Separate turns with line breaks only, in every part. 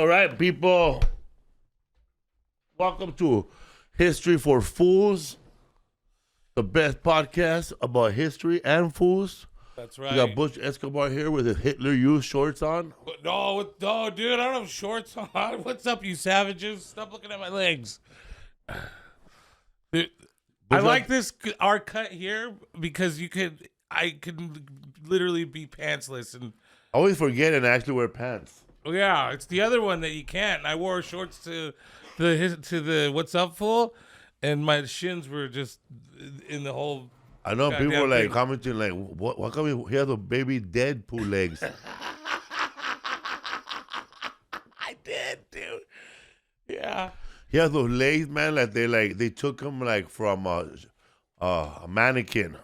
All right, people. Welcome to History for Fools, the best podcast about history and fools.
That's right.
We got Butch Escobar here with his Hitler Youth shorts on.
No, dude, I don't have shorts on. What's up, you savages? Stop looking at my legs. Dude, I like this our cut here because I could literally be pantsless and.
I always forget and actually wear pants.
Yeah, it's the other one that you can't. I wore shorts to the What's Up Fool, and my shins were just in the whole.
I know people are like
thing.
commenting like, "What come he has a baby Deadpool legs?"
I did, dude. Yeah.
He has those legs, man. They took him like from a mannequin.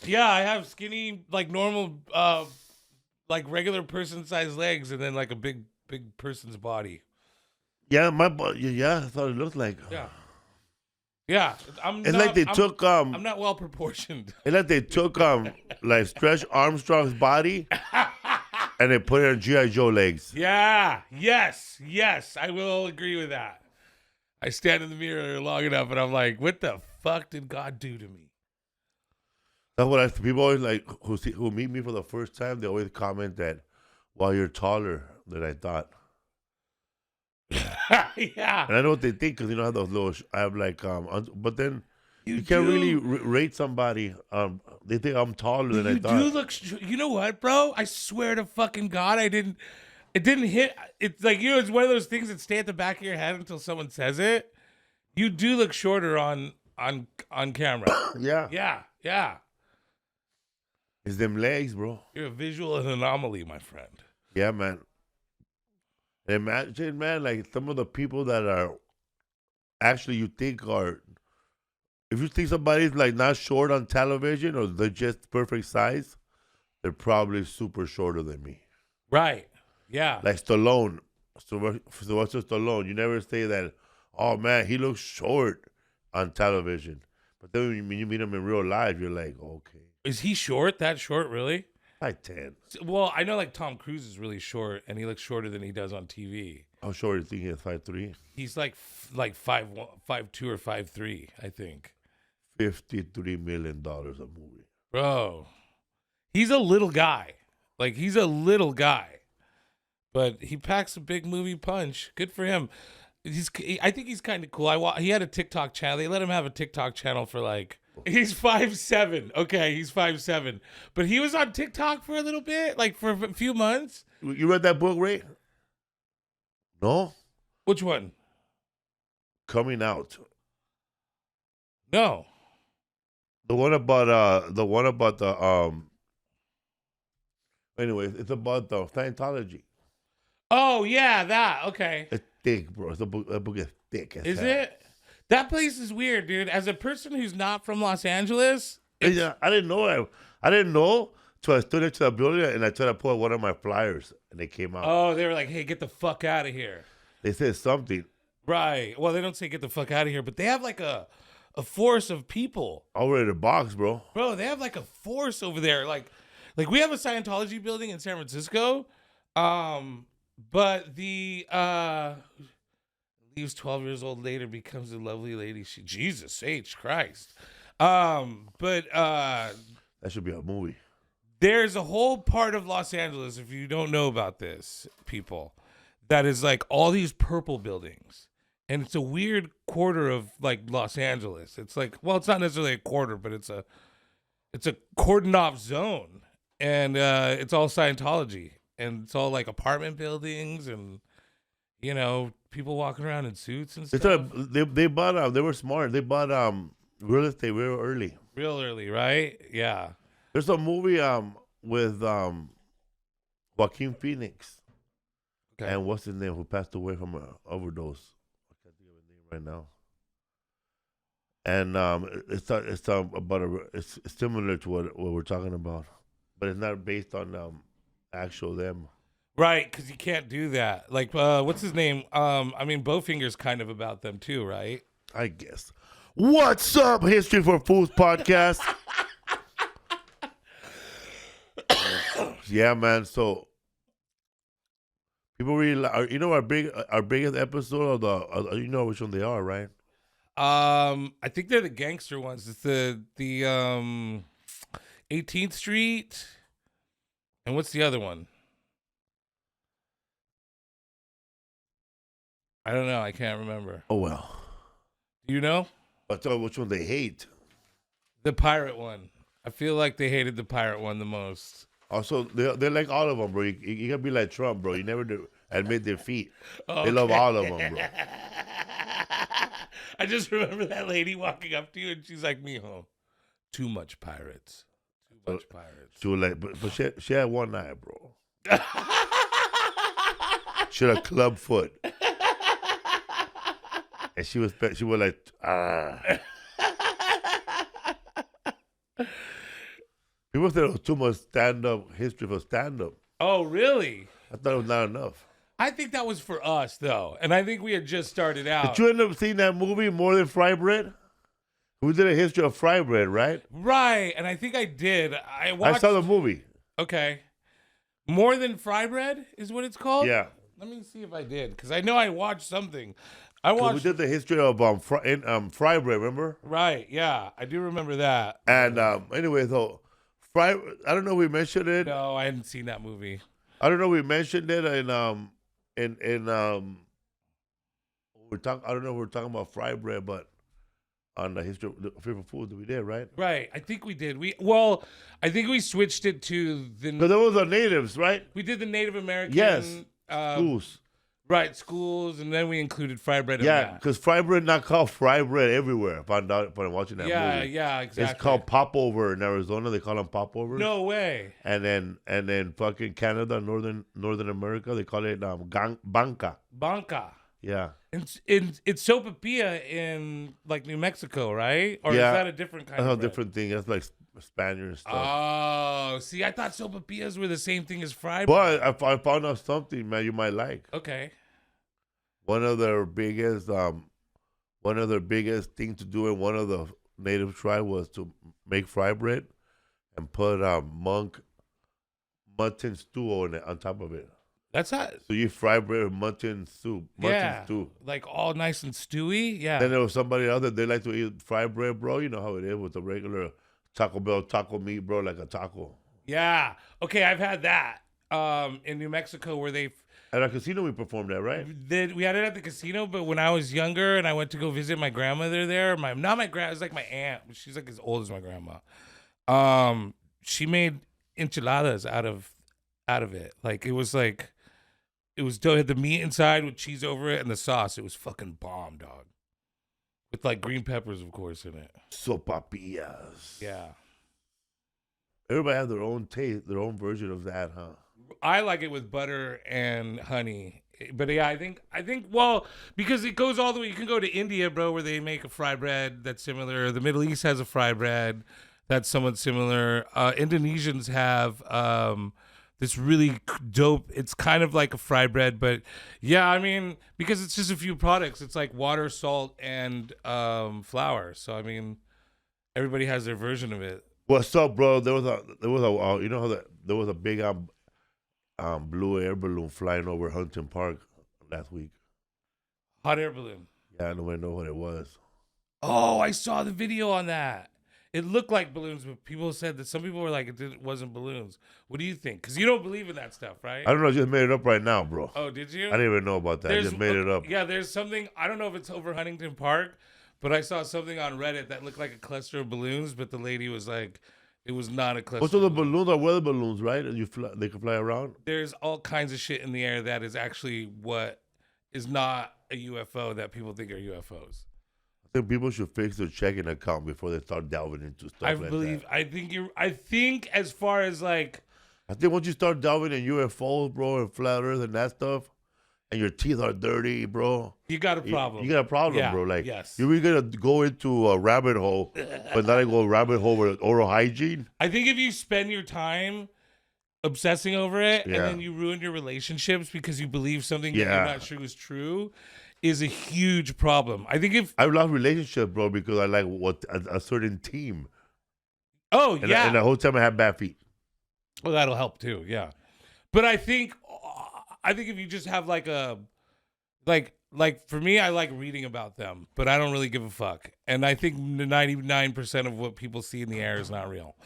Yeah, I have skinny, like normal, like regular person-sized legs, and then like a big person's body.
Yeah, that's what it looks like.
Yeah.
I'm not
well proportioned.
It's like they took like Stretch Armstrong's body and they put it on G.I. Joe legs.
Yeah. Yes. I will agree with that. I stand in the mirror long enough, and I'm like, what the fuck did God do to me?
That's what people always like who meet me for the first time. They always comment that, "Well, you're taller than I thought."
Yeah,
and I know what they think because I have those little. I have like but then you can't really rate somebody. They think I'm taller than I thought.
You look. You know what, bro? I swear to fucking God, I didn't. It didn't hit. It's like it's one of those things that stay at the back of your head until someone says it. You do look shorter on camera. Yeah.
It's them legs, bro.
You're a visual anomaly, my friend.
Yeah, man. Imagine, man, like some of the people that are actually you think are, if you think somebody's like not short on television or they're just perfect size, they're probably super shorter than me.
Right. Yeah.
Like Stallone. Sylvester Stallone. You never say that, oh man, he looks short on television. But then when you meet him in real life, you're like, okay.
Is he short? That short, really?
5'10".
Well, I know like Tom Cruise is really short, and he looks shorter than he does on TV.
How short do you think he is? 5'3"?
He's like 5'2" or 5'3", I think.
$53 million a movie.
Bro, he's a little guy. Like, he's a little guy. But he packs a big movie punch. Good for him. I think he's kind of cool. He had a TikTok channel. They let him have a TikTok channel for like... He's 5'7". Okay, he's 5'7". But he was on TikTok for a little bit, like for a few months.
You read that book, Ray? No?
Which one?
Coming Out.
No.
The one about anyway, it's about the Scientology.
Oh yeah, that. Okay.
It's thick, bro. That book is thick as hell.
It? That place is weird, dude. As a person who's not from Los Angeles,
Yeah, I didn't know. I didn't know till I stood next to the building and I tried to pull one of my flyers and they came out.
Oh, they were like, "Hey, get the fuck out of here."
They said something.
Right. Well, they don't say "get the fuck out of here," but they have like a force of people.
Already the box, bro.
Bro, they have like a force over there. Like we have a Scientology building in San Francisco, but the leaves 12 years old later, becomes a lovely lady. Jesus H. Christ. But
that should be a movie.
There's a whole part of Los Angeles, if you don't know about this, people, that is like all these purple buildings. And it's a weird quarter of like Los Angeles. It's like, well, it's not necessarily a quarter, but it's a cordoned off zone. And it's all Scientology. And it's all like apartment buildings and, people walking around in suits and stuff.
They bought. They were smart. They bought real estate real early.
Real early, right? Yeah.
There's a movie with Joaquin Phoenix.
Okay.
And what's his name? Who passed away from an overdose? I can't think of his name right now. And it's similar to what we're talking about, but it's not based on actual them.
Right, because you can't do that. Like, what's his name? Bowfinger's kind of about them too, right?
I guess. What's up, History for Fools podcast? Yeah, man. So People really, you know, our biggest episode of you know which one they are, right?
I think they're the gangster ones. It's the 18th Street, and what's the other one? I don't know. I can't remember.
Oh well.
Do you know?
I'll tell you which one they hate.
The pirate one. I feel like they hated the pirate one the most.
Also, they like all of them, bro. You gotta be like Trump, bro. You never admit defeat.
Okay.
They love all of them, bro.
I just remember that lady walking up to you and she's like, "Mijo, too much pirates. Too much pirates."
She was like, but she had one eye, bro. She had a club foot. And she was like, ah. People said it was too much history for stand-up.
Oh, really?
I thought it was not enough.
I think that was for us, though. And I think we had just started out.
Did you end up seeing that movie, More Than Fry Bread? We did a history of fry bread, right?
Right. And I think I did.
I saw the movie.
Okay. More Than Fry Bread is what it's called?
Yeah.
Let me see if I did. Because I know I watched something.
We did the history of fry bread, remember?
Right, yeah. I do remember that.
And anyway, so I don't know if we mentioned it.
No, I hadn't seen that movie.
I don't know if we mentioned it I don't know if we're talking about fry bread, but on the history of the favorite food that we did, right?
Right, I think we did. I think we switched it to the...
Because there was the natives, right?
We did the Native American...
Yes, schools.
Right, schools, and then we included fry bread in
Yeah,
that.
because fry bread not called fry bread everywhere. I found out upon watching that movie.
Yeah, exactly.
It's called popover in Arizona. They call them popovers.
No way.
And then fucking Canada, Northern America, they call it banca.
Banca.
Yeah.
It's sopapilla in like New Mexico, right? Or
Yeah.
is that a different kind
That's
of
a
bread?
different thing. That's like Spaniard stuff.
Oh, see, I thought sopapillas were the same thing as fry bread.
But I found out something, man, you might like.
Okay.
One of their biggest thing to do in one of the native tribe was to make fry bread and put mutton stew on top of it.
That's not...
So you fry bread with mutton stew.
Like all nice and stewy. Yeah.
Then there was somebody else that they like to eat fried bread, bro. You know how it is with the regular Taco Bell taco meat, bro, like a taco.
Yeah. Okay, I've had that in New Mexico where they...
At a casino we performed that, right?
We had it at the casino, but when I was younger and I went to go visit my grandmother there, not my grandma, it was like my aunt. She's like as old as my grandma. She made enchiladas out of it. Like it was dough, it had the meat inside with cheese over it and the sauce. It was fucking bomb, dog. With like green peppers, of course, in it.
Sopapillas.
Yeah.
Everybody has their own taste, their own version of that, huh?
I like it with butter and honey. But yeah, I think well, because it goes all the way. You can go to India, bro, where they make a fry bread that's similar. The Middle East has a fry bread that's somewhat similar. Indonesians have this really dope. It's kind of like a fry bread, but yeah, I mean, because it's just a few products. It's like water, salt, and flour. So I mean, everybody has their version of it.
What's up, bro? There was a you know how there was a big blue air balloon flying over Huntington Park last week.
Hot air balloon.
Yeah, nobody know what it was.
Oh, I saw the video on that. It looked like balloons, but people said that some people were like it wasn't balloons. What do you think? Because you don't believe in that stuff, right?
I don't know. I just made it up right now, bro.
Oh, did you?
I didn't even know about that. I just made it up.
Yeah, there's something. I don't know if it's over Huntington Park, but I saw something on Reddit that looked like a cluster of balloons, but the lady was like, it was not a cluster.
What's the balloons are weather balloons, right? And they can fly around?
There's all kinds of shit in the air that is actually what is not a UFO that people think are UFOs.
I think people should fix their checking account before they start delving into stuff like that.
I think as far as like...
I think once you start delving in UFOs, bro, and flat earth and that stuff, and your teeth are dirty, bro.
You got a problem.
You got a problem,
yeah,
bro. Like,
yes.
you're going to go into a rabbit hole, but not go rabbit hole with oral hygiene.
I think if you spend your time obsessing over it
Yeah.
and then you ruin your relationships because you believe something that you're not sure is true is a huge problem. I think if...
I've lost relationships, bro, because I like a certain team.
Oh,
And the whole time I had bad feet.
Well, that'll help too, yeah. But I think I think if you just have like a like for me, I like reading about them, but I don't really give a fuck. And I think 99% of what people see in the air is not real.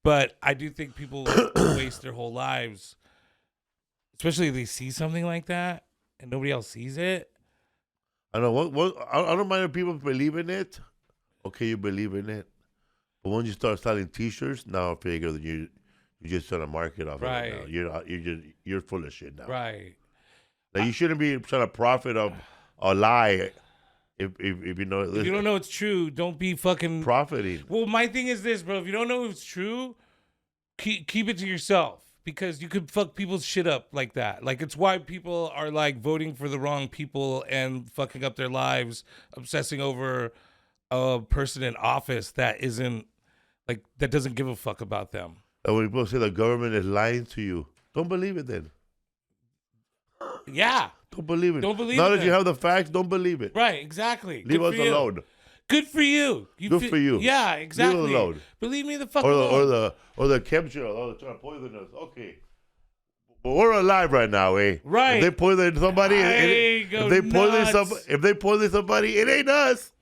But I do think people waste their whole lives, especially if they see something like that and nobody else sees it.
I don't know what I don't mind if people believe in it. Okay, you believe in it, but when you start selling T-shirts, now I figure that you're just trying to market off
Right.
of it now. You're full of shit now.
Right.
Like you shouldn't be trying to profit off a lie. If you know,
If you don't know it's true, don't be fucking
profiting.
Well, my thing is this, bro. If you don't know if it's true, keep it to yourself. Because you could fuck people's shit up like that. Like, it's why people are, like, voting for the wrong people and fucking up their lives, obsessing over a person in office that isn't, like, that doesn't give a fuck about them.
And when people say the government is lying to you, don't believe it then.
Yeah.
Don't believe it.
Don't believe
now
it.
Now that
then.
you have the facts, don't believe it.
Right, exactly.
Leave us alone.
Good for you.
Good for you.
Yeah, exactly.
Leave it alone.
Believe me the fuck alone.
Or the chemtrail. Oh, they're trying to poison us. Okay. But we're alive right now, eh?
Right.
If they poison somebody, if they poison somebody, it ain't us.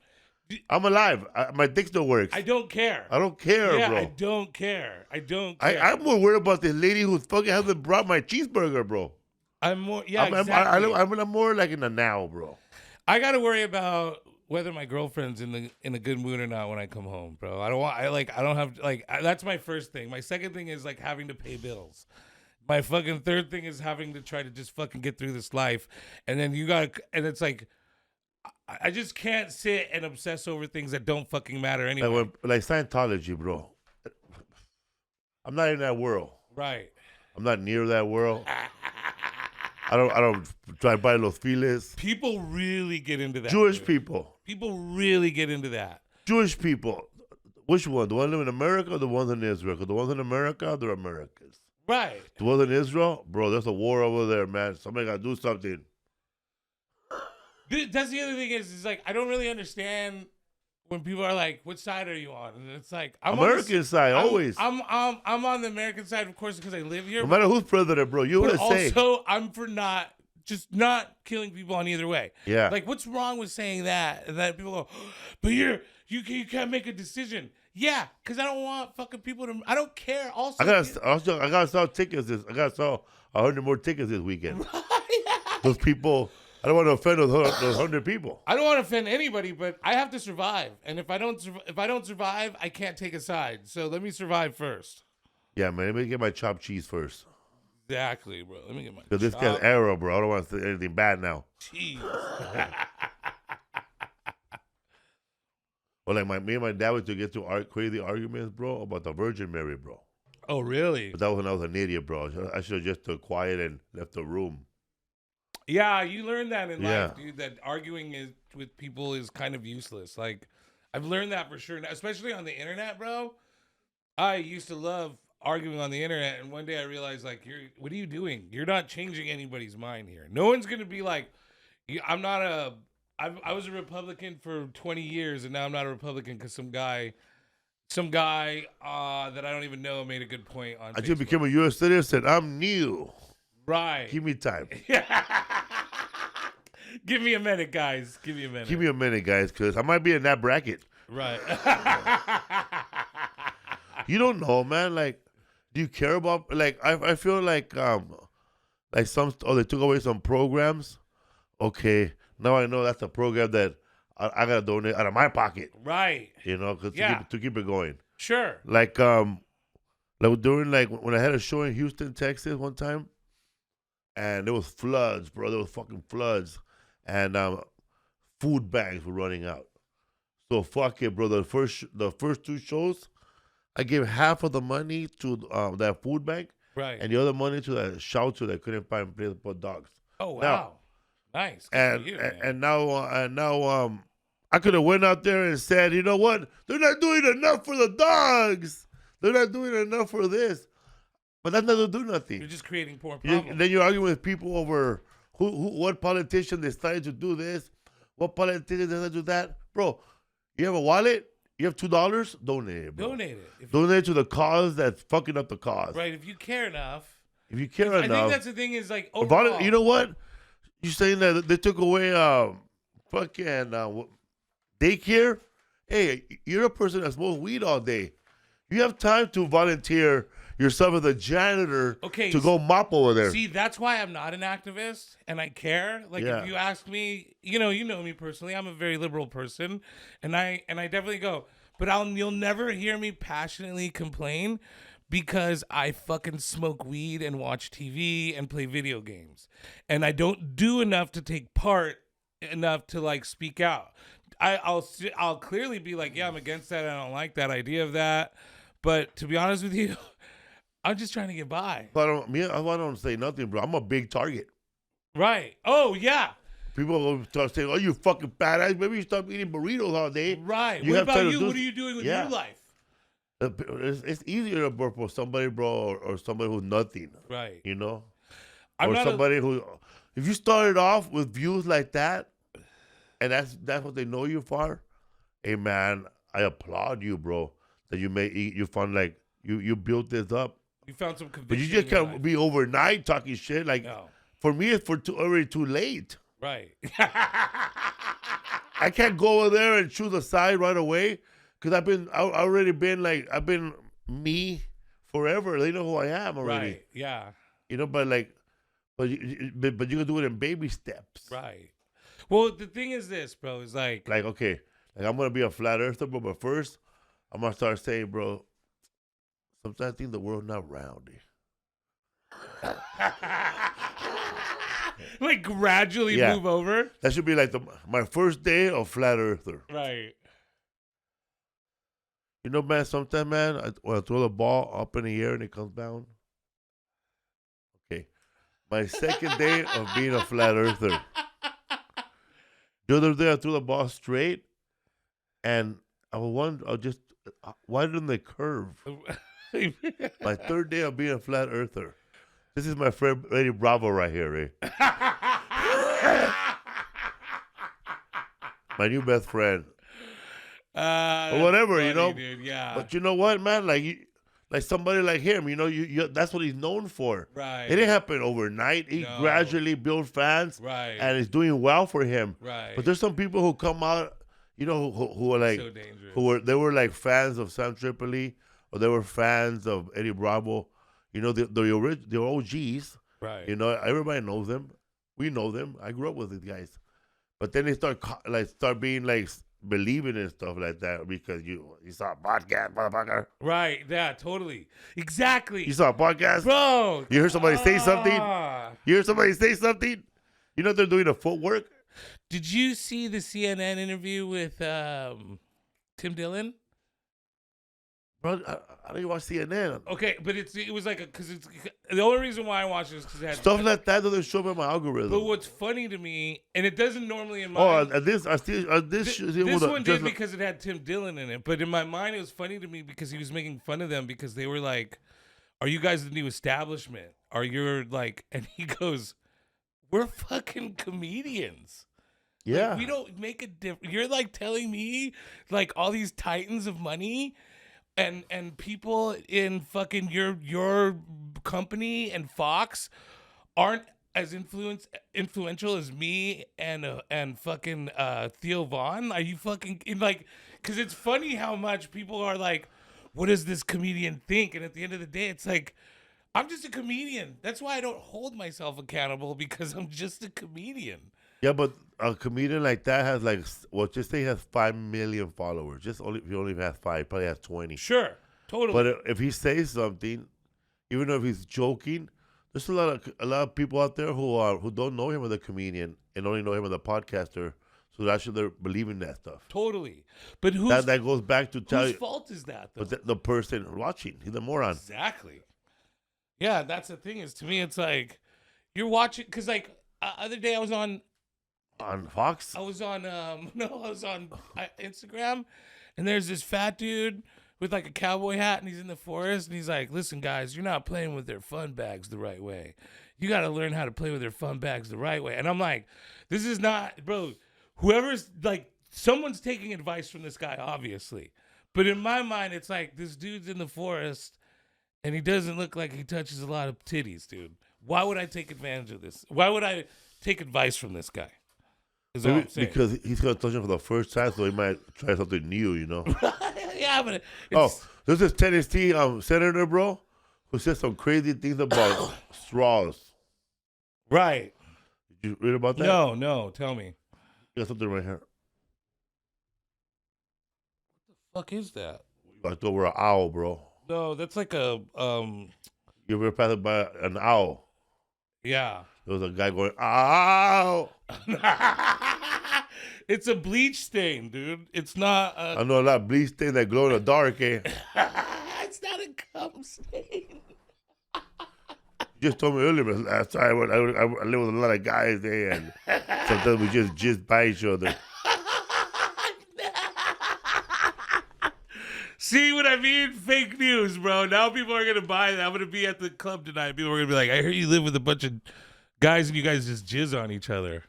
I'm alive. My dick still works.
I don't care.
I don't care,
yeah,
bro.
I don't care.
I'm more worried about this lady who fucking hasn't brought my cheeseburger, bro.
I'm more, exactly.
I'm more like in the now, bro.
I got to worry about whether my girlfriend's in a good mood or not when I come home, bro. That's my first thing. My second thing is like having to pay bills. My fucking third thing is having to try to just fucking get through this life. And then it's like, I just can't sit and obsess over things that don't fucking matter anyway.
Like Scientology, bro. I'm not in that world.
Right.
I'm not near that world. I don't try to buy los files.
People really get into that.
Jewish people.
People really get into that.
Jewish people. Which one? The ones in America or the ones in Israel? Because the ones in America, they're Americans.
Right.
The ones in Israel, bro, there's a war over there, man. Somebody got to do something.
That's the other thing is like, I don't really understand when people are like, "What side are you on?" And it's like, I'm
American side, always.
I'm on the American side, of course, because I live here.
No matter who's president, bro, USA.
But also, I'm for not killing people on either way.
Yeah.
Like, what's wrong with saying that? And then people go, "But you can't make a decision." Yeah, because I don't want fucking people to. I don't care. Also,
I gotta sell tickets. I gotta sell 100 more tickets this weekend. Those people. I don't want to offend those 100 people.
I don't want to offend anybody, but I have to survive. And if I don't survive, I can't take a side. So let me survive first.
Yeah, man. Let me get my chopped cheese first.
Exactly, bro. Let me get my.
Because this guy's arrow, bro. I don't want to say anything bad now.
Cheese.
Well, like me and my dad went to get to crazy arguments, bro, about the Virgin Mary, bro.
Oh, really?
But that was when I was an idiot, bro. I should have just stood quiet and left the room.
Yeah, you learn that in life, dude, that arguing with people is kind of useless. Like, I've learned that for sure, especially on the internet, bro. I used to love arguing on the internet, and one day I realized, like, what are you doing? You're not changing anybody's mind here. No one's going to be like, I was a Republican for 20 years, and now I'm not a Republican because some guy that I don't even know made a good point on
I
Facebook.
just became a U.S. citizen. I'm new.
Right.
Give me time.
Give me a minute, guys. Give me a minute,
guys, because I might be in that bracket.
Right.
You don't know, man. Like, do you care about, like, I feel like they took away some programs. Okay, now I know that's a program that I got to donate out of my pocket.
Right.
You know, to keep it going.
Sure.
Like during, like, when I had a show in Houston, Texas one time, and there was floods, bro. There was fucking floods. And food bags were running out. So fuck it, bro. The first two shows, I gave half of the money to that food bank.
Right.
And the other money to that shelter that couldn't find a place to put dogs.
Oh, wow.
Now,
nice.
And now I could have went out there and said, you know what? They're not doing enough for the dogs. They're not doing enough for this. But that doesn't do nothing.
You're just creating more problems.
Then you're arguing with people over what politician decided to do this, what politician decided to do that. Bro, you have a wallet? You have $2? Donate it, bro.
Donate it.
Donate it to the cause that's fucking up the cause.
Right. If you care enough,
If you care
I
enough,
think that's the thing is like overall.
you know what? You saying that they took away fucking daycare? Hey, you're a person that smokes weed all day. You have time to volunteer yourself as a janitor to go mop over there.
See, that's why I'm not an activist and I care. Like if you ask me, you know me personally. I'm a very liberal person, and I definitely go. But you'll never hear me passionately complain because I fucking smoke weed and watch TV and play video games, and I don't do enough to take part enough to like speak out. I'll clearly be like, yeah, I'm against that. I don't like that idea of that. But to be honest with you, I'm just trying to get by.
But I don't say nothing, bro. I'm a big target.
Right. Oh, yeah.
People will start saying, oh, you fucking badass. Maybe you stop eating burritos all day.
Right. What about you? What are you doing with your life?
It's easier to work for somebody, bro, or somebody who's nothing.
Right.
You know? Or somebody who, if you started off with views like that, and that's what they know you for, hey, man, I applaud you, bro, that you found like, you built this up.
You found some conviction.
But you just can't be overnight talking shit. Like, for me, it's already too late.
Right.
I can't go over there and choose a side right away because I've been me forever. They know who I am already.
Right. Yeah.
You know, but you can do it in baby steps.
Right. Well, the thing is this, bro, is like
okay, I'm gonna be a flat earther, bro, but first I'm gonna start saying, bro, sometimes I think the world's not round.
Like gradually move over.
That should be like my first day of flat earther.
Right.
You know, man, sometimes, man, when I throw the ball up in the air and it comes down. Okay. My second day of being a flat earther. The other day I threw the ball straight and I just why didn't they curve? My third day of being a flat earther. This is my friend Eddie Bravo right here, Ray. My new best friend. Or whatever, funny, you know.
Dude, yeah.
But you know what, man? Like somebody like him, you know, you that's what he's known for.
Right.
It didn't happen overnight. He gradually built fans.
Right.
And it's doing well for him.
Right.
But there's some people who come out, you know, who are like,
so dangerous.
They were like fans of Sam Tripoli, or they were fans of Eddie Bravo. You know, the OGs.
Right.
You know, everybody knows them. We know them. I grew up with these guys. But then they start being like believing in stuff like that because you saw a podcast, motherfucker.
Right. Yeah, totally. Exactly.
You saw a podcast?
Bro.
You heard somebody say something? You heard somebody say something? You know they're doing the footwork?
Did you see the CNN interview with Tim Dillon?
Bro, I don't even watch CNN.
Okay, but it was like because it's the only reason why I watched it is because it had
stuff like that doesn't show up in my algorithm.
But what's funny to me, and it doesn't normally in my
this
one did because it had Tim Dillon in it. But in my mind, it was funny to me because he was making fun of them because they were like, "Are you guys the new establishment? Are you like?" And he goes, "We're fucking comedians."
Yeah,
like, we don't make a difference. You're like telling me like all these titans of money. And people in fucking your company and Fox aren't as influential as me and fucking Theo Vaughn. Are you fucking like? Because it's funny how much people are like, what does this comedian think? And at the end of the day, it's like, I'm just a comedian. That's why I don't hold myself accountable because I'm just a comedian.
Yeah, but a comedian like that has like, well, just say he has 5 million followers. Just if he only has 5, probably has 20.
Sure, totally.
But if he says something, even if he's joking, there's a lot of people out there who don't know him as a comedian and only know him as a podcaster. So actually they're believing that stuff.
Totally. But
that goes back to
whose fault is that though?
But the person watching, he's a moron.
Exactly. Yeah, that's the thing is to me it's like you're watching because like other day I was on
Fox?
I was on Instagram and there's this fat dude with like a cowboy hat and he's in the forest and he's like, listen guys, you're not playing with their fun bags the right way. You got to learn how to play with their fun bags the right way. And I'm like, this is not, bro, whoever's like, someone's taking advice from this guy, obviously. But in my mind, it's like this dude's in the forest And he doesn't look like he touches a lot of titties, dude. Why would I take advantage of this? Why would I take advice from this guy? Is all I'm saying.
Because he's gonna touch him for the first time, so he might try something new, you know.
Yeah, but
there's this Tennessee senator, bro, who said some crazy things about straws.
right.
Did you read about that?
No, tell me.
You got something right here.
Fuck is that?
I thought we're an owl, bro.
No, that's like a
You ever passed by an owl?
yeah.
There was a guy going, ow!
It's a bleach stain, dude. It's not
I know a lot of bleach things that glow in the dark, eh?
it's not a cum stain.
You just told me earlier, but last time I live with a lot of guys there, and sometimes we just jizz by each other.
See what I mean? Fake news, bro. Now people are gonna buy that. I'm gonna be at the club tonight. People are gonna be like, I hear you live with a bunch of guys and you guys just jizz on each other.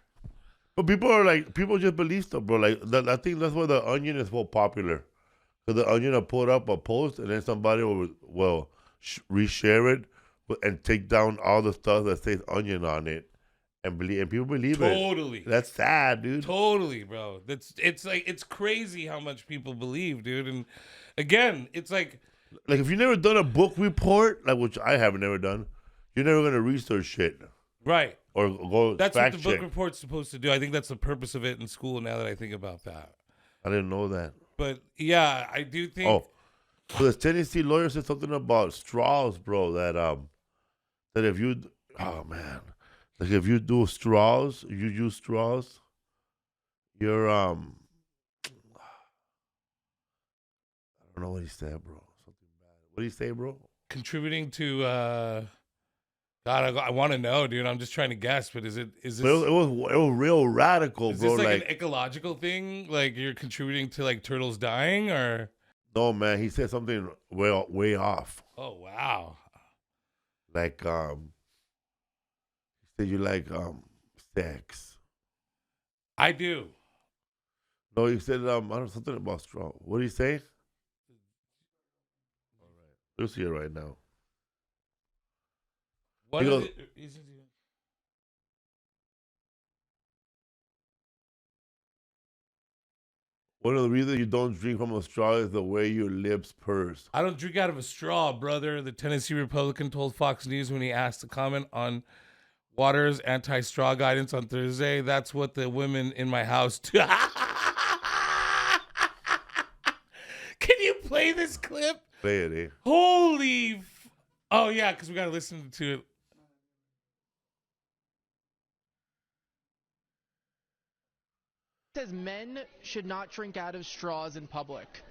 But people just believe stuff, bro. Like, I think that's why the Onion is so popular. Because the Onion will put up a post, and then somebody will reshare it and take down all the stuff that says Onion on it, and people believe it.
Totally.
That's sad, dude.
Totally, bro. It's crazy how much people believe, dude. And again, it's like
if you've never done a book report, like which I have never done, you're never gonna research shit.
right.
Or go
That's
fact
what the book
check.
report's supposed to do. I think that's the purpose of it in school. Now that I think about that,
I didn't know that.
but yeah, I do think.
Oh, so the Tennessee lawyer said something about straws, bro. That if you, like if you do straws, you use straws, you're I don't know what he said, bro. Something bad. What did he say, bro?
contributing to God, I want to know, dude. I'm just trying to guess, but is this
It was real radical,
is
bro.
this like an ecological thing? Like you're contributing to like turtles dying, or
no, man, he said something way off.
oh wow,
Like he said you like sex.
I do.
No, he said I don't know, something about straw. What did he say? All right, let's see it right now.
What
He
is
goes-
it?
One of the reasons you don't drink from a straw is the way your lips purse.
I don't drink out of a straw, brother. The Tennessee Republican told Fox News when he asked to comment on Waters' anti-straw guidance on Thursday. That's what the women in my house do. Can you play this clip?
Play it, eh?
Holy. Oh, yeah, because we got to listen to it.
Says men should not drink out of straws in public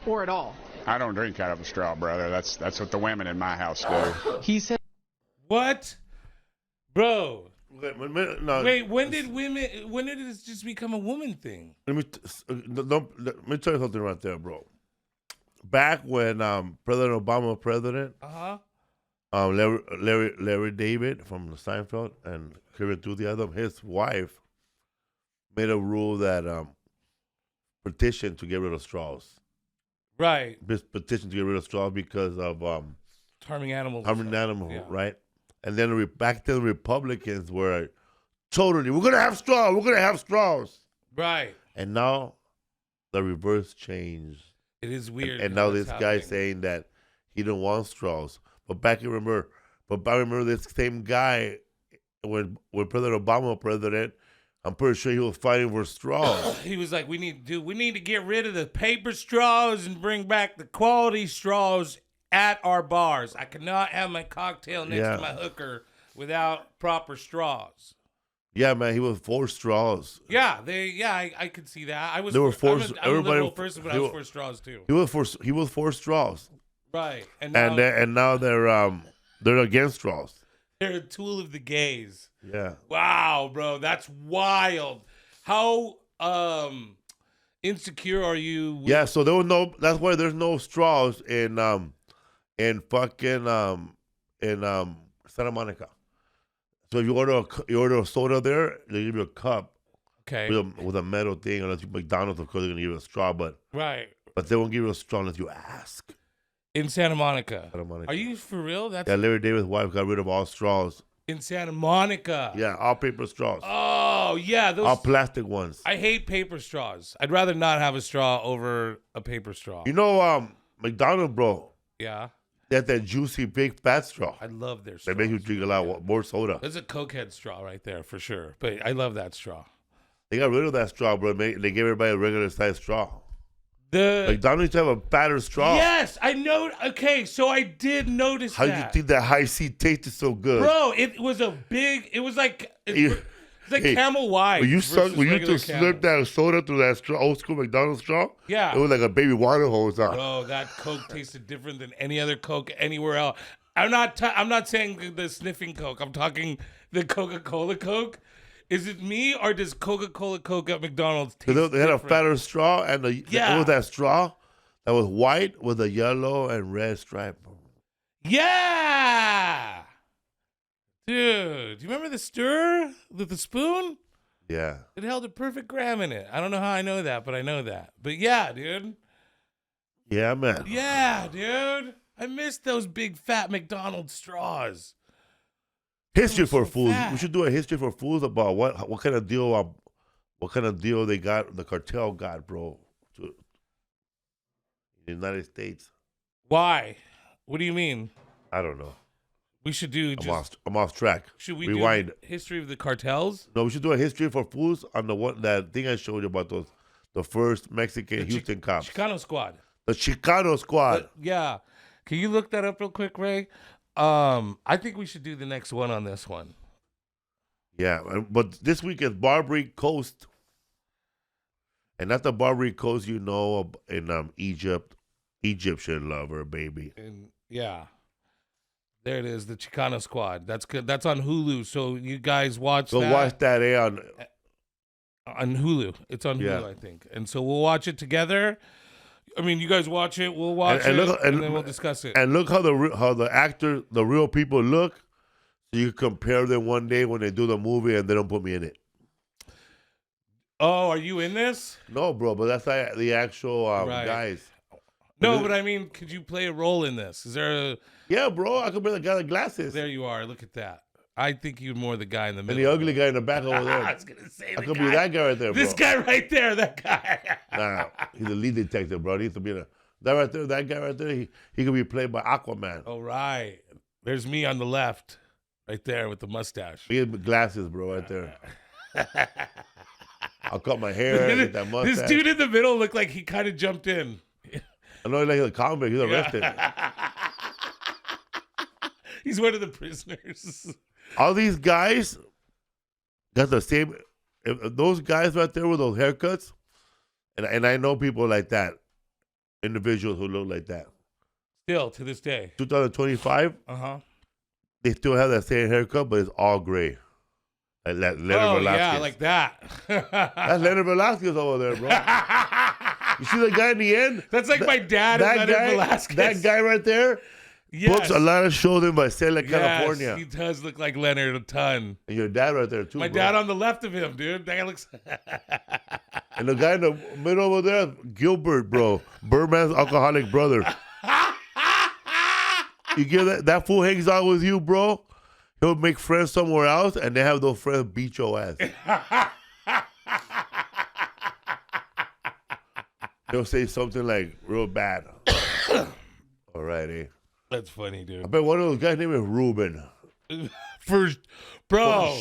or at all.
I don't drink out of a straw, brother. That's what the women in my house do.
He said
What? Bro.
No,
Wait, when did this just become a woman thing?
let me tell you something right there, bro. Back when President Obama was president, Larry David from Seinfeld and Kevin Enthusiasm, his wife made a rule that petition to get rid of straws.
Right.
This petition to get rid of straws because of
Harming animals.
harming animals,
Yeah.
right? And then back then, Republicans were totally, we're gonna have straws.
Right.
And now the reverse changed.
It is weird.
And
how
now
that's
this guy
happening.
saying that he don't want straws. But I remember this same guy when President Obama was president. I'm pretty sure he was fighting for straws.
He was like, we need to get rid of the paper straws and bring back the quality straws at our bars. I cannot have my cocktail next to my hooker without proper straws.
Yeah, man, he was for straws.
Yeah, I could see that. I was
They were
I'm a
everybody-
liberal person, but I was for straws too.
He was for straws.
Right. And
now they're against straws.
they're a tool of the gays.
Yeah.
Wow, bro, that's wild. How insecure are you?
Yeah, so that's why there's no straws in fucking Santa Monica. So if you order a soda there, they give you a cup
Okay.
with a metal thing. Unless you McDonald's, of course, they're gonna give you a straw, but
Right.
they won't give you a straw unless you ask.
In Santa Monica.
Santa Monica.
Are you for real? That's
Yeah, Larry David's wife got rid of all straws.
in Santa Monica.
Yeah, all paper straws.
Oh, yeah.
All plastic ones.
I hate paper straws. I'd rather not have a straw over a paper straw.
You know, McDonald's, bro,
Yeah.
they have that juicy, big, fat straw.
I love their
They
straws.
make you drink a lot more soda.
There's a cokehead straw right there for sure. But I love that straw.
They got rid of that straw, bro. They gave everybody a regular size straw.
The
McDonald's used to have a fatter straw.
Yes, I know. Okay, so I did notice
How
that.
do you think that high C tasted so good?
Bro, it was a big. It was like it's like
Hey,
Camel White.
When you
versus
used
regular
to slurp that soda through that straw, old school McDonald's straw,
Yeah.
it was like a baby water hose on.
Bro, that Coke tasted different than any other Coke anywhere else. I'm not saying the sniffing Coke. I'm talking the Coca-Cola Coke. Is it me or does Coca-Cola Coke at McDonald's taste
They had a
different?
fatter straw, and it was that straw that was white with a yellow and red stripe.
Yeah, dude. Do you remember the stir with the spoon?
Yeah.
It held a perfect gram in it. I don't know how I know that, but I know that. But yeah, dude.
Yeah, man.
Yeah, dude. I miss those big fat McDonald's straws.
History for
so
fools.
fat.
We should do a history for fools about what kind of deal they got, the cartel got, bro, to the United States.
Why? What do you mean?
I don't know.
We should do
I'm off track.
Should we
Rewind.
do history of the cartels?
No, we should do a history for fools on that thing I showed you about the first Mexican Houston cops.
Chicano Squad.
The Chicano Squad.
Yeah. Can you look that up real quick, Ray? I think we should do the next one on this one.
Yeah, but this week is Barbary Coast. And that's the Barbary Coast you know in Egypt. Egyptian lover, baby.
And yeah. There it is, the Chicano Squad. That's good. That's on Hulu. So you guys watch
Go
that.
watch that
On Hulu. It's on Hulu, I think. And so we'll watch it together. I mean, you guys watch it, we'll watch
and
it, and then we'll discuss it.
And look how the actors, the real people look, so you compare them one day when they do the movie and they don't put me in it.
Oh, are you in this?
No, bro, but that's like the actual
Right.
guys.
No, but I mean, could you play a role in this? Is there a...
Yeah, bro, I could be the guy with glasses.
There you are. Look at that. I think you're more the guy in the
And
middle.
the ugly guy in the back over there.
I was going to say
I
the
could
guy.
be that guy right there, bro.
This guy right there, that guy.
Nah, he's a lead detective, bro. He needs to be that right there, that guy right there, he could be played by Aquaman.
All right. There's me on the left, right there with the mustache.
He has glasses, bro, right there. I'll cut my hair, get that mustache.
This dude in the middle looked like he kind of jumped in.
I know he's like a convict. He's arrested.
He's one of the prisoners.
All these guys got the same. If those guys right there with those haircuts, and I know people like that, individuals who look like that.
Still, to this day.
2025,
Uh-huh.
they still have that same haircut, but it's all gray. Like that Leonard Velasquez.
Yeah, like that.
That's Leonard Velasquez over there, bro. You see the guy in the end?
That's like my dad and Leonard Velasquez.
That guy right there books a lot of shows in Visalia, California.
He does look like Leonard a ton.
And your dad right there, too,
My
bro.
dad on the left of him, dude. That guy looks...
And the guy in the middle over there, Gilbert, bro. Birdman's alcoholic brother. You get that fool hangs out with you, bro. He'll make friends somewhere else, and they have those friends beat your ass. He'll say something like real bad. All right, eh?
That's funny, dude.
I bet one of those guys' name is Ruben.
For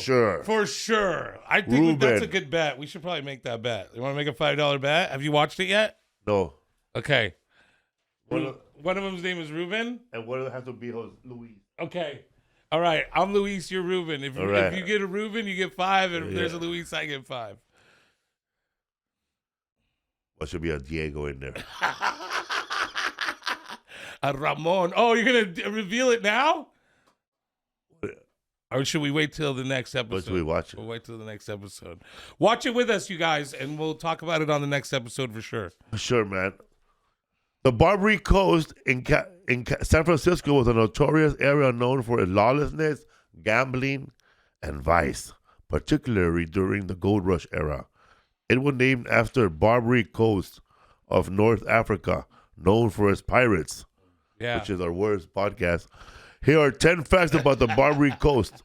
sure.
For sure. I think that's a good bet. We should probably make that bet. You want to make a $5 bet? Have you watched it yet?
No.
Okay.
One
of them's name is Ruben?
And one of them has to be Luis.
Okay. All right. I'm Luis, you're Ruben. If you get a Ruben, you get 5. And if there's a Luis, I get 5.
What should be a Diego in there?
A Ramon. Oh, you're going to reveal it now? Or should we wait till the next episode?
What should we watch?
We'll wait till the next episode. Watch it with us, you guys, and we'll talk about it on the next episode for sure.
Sure, man. The Barbary Coast in San Francisco was a notorious area known for its lawlessness, gambling, and vice, particularly during the gold rush era. It was named after Barbary Coast of North Africa, known for its pirates.
Yeah.
which is our worst podcast. Here are 10 facts about the Barbary Coast.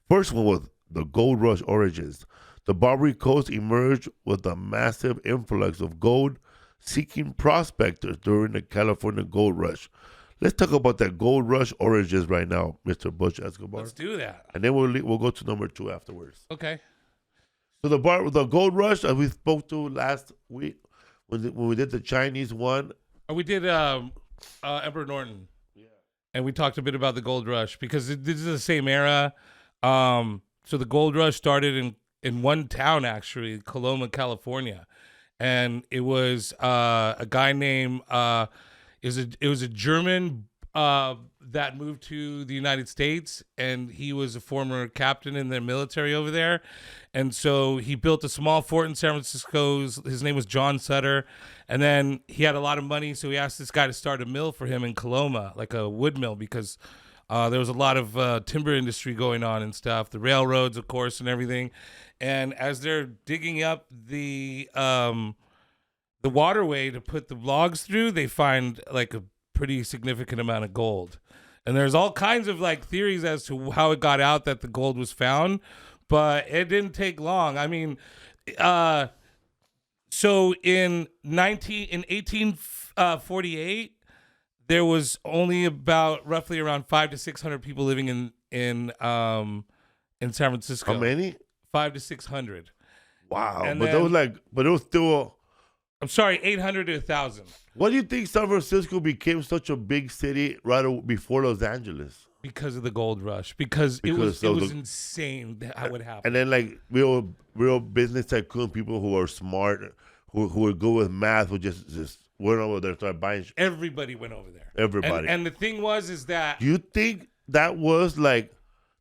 First one was the gold rush origins. The Barbary Coast emerged with a massive influx of gold-seeking prospectors during the California Gold Rush. Let's talk about that gold rush origins right now, Mr. Butch Escobar.
Let's do that.
And then we'll go to number 2 afterwards.
Okay.
So the gold rush, as we spoke to last week, when we did the Chinese one.
We did Emperor Norton. Yeah. And we talked a bit about the gold rush because this is the same era. So the gold rush started in one town, actually, Coloma, California. And it was a guy named... It was a German that moved to the United States, and he was a former captain in the military over there. And so he built a small fort in San Francisco. His name was John Sutter. And then he had a lot of money, so he asked this guy to start a mill for him in Coloma, like a wood mill, because there was a lot of timber industry going on and stuff, the railroads, of course, and everything. And as they're digging up the waterway to put the logs through, they find like a pretty significant amount of gold. And there's all kinds of like theories as to how it got out that the gold was found, but it didn't take long. I mean, so in 1848, there was only about roughly around 500 to 600 people living in San Francisco.
How many?
500 to 600.
Wow.
And
but
then-
it was still.
I'm sorry, 800 to 1,000.
Why do you think San Francisco became such a big city right before Los Angeles?
Because of the gold rush. Because it was insane how it happened.
And then like real business tycoon people who are smart, who were good with math, who just went over there and started buying.
Everybody went over there.
Everybody.
And the thing is that
Do you think that was like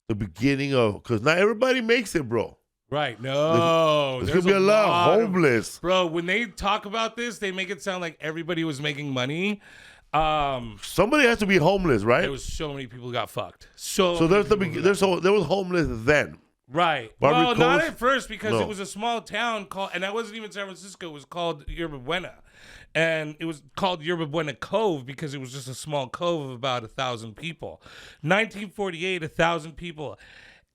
the beginning of? Because not everybody makes it, bro.
right? No,
There's gonna be a lot of homeless.
bro. When they talk about this, they make it sound like everybody was making money.
Somebody has to be homeless, right?
There was so many people who got fucked.
So there was homeless then.
Right.
Barbary
Well, not
Coast?
at first because
No.
it was a small town called, and that wasn't even San Francisco. It was called Yerba Buena, and it was called Yerba Buena Cove because it was just a small cove of about 1,000 people. 1948, 1,000 people.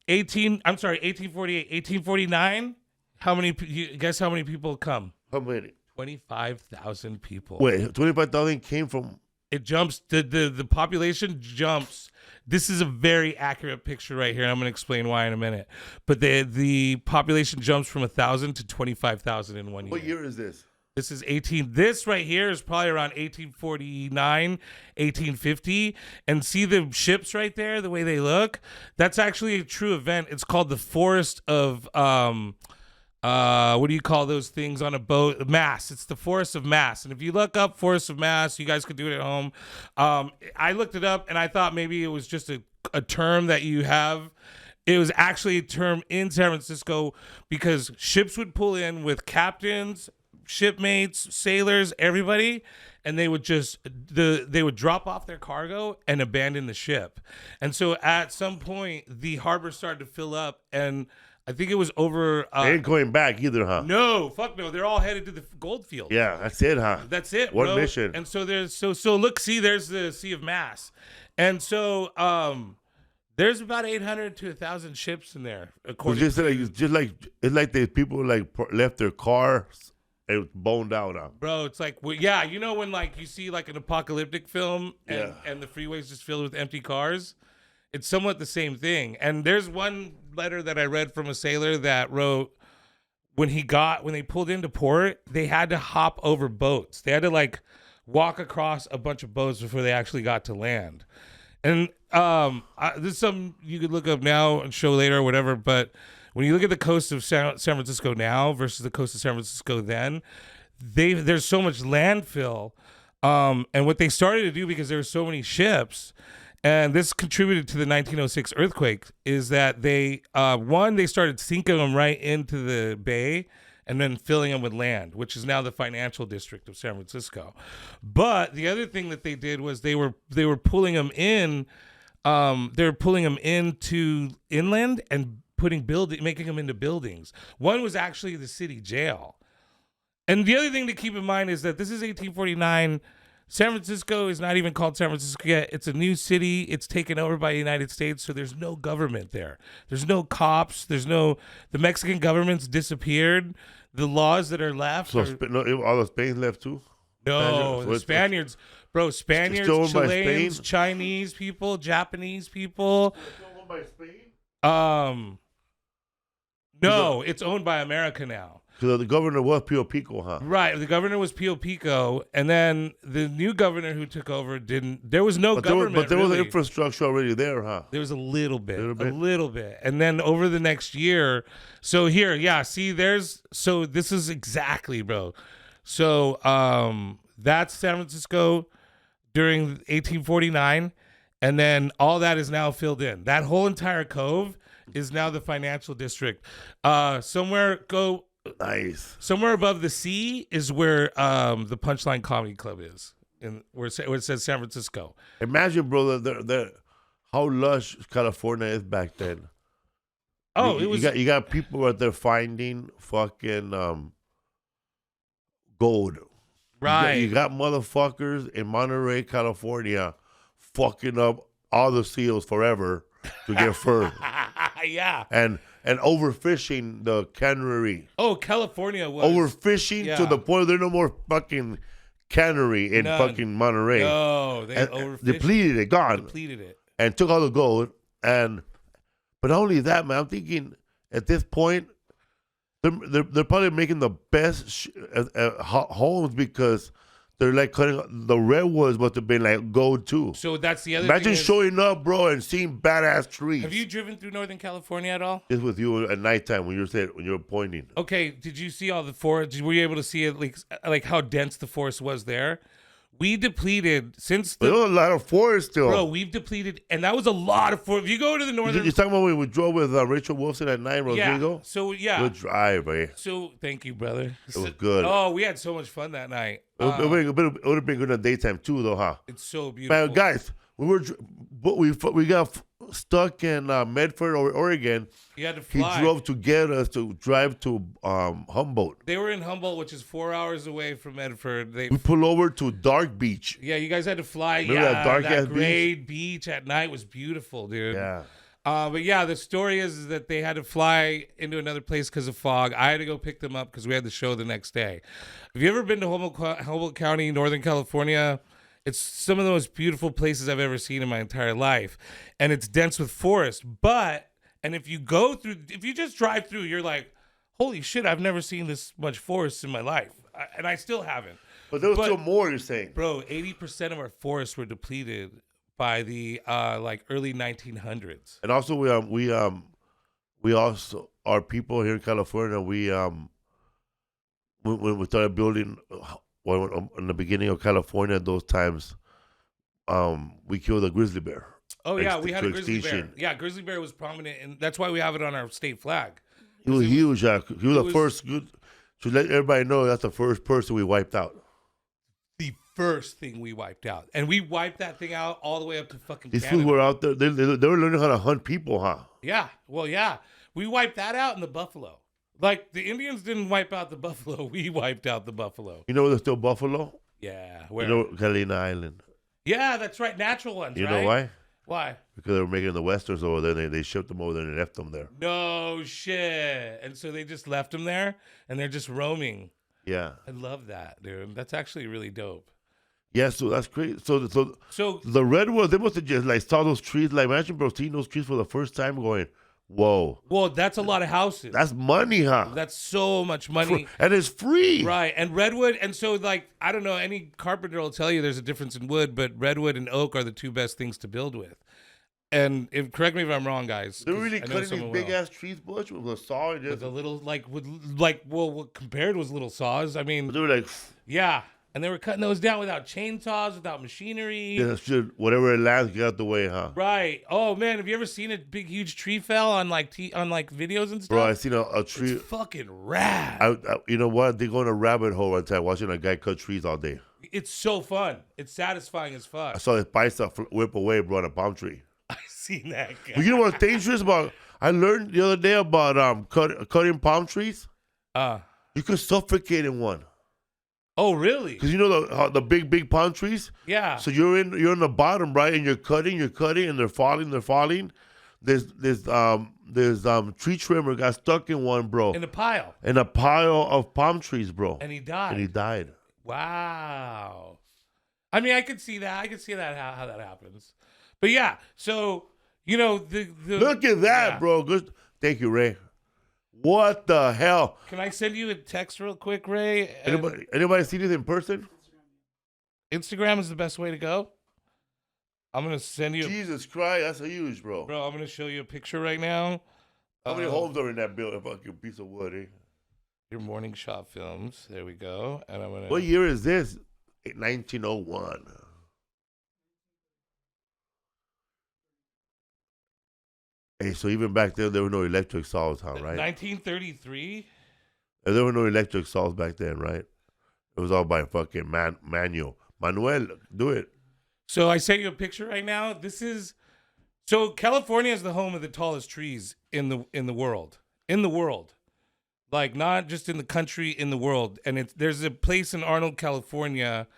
1848, 1849. How many? Guess how many people come?
How many?
25,000 people.
Wait, 25,000 came from.
It jumps. The population jumps. This is a very accurate picture right here, and I'm going to explain why in a minute. But the population jumps from 1,000 to 25,000 in 1 year.
What year is this?
This is 18. This right here is probably around 1849, 1850. And see the ships right there, the way they look? That's actually a true event. It's called the Forest of what do you call those things on a boat? Mass. It's the Forest of Mass. And if you look up Forest of Mass, you guys could do it at home. I looked it up and I thought maybe it was just a term that you have. It was actually a term in San Francisco because ships would pull in with captains, shipmates, sailors, everybody, and they would they would drop off their cargo and abandon the ship. And so at some point the harbor started to fill up, and I think it was over
They ain't going back either, huh?
no, fuck no, they're all headed to the gold field.
Yeah, that's it, huh?
That's it.
One
bro.
mission.
And so there's look, see, there's the Sea of Mass. And so there's about 800 to 1,000 ships in there. According
It's like the people like left their cars and boned out on.
Bro, it's like, well, yeah, you know when like you see like an apocalyptic film and,
Yeah.
and the freeway's just filled with empty cars? It's somewhat the same thing. And there's one letter that I read from a sailor that wrote when they pulled into port, they had to hop over boats. They had to like walk across a bunch of boats before they actually got to land. And this is something you could look up now and show later or whatever, but when you look at the coast of San Francisco now versus the coast of San Francisco then, there's so much landfill. And what they started to do, because there were so many ships, and this contributed to the 1906 earthquake, is that they started sinking them right into the bay and then filling them with land, which is now the financial district of San Francisco. But the other thing that they did was they were pulling them in. They were pulling them into inland and making them into buildings. One was actually the city jail. And the other thing to keep in mind is that this is 1849. San Francisco is not even called San Francisco yet. It's a new city. It's taken over by the United States, so there's no government there. There's no cops. The Mexican government's disappeared. The laws that are left.
So all the Spain left too.
No, the Spaniards, bro. Spaniards, Chileans,
Spain?
Chinese people, Japanese people.
It's owned by Spain.
No, it's owned by America now.
Because the governor was Pio Pico, huh?
Right, the governor was Pio Pico, and then the new governor who took over didn't. There was no government,
but there was
really.
infrastructure already there, huh?
There was a little bit, and then over the next year. So here, yeah, see, so this is exactly, bro. So that's San Francisco during 1849, and then all that is now filled in. That whole entire cove is now the financial district. Somewhere above the sea is where the Punchline Comedy Club is, where it says San Francisco.
Imagine, bro, how lush California is back then.
Oh,
you got people out there finding fucking gold.
Right.
You got motherfuckers in Monterey, California, fucking up all the seals forever to get fur.
Yeah.
And overfishing the cannery.
Oh, California was
overfishing to the point there's no more fucking cannery in fucking Monterey.
No, they overfished.
Depleted it, gone.
Depleted it.
And took all the gold. But not only that, man, I'm thinking at this point, they're probably making the best homes because they're like cutting the redwoods must have been like gold too.
So that's the other
Imagine
thing
showing up, bro, and seeing badass trees.
Have you driven through Northern California at all?
Just with you at nighttime when you're pointing.
Okay, did you see all the forest? Were you able to see it like how dense the forest was there? We depleted since
There was a lot of forest still.
Bro, we've depleted, and that was a lot of forest. If you go to the northern,
You're talking about when we drove with Rachel Wilson at night, Rodrigo?
Yeah. So yeah,
good drive, man.
So thank you, brother.
It was good.
Oh, we had so much fun that night.
It would have been good in the daytime too, though, huh?
It's so beautiful,
man. Guys, we got stuck in Medford, Oregon.
You had to fly.
He drove to get us to drive to Humboldt.
They were in Humboldt, which is 4 hours away from Medford. We
pulled over to Dark Beach.
Yeah, you guys had to fly.
Remember that
great beach at night was beautiful, dude.
Yeah.
But yeah, the story is that they had to fly into another place because of fog. I had to go pick them up because we had the show the next day. Have you ever been to Humboldt County, Northern California? It's some of the most beautiful places I've ever seen in my entire life. And it's dense with forest. And if you just drive through, you're like, holy shit, I've never seen this much forest in my life. And I still haven't.
But there was still more, you're saying.
Bro, 80% of our forests were depleted by the early 1900s.
And also we also, our people here in California, when we started building in the beginning of California, those times, we killed a grizzly bear.
Oh yeah, we had a grizzly bear. Yeah, grizzly bear was prominent, and that's why we have it on our state flag.
He was huge. He was the first. To let everybody know, that's the first person we wiped out.
The first thing we wiped out, and we wiped that thing out all the way up to fucking.
These
Canada.
fools were out there. They were learning how to hunt people, huh?
Yeah. Well, yeah, we wiped that out in the buffalo. Like the Indians didn't wipe out the buffalo, we wiped out the buffalo.
You know there's still buffalo?
Yeah. Where?
You know Catalina Island.
Yeah, that's right. Natural ones.
You know why?
Why?
Because they were making the westerns over there. They shipped them over there and they left them there.
No shit. And so they just left them there and they're just roaming.
Yeah.
I love that, dude. That's actually really dope.
Yeah, so that's great. So the redwoods, they must have just like saw those trees. Like imagine, bro, seeing those trees for the first time, going, "Whoa!"
Well, that's a lot of houses.
That's money, huh?
That's so much money,
and it's free,
right? And redwood, and so like I don't know, any carpenter will tell you there's a difference in wood, but redwood and oak are the two best things to build with. And correct me if I'm wrong, guys.
They're really cutting these big ass trees, Butch, with a saw.
With a little what compared was little saws. I mean,
they were like,
yeah. And they were cutting those down without chainsaws, without machinery.
Yeah, shit. Whatever it lands, get out the way, huh?
Right. Oh man, have you ever seen a big, huge tree fell on like videos and stuff?
Bro, I seen a tree.
It's fucking rad.
You know what? They go in a rabbit hole one time watching a guy cut trees all day.
It's so fun. It's satisfying as fuck.
I saw his bicep whip away, bro, on a palm tree.
I seen that guy.
But you know what's dangerous about? I learned the other day about cutting palm trees. You could suffocate in one.
Oh, really?
Because you know the big palm trees.
Yeah.
So you're in the bottom, right, and you're cutting, and they're falling. There's tree trimmer got stuck in one, bro.
In a pile.
In a pile of palm trees, bro.
And he died. Wow. I mean, I could see that. How that happens. But yeah, so you know the
look at that, bro. Good. Thank you, Ray. What the hell?
Can I send you a text real quick, Ray?
Anybody see this in person?
Instagram is the best way to go. I'm gonna send you.
Jesus Christ, that's a huge, bro.
Bro, I'm gonna show you a picture right now.
How many holes are in that building? Fucking piece of wood, eh?
Your morning shot films. There we go. And I'm gonna.
What year is this? 1901. Hey, so even back then, there were no electric saws, huh, right?
1933?
There were no electric saws back then, right? It was all by fucking manual. Manuel, do it.
So I sent you a picture right now. So California is the home of the tallest trees in the world. In the world. Like, not just in the country, in the world. And there's a place in Arnold, California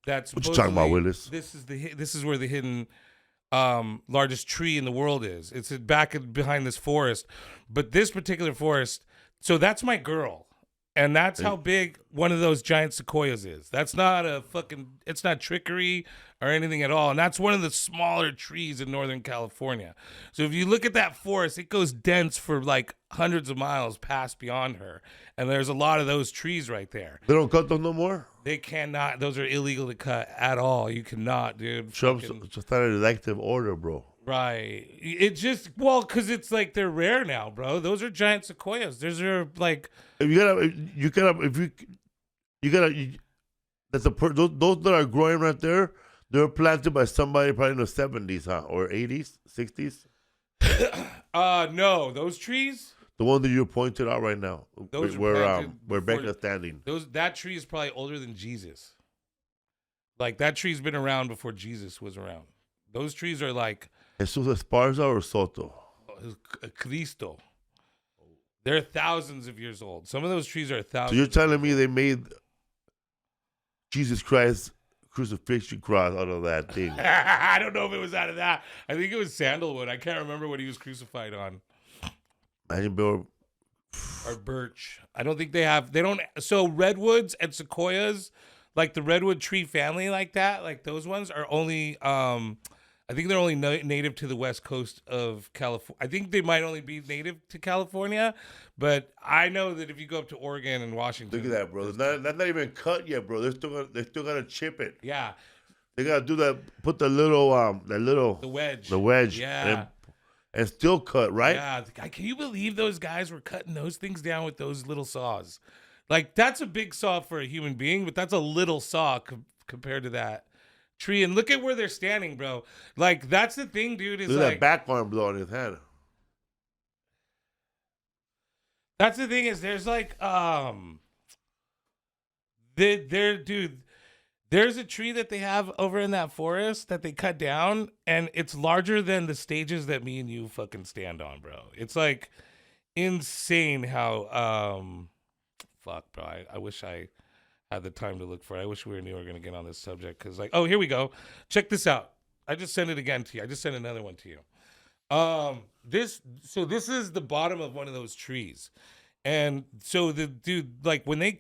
that's
what you talking about, Willis?
This is where the hidden largest tree in the world is. It's behind this forest. But this particular forest, so that's my girl. And that's how big one of those giant sequoias is. That's not it's not trickery or anything at all. And that's one of the smaller trees in Northern California. So if you look at that forest, it goes dense for like hundreds of miles past beyond her. And there's a lot of those trees right there.
They don't cut them no more?
They cannot. Those are illegal to cut at all. You cannot, dude.
Trump's just not an elective order, bro.
Right. It just, because it's like they're rare now, bro. Those are giant sequoias. Those are like.
Those that are growing right there, they're planted by somebody probably in the 70s, huh? Or 80s, 60s?
No, those trees.
The one that you pointed out right now,
those
where Becca's standing.
That tree is probably older than Jesus. Like, that tree's been around before Jesus was around. Those trees are like
Jesus Esparza or Soto?
Cristo. They're thousands of years old. Some of those trees are thousands.
So you're telling me they made Jesus Christ crucifixion cross out of that thing?
I don't know if it was out of that. I think it was sandalwood. I can't remember what he was crucified on.
Or
birch. I don't think they don't. So redwoods and sequoias, like the redwood tree family like that, like those ones are only, I think they're only native to the West Coast of California. I think they might only be native to California, but I know that if you go up to Oregon and Washington.
Look at that, bro. That's not even cut yet, bro. They still gotta chip it.
Yeah.
They gotta do that, put the little,
the wedge.
The wedge.
Yeah.
And still cut, right?
Yeah. Can you believe those guys were cutting those things down with those little saws? Like, that's a big saw for a human being, but that's a little saw compared to that tree. And look at where they're standing, bro. Like, that's the thing, dude. Is
look at
like,
that back arm blow on his head.
That's the thing is there's like, there's a tree that they have over in that forest that they cut down, and it's larger than the stages that me and you fucking stand on, bro. It's like insane how, fuck, bro. I wish I had the time to look for it. I wish we knew we were going to get on this subject because, like, oh, here we go. Check this out. I just sent it again to you. I just sent another one to you. This is the bottom of one of those trees. And so the dude, like, when they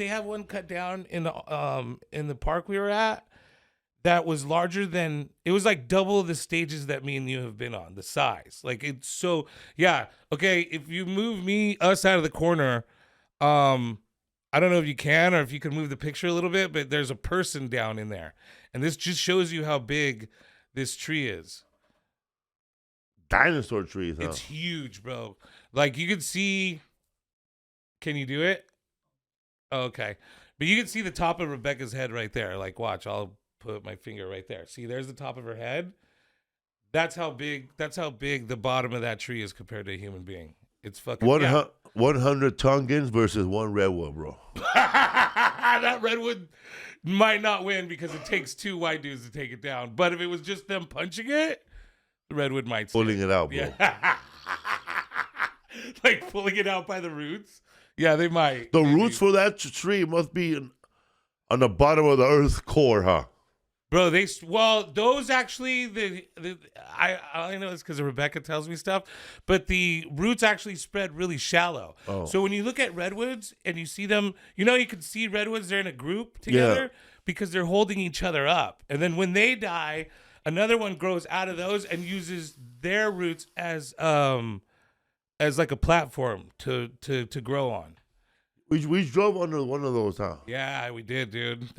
have one cut down in the park we were at that was larger than, it was like double the stages that me and you have been on, the size. Like, it's so, yeah. Okay, if you move us out of the corner, I don't know if you can or if you can move the picture a little bit, but there's a person down in there. And this just shows you how big this tree is.
Dinosaur trees, huh?
It's huge, bro. Like, you could see, can you do it? Oh, okay. But you can see the top of Rebecca's head right there. Like, watch, I'll put my finger right there. See, there's the top of her head. That's how big the bottom of that tree is compared to a human being. It's fucking
100 Tongans versus one redwood, bro.
That redwood might not win because it takes two white dudes to take it down. But if it was just them punching it, the redwood might
pulling it out, bro.
Yeah. Like pulling it out by the roots. Yeah, they might.
The roots for that tree must be on the bottom of the Earth's core, huh?
Bro, those actually, I only know this because Rebecca tells me stuff, but the roots actually spread really shallow.
Oh.
So when you look at redwoods and you see them, you can see redwoods, they're in a group together because they're holding each other up. And then when they die, another one grows out of those and uses their roots as like a platform to grow on.
We drove under one of those, huh?
Yeah, we did, dude.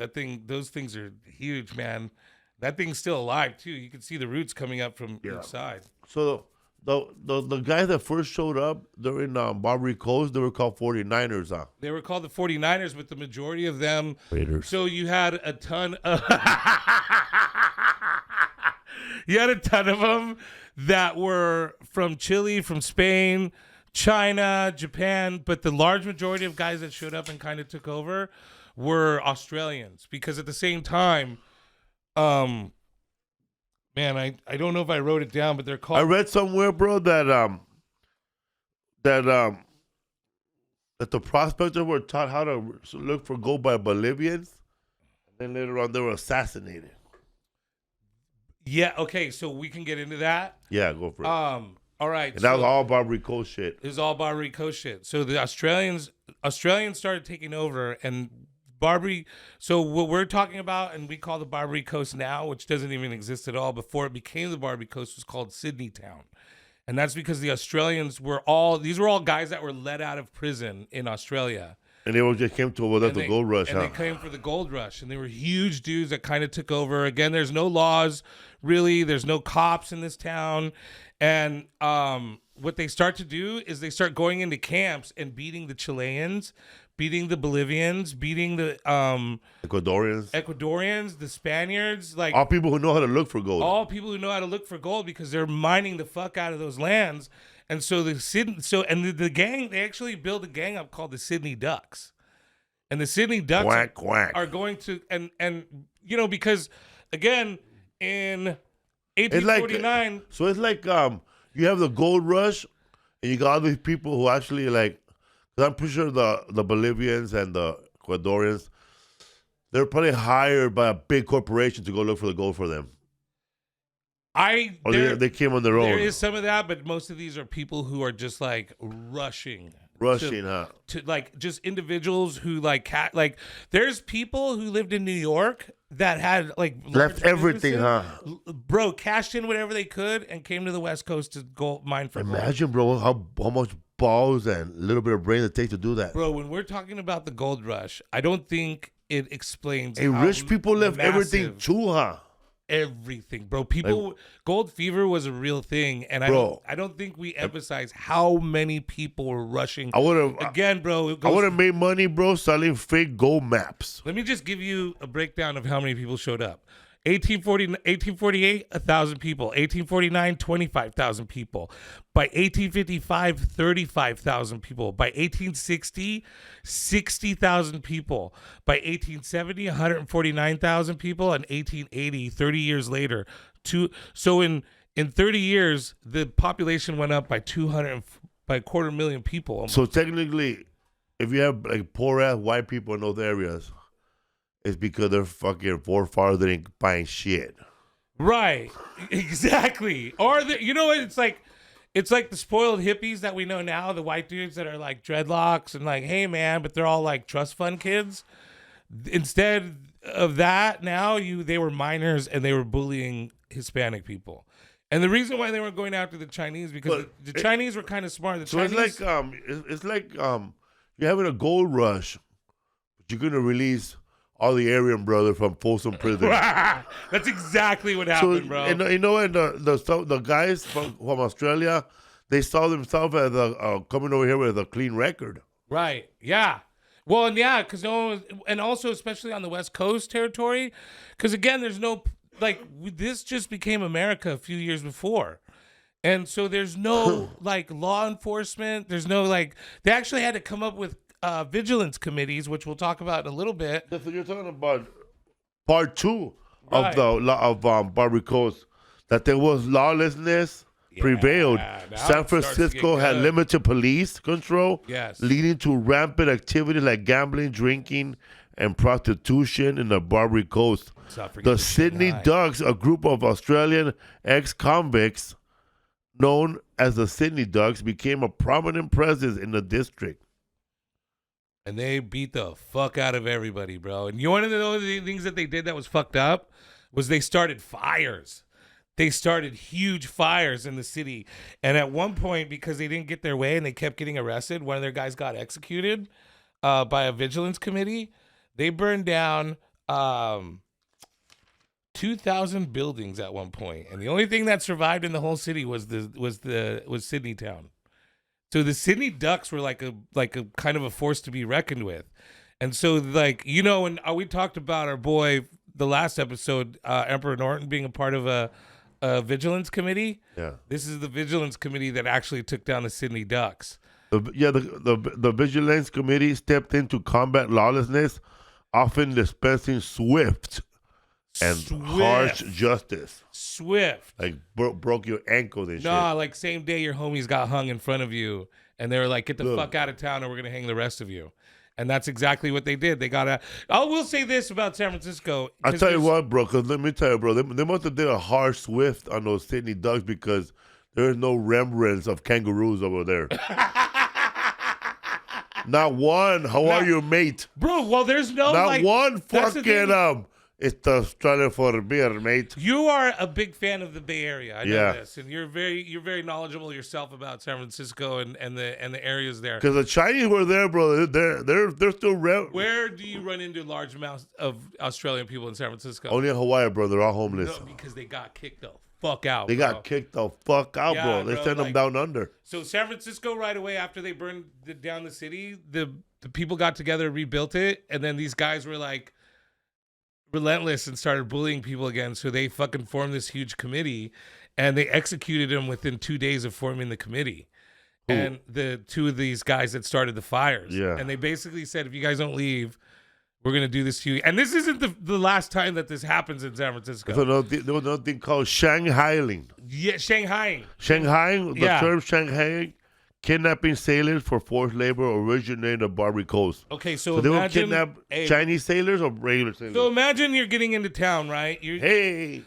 Those things are huge, man. That thing's still alive too. You can see the roots coming up from each side.
So the guys that first showed up, they're in Barbary Coast. They were called 49ers, huh?
They were called the 49ers, but the majority of them.
Raiders.
So you had a ton of. You had a ton of them that were from Chile, from Spain, China, Japan, but the large majority of guys that showed up and kind of took over were Australians, because at the same time, man, I don't know if I wrote it down, but they're called.
I read somewhere, bro, that the prospectors were taught how to look for gold by Bolivians, and then later on they were assassinated.
Yeah. Okay. So we can get into that.
Yeah, go for it.
All right.
And that was all Barbary Coast shit.
It was all Barbary Coast shit. So the Australians started taking over, and Barbary. So what we're talking about, and we call the Barbary Coast now, which doesn't even exist at all. Before it became the Barbary Coast, was called Sydney Town, and that's because the Australians were all guys that were let out of prison in Australia.
And they just came to over the gold rush,
and they came for the gold rush, and they were huge dudes that kind of took over. Again, there's no laws, really. There's no cops in this town. And what they start to do is they start going into camps and beating the Chileans, beating the Bolivians, beating the Ecuadorians, the Spaniards, like
all people who know how to look for gold.
All people who know how to look for gold, because they're mining the fuck out of those lands. And so the gang, they actually build a gang up called the Sydney Ducks. And the Sydney Ducks are going to and because again in 1849.
It's like you have the gold rush, and you got all these people who actually like. Cause I'm pretty sure the Bolivians and the Ecuadorians, they're probably hired by a big corporation to go look for the gold for them. They came on their own.
There is some of that, but most of these are people who are just like rushing,
huh?
To like just individuals who there's people who lived in New York that had like
left everything, huh?
Bro, cashed in whatever they could and came to the West Coast to go mine for gold.
Imagine, bro, how much balls and a little bit of brain it takes to do that.
Bro, when we're talking about the gold rush, I don't think it explains.
Hey, rich people left everything too, huh?
Everything, bro. Gold fever was a real thing, and I don't think we emphasize how many people were rushing.
I would have made money, bro, selling fake gold maps.
Let me just give you a breakdown of how many people showed up. 1848, 1,000 people. 1849, 25,000 people. By 1855, 35,000 people. By 1860, 60,000 people. By 1870, 149,000 people. And 1880, 30 years later, so in 30 years, the population went up by 250,000 people.
So technically, if you have like poor ass white people in those areas, it's because their fucking forefathers ain't buying shit.
Right. Exactly. Or it's like the spoiled hippies that we know now, the white dudes that are like dreadlocks and like, hey man, but they're all like trust fund kids. Instead of that, now they were minors and they were bullying Hispanic people. And the reason why they were going after the Chinese, because the Chinese were kind of smart.
It's like you're having a gold rush, but you're gonna release all the Aryan brothers from Folsom Prison.
That's exactly what happened, bro.
And the guys from Australia, they saw themselves as coming over here with a clean record.
Right. Yeah. Well, and yeah, because and also especially on the West Coast territory, because again, there's no this just became America a few years before. And so there's no like law enforcement. There's no they actually had to come up with vigilance committees, which we'll talk about in a little bit.
So you're talking about part 2 of Barbary Coast, that there was lawlessness prevailed. San Francisco had limited police control, leading to rampant activity like gambling, drinking, and prostitution in the Barbary Coast. The Sydney Ducks, a group of Australian ex-convicts known as the Sydney Ducks, became a prominent presence in the district.
And they beat the fuck out of everybody, bro. And you want to know the things that they did that was fucked up? Was they started fires. They started huge fires in the city. And at one point, because they didn't get their way and they kept getting arrested, one of their guys got executed by a vigilance committee. They burned down 2,000 buildings at one point. And the only thing that survived in the whole city was Sydney town. So the Sydney Ducks were like a kind of a force to be reckoned with. And so, like, you know, and we talked about our boy, the last episode, Emperor Norton being a part of a vigilance committee.
Yeah.
This is the vigilance committee that actually took down the Sydney Ducks.
The vigilance committee stepped in to combat lawlessness, often dispensing swift harsh justice.
Swift.
Like broke your ankles and shit.
Nah, like same day your homies got hung in front of you, and they were like, get the fuck out of town or we're going to hang the rest of you. And that's exactly what they did. They got out. I will say this about San Francisco.
I'll tell you what, bro, because let me tell you, bro, they must have did a harsh swift on those Sydney Ducks because there is no remnants of kangaroos over there. Not one. How are you, mate?
Bro, well, there's no,
Not one fucking, it's the Australia for beer, mate.
You are a big fan of the Bay Area. I know this, and you're very knowledgeable yourself about San Francisco and the areas there.
Because the Chinese were there, bro. They're still
Where do you run into large amounts of Australian people in San Francisco?
Only in Hawaii, bro. They're all homeless.
No, because they got kicked the fuck out.
They got kicked the fuck out,
Yeah,
bro. They
bro,
sent them down under.
So San Francisco, right away after they burned down the city, the people got together, rebuilt it, and then these guys were like relentless and started bullying people again. So they fucking formed this huge committee, and they executed him within 2 days of forming the committee. Ooh. And the two of these guys that started the fires.
Yeah.
And they basically said, if you guys don't leave, we're going to do this to you. And this isn't the last time that this happens in San Francisco.
So there was another thing called Shanghaiing.
Yeah, Shanghai.
Shanghaiing, the term Shanghai, kidnapping sailors for forced labor originated in the Barbary Coast.
Okay, so
they would kidnap Chinese sailors or regular sailors?
So imagine you're getting into town, right?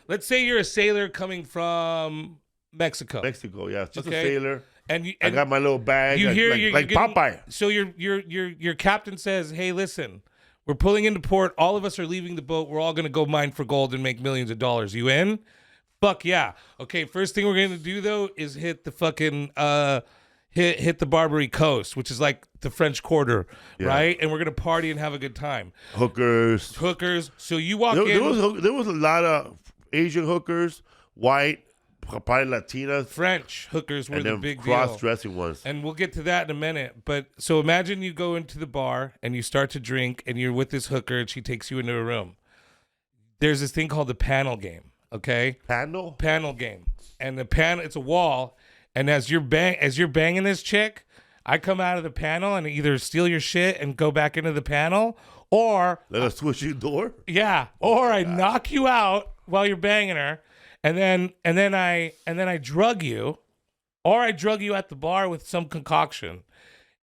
Let's say you're a sailor coming from Mexico.
Mexico, yeah. Just a sailor.
And
I got my little bag like Popeye.
So your captain says, hey, listen, we're pulling into port. All of us are leaving the boat. We're all going to go mine for gold and make millions of dollars. You in? Fuck yeah. Okay, first thing we're going to do, though, is hit the fucking... Hit the Barbary Coast, which is like the French Quarter, right? And we're gonna party and have a good time.
Hookers.
So you walk in.
There was a lot of Asian hookers, white, probably Latinas.
French hookers were the big deal.
Cross-dressing ones.
And we'll get to that in a minute. But so imagine you go into the bar and you start to drink and you're with this hooker and she takes you into a room. There's this thing called the panel game, okay? Panel game. And the panel, it's a wall. And as you're banging this chick, I come out of the panel and either steal your shit and go back into the panel, or
let us switch your door.
Yeah, or I knock you out while you're banging her, and then I drug you, or I drug you at the bar with some concoction,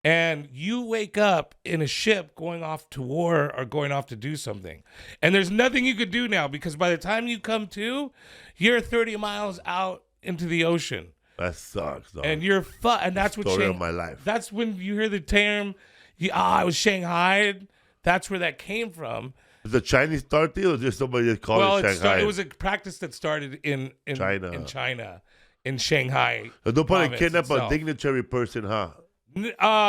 and you wake up in a ship going off to war or going off to do something, and there's nothing you could do now because by the time you come to, you're 30 miles out into the ocean.
That sucks, though.
And you're and that's what
story of my life.
That's when you hear the term, I was Shanghaied. That's where that came from.
Is the Chinese start deal or just somebody just called it Shanghai?
It was a practice that started in
China.
In Shanghai.
So don't probably kidnap a dignitary person, huh?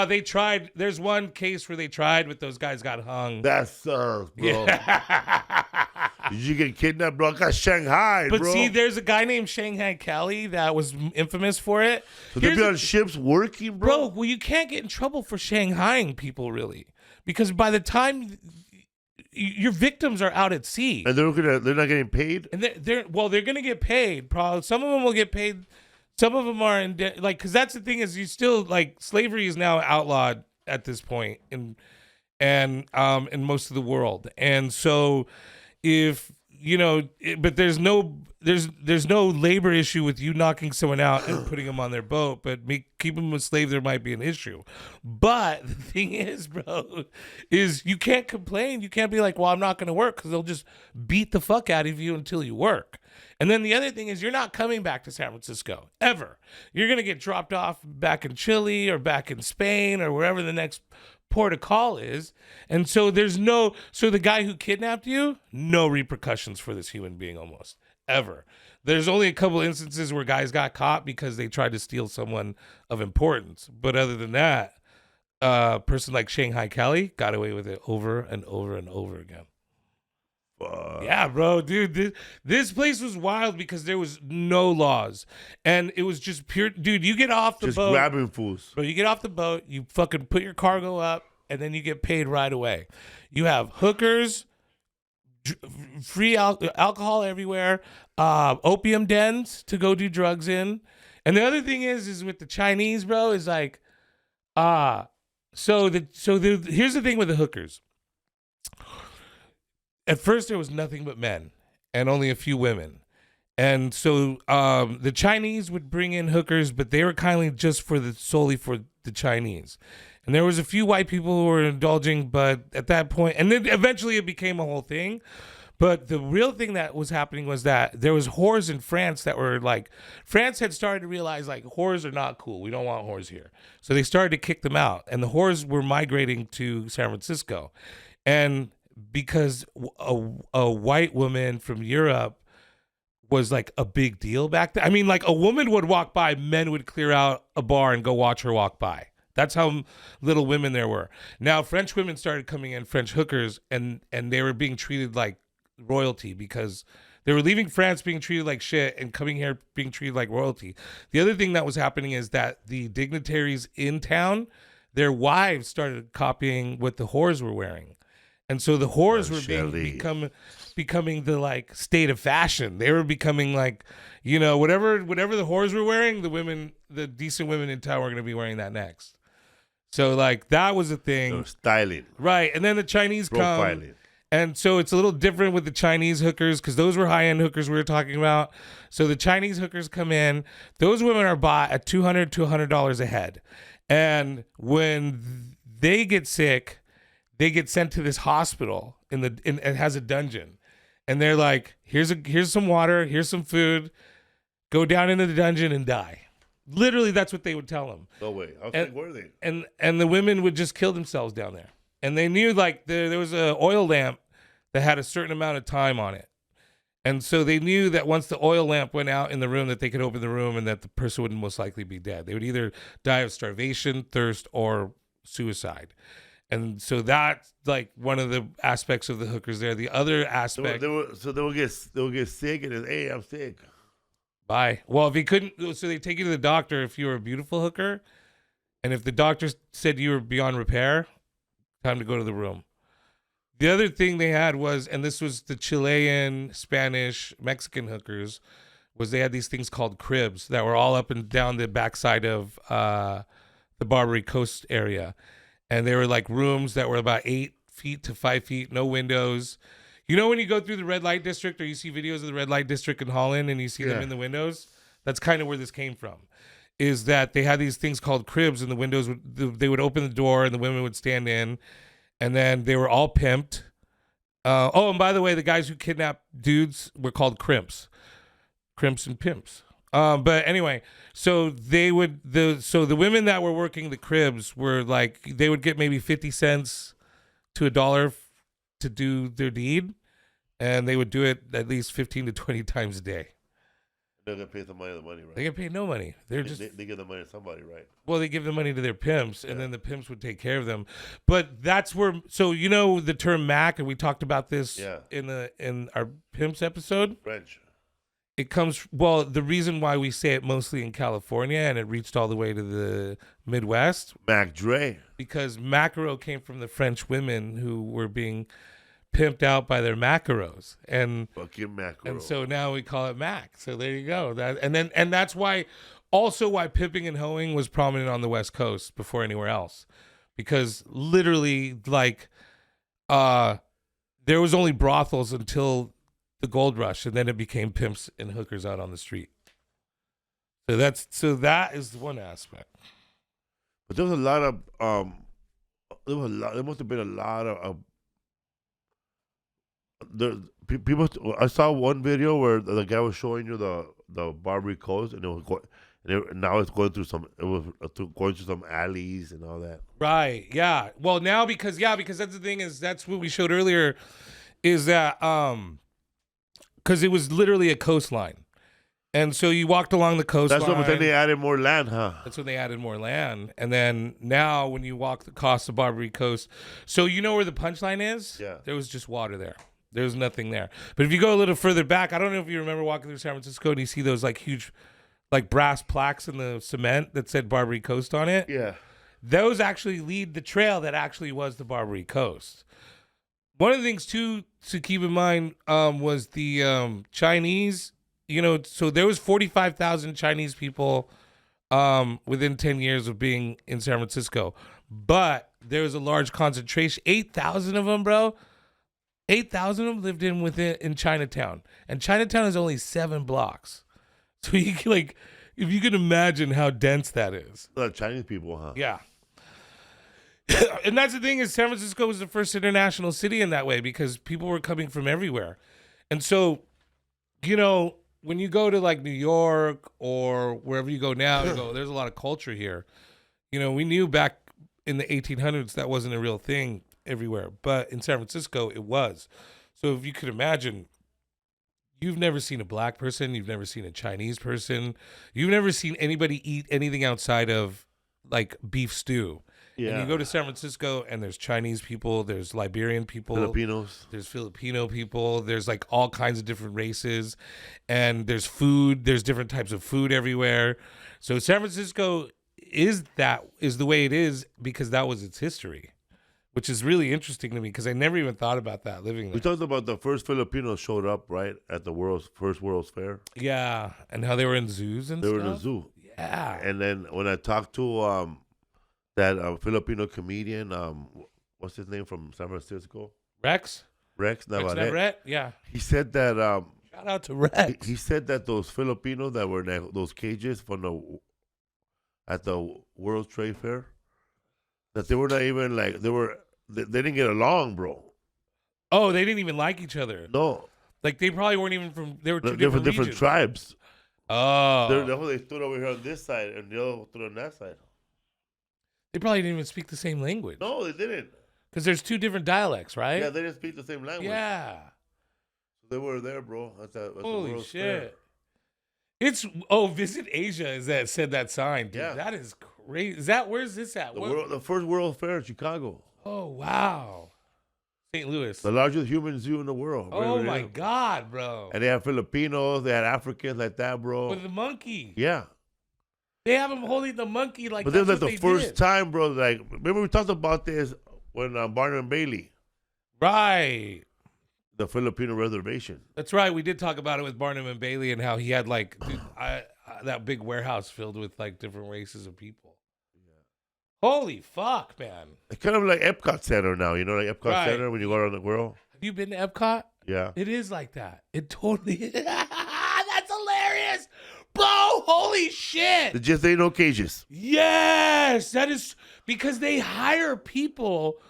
They tried. There's one case where they tried, but those guys got hung.
That sucks, bro. Yeah. Did you get kidnapped, bro? I got Shanghai,
bro.
But
see, there's a guy named Shanghai Kelly that was infamous for it.
So they be on ships working, bro?
Well, you can't get in trouble for Shanghaiing people, really. Because by the time your victims are out at sea.
And they're not getting paid?
And they're going to get paid. Probably. Some of them will get paid. Some of them are in because that's the thing is you still slavery is now outlawed at this point in most of the world. And so if but there's no labor issue with you knocking someone out and putting them on their boat, but keeping them a slave, there might be an issue. But the thing is, bro, is you can't complain. You can't be like, well, I'm not going to work, because they'll just beat the fuck out of you until you work. And then the other thing is, you're not coming back to San Francisco ever. You're going to get dropped off back in Chile or back in Spain or wherever the next port of call is. And so so the guy who kidnapped you, no repercussions for this human being almost ever. There's only a couple instances where guys got caught because they tried to steal someone of importance. But other than that, a person like Shanghai Kelly got away with it over and over and over again. Yeah, bro, dude, this place was wild because there was no laws, and it was just pure. Dude, you get off the boat,
just grabbing fools.
Bro, you get off the boat, you fucking put your cargo up, and then you get paid right away. You have hookers, free alcohol everywhere, opium dens to go do drugs in, and the other thing is with the Chinese, bro, is like, here's the thing with the hookers. At first, there was nothing but men and only a few women. And so the Chinese would bring in hookers, but they were kindly just solely for the Chinese. And there was a few white people who were indulging, but at that point, and then eventually it became a whole thing. But the real thing that was happening was that there was whores in France that were like, France had started to realize like whores are not cool. We don't want whores here. So they started to kick them out. And the whores were migrating to San Francisco. And because a white woman from Europe was like a big deal back then. I mean, like a woman would walk by, men would clear out a bar and go watch her walk by. That's how little women there were. Now French women started coming in, French hookers, and they were being treated like royalty because they were leaving France being treated like shit and coming here being treated like royalty. The other thing that was happening is that the dignitaries in town, their wives started copying what the whores were wearing. And so the whores were becoming the like state of fashion. They were becoming like, whatever the whores were wearing, the decent women in town were going to be wearing that next. So like that was a thing.
So styling.
Right. And then the Chinese come. And so it's a little different with the Chinese hookers because those were high-end hookers we were talking about. So the Chinese hookers come in. Those women are bought at $200 to $100 a head. And when they get sick, they get sent to this hospital it has a dungeon, and they're like, here's some water, here's some food, go down into the dungeon and die. Literally, that's what they would tell them.
No way. How sick were they?
And the women would just kill themselves down there. And they knew like there was a oil lamp that had a certain amount of time on it. And so they knew that once the oil lamp went out in the room that they could open the room and that the person would most likely be dead. They would either die of starvation, thirst, or suicide. And so that's like one of the aspects of the hookers there. The other aspect,
they will get sick and hey, I'm sick.
Bye. Well, if he couldn't, so they take you to the doctor if you were a beautiful hooker, and if the doctor said you were beyond repair, time to go to the room. The other thing they had was, and this was the Chilean, Spanish, Mexican hookers, was they had these things called cribs that were all up and down the backside of the Barbary coast area. And they were like rooms that were about 8 feet to 5 feet, no windows. You know when you go through the red light district or you see videos of the red light district in Holland and you see them in the windows? That's kind of where this came from, is that they had these things called cribs and the windows, they would open the door and the women would stand in. And then they were all pimped. And by the way, the guys who kidnapped dudes were called crimps. Crimps and pimps. But anyway, so the women that were working the cribs were like, they would get maybe 50 cents to $1 to do their deed, and they would do it at least 15 to 20 times a day.
They're gonna pay somebody the money, right?
They get paid no money. They
give the money to somebody, right?
Well, they give the money to their pimps, and then the pimps would take care of them. But that's where, so you know the term Mac, and we talked about this in our pimps episode.
French.
It comes, well, the reason why we say it mostly in California and it reached all the way to the Midwest.
Mac Dre.
Because macaro came from the French women who were being pimped out by their macaros. And
fucking macaro.
And so now we call it Mac. So there you go. And that's why, also why pimping and hoeing was prominent on the West Coast before anywhere else. Because literally, like, there was only brothels until the gold rush, and then it became pimps and hookers out on the street. So that is one aspect.
But there was a lot of there must have been a lot of people. I saw one video where the guy was showing you the Barbary Coast, and it was now it's going through some alleys and all that.
Right. Yeah. Well, now because that's the thing is that's what we showed earlier, is that because it was literally a coastline, and so you walked along the coastline.
That's what. But then they added more land, huh?
That's when they added more land, and then now when you walk across the Barbary Coast, so you know where the punchline is.
Yeah.
There was just water there. There's nothing there. But if you go a little further back, I don't know if you remember walking through San Francisco and you see those like huge, like brass plaques in the cement that said Barbary Coast on it.
Yeah.
Those actually lead the trail that actually was the Barbary Coast. One of the things too to keep in mind was the Chinese. You know, so there was 45,000 Chinese people within 10 years of being in San Francisco, but there was a large concentration. 8,000 of them, bro. 8,000 of them lived in Chinatown, and Chinatown is only 7 blocks. So you can, like, if you can imagine how dense that is.
A lot of Chinese people, huh?
Yeah. And that's the thing is San Francisco was the first international city in that way because people were coming from everywhere. And so, you know, when you go to like New York or wherever you go now, you go, there's a lot of culture here. You know, we knew back in the 1800s that wasn't a real thing everywhere, but in San Francisco it was. So if you could imagine, you've never seen a black person, you've never seen a Chinese person, you've never seen anybody eat anything outside of like beef stew.
Yeah.
And you go to San Francisco and there's Chinese people, there's Liberian people, there's Filipino people, there's like all kinds of different races, and there's food, there's different types of food everywhere. So San Francisco is the way it is because that was its history, which is really interesting to me because I never even thought about that living there.
We talked about the first Filipinos showed up, right, at the first World's Fair.
Yeah, and how they were in zoos and stuff.
They were in a zoo.
Yeah.
And then when I talked to that Filipino comedian, what's his name from San Francisco?
Rex
Navarrete.
Yeah.
He said that.
Shout out to Rex.
He said that those Filipinos that were in those cages at the World Trade Fair, that they were not even like they didn't get along, bro.
Oh, they didn't even like each other.
No,
like they probably weren't even from. They were two
different
regions.
tribes.
Oh,
they stood over here on this side and the other stood on that side.
They probably didn't even speak the same language.
No, they didn't.
Because there's 2 different dialects, right?
Yeah, they didn't speak the same language.
Yeah.
They were there, bro.
Holy shit. Visit Asia said that sign. Dude,
yeah.
That is crazy. Where's this at?
The first World Fair in Chicago.
Oh, wow. St. Louis.
The largest human zoo in the world.
Oh, my God, bro.
And they had Filipinos, they had Africans like that, bro.
With the monkey.
Yeah.
They have him holding the monkey like
but
that's
this was like
what
the
they
first
did.
time, bro. Like, remember we talked about this when Barnum and Bailey.
Right.
The Filipino reservation.
That's right. We did talk about it with Barnum and Bailey and how he had like that big warehouse filled with like different races of people. Yeah. Holy fuck, man.
It's kind of like Epcot Center now, you know, like Epcot Center when you go around the world.
Have you been to Epcot?
Yeah.
It is like that. It totally is. That's hilarious. Bro, holy shit.
There just ain't no cages.
Yes. That is because they hire people.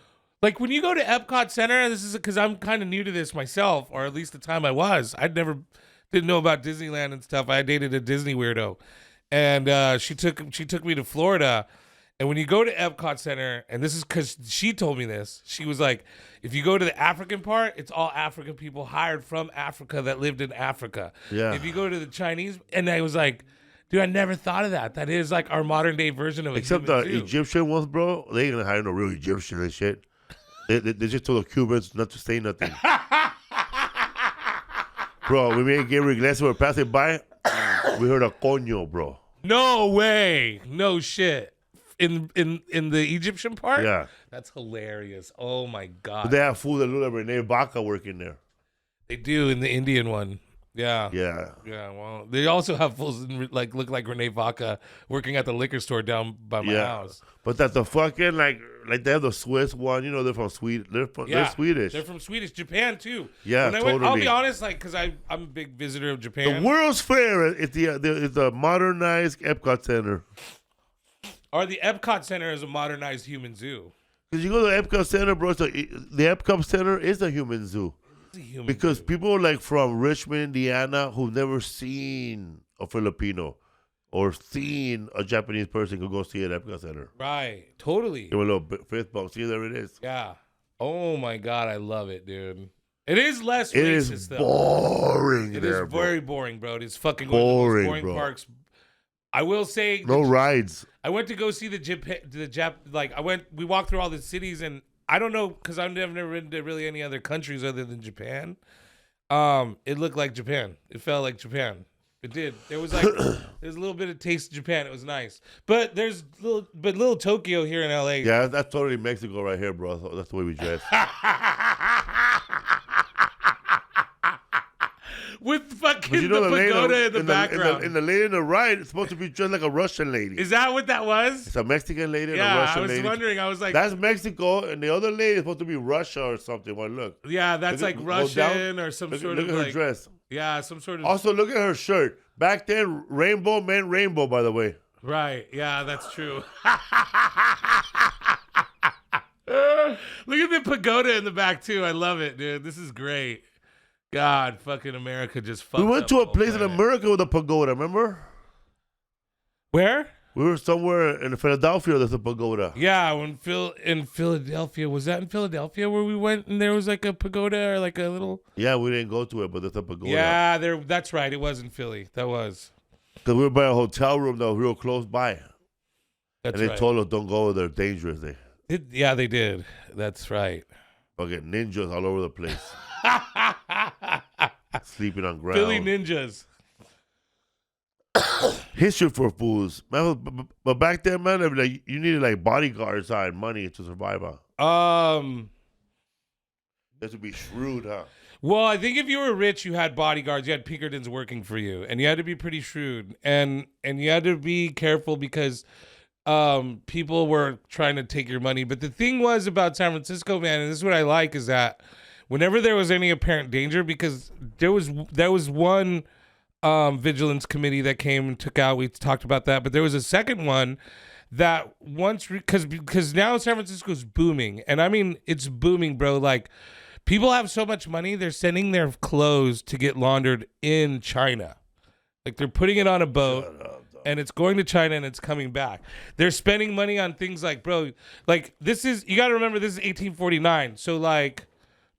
Like when you go to Epcot Center, and this is because I'm kind of new to this myself, or at least the time I was. Didn't know about Disneyland and stuff. I dated a Disney weirdo, and she took me to Florida. And when you go to Epcot Center, and this is because she told me this, she was like, if you go to the African part, it's all African people hired from Africa that lived in Africa.
Yeah.
If you go to the Chinese, and I was like, dude, I never thought of that. That is like our modern day version of
Except the
zoo.
Egyptian ones, bro. They ain't gonna hire no real Egyptian and shit. They just told the Cubans not to say nothing. Bro, we made Gabriel Iglesias were passing by. We heard a coño, bro.
No way. No shit. In the Egyptian part?
Yeah.
That's hilarious. Oh my God.
But they have food that look like Renee Baca working there.
They do in the Indian one. Yeah.
Yeah.
Yeah, well, they also have fools like look like Renee Vaca working at the liquor store down by my house.
But that the fucking like they have the Swiss one, you know, they're from Sweden. They're Swedish.
They're from Swedish, Japan too.
Yeah, totally.
I'll be honest, like, because I'm a big visitor of Japan.
The World's Fair is the modernized Epcot Center.
Or the Epcot Center is a modernized human zoo.
Because you go to the Epcot Center, bro. So the Epcot Center is a human zoo. Because people like from Richmond, Indiana, who've never seen a Filipino or seen a Japanese person could go see it at Epcot Center.
Right. Totally.
Give a little fist bump. See, there it is.
Yeah. Oh my God, I love it, dude. It is less
It
racist,
is
though.
boring.
It
there,
is very
bro.
boring, bro. It's fucking
Boring,
boring
bro.
parks. I will say
No rides.
I went to go see we walked through all the cities, and I don't know, because I've never been to really any other countries other than Japan. It looked like Japan. It felt like Japan. It did. There was like there's a little bit of taste of Japan. It was nice. But there's little Tokyo here in LA.
Yeah, that's totally Mexico right here, bro. That's the way we dress.
With fucking the pagoda in the background.
And the lady in the right is supposed to be dressed like a Russian lady.
Is that what that was?
It's a Mexican lady and a
Yeah,
Russian lady.
I was wondering. I was like,
that's Mexico, and the other lady is supposed to be Russia or something. Well, look.
Yeah, that's like Russian or some sort of
Look at her dress.
Yeah, some sort of.
Also, look at her shirt. Back then, rainbow meant rainbow, by the way.
Right. Yeah, that's true. Look at the pagoda in the back, too. I love it, dude. This is great. God, fucking America just fucked up.
We went to a place
planet.
in America with a pagoda, remember?
Where?
We were somewhere in Philadelphia, there's a pagoda.
Yeah, in Philadelphia. Was that in Philadelphia where we went and there was like a pagoda or like a little...
Yeah, we didn't go to it, but there's a pagoda.
Yeah, that's right. It was in Philly. That was.
Because we were by a hotel room that was real close by.
That's
and they
right.
told us, don't go there, dangerous.
Yeah, they did. That's right.
Fucking ninjas all over the place. Sleeping on ground.
Philly ninjas.
History for fools, man. But back then, man, like you needed like bodyguards and money to survive. You had to be shrewd, huh?
Well, I think if you were rich, you had bodyguards. You had Pinkertons working for you, and you had to be pretty shrewd, and you had to be careful because people were trying to take your money. But the thing was about San Francisco, man, and this is what I like, is that whenever there was any apparent danger, because there was one vigilance committee that came and took out. We talked about that, but there was a second one that once because now San Francisco's booming, and I mean it's booming, bro. Like people have so much money, they're sending their clothes to get laundered in China. Like they're putting it on a boat. And it's going to China and it's coming back. They're spending money on things like, bro, like this is, you got to remember this is 1849. So like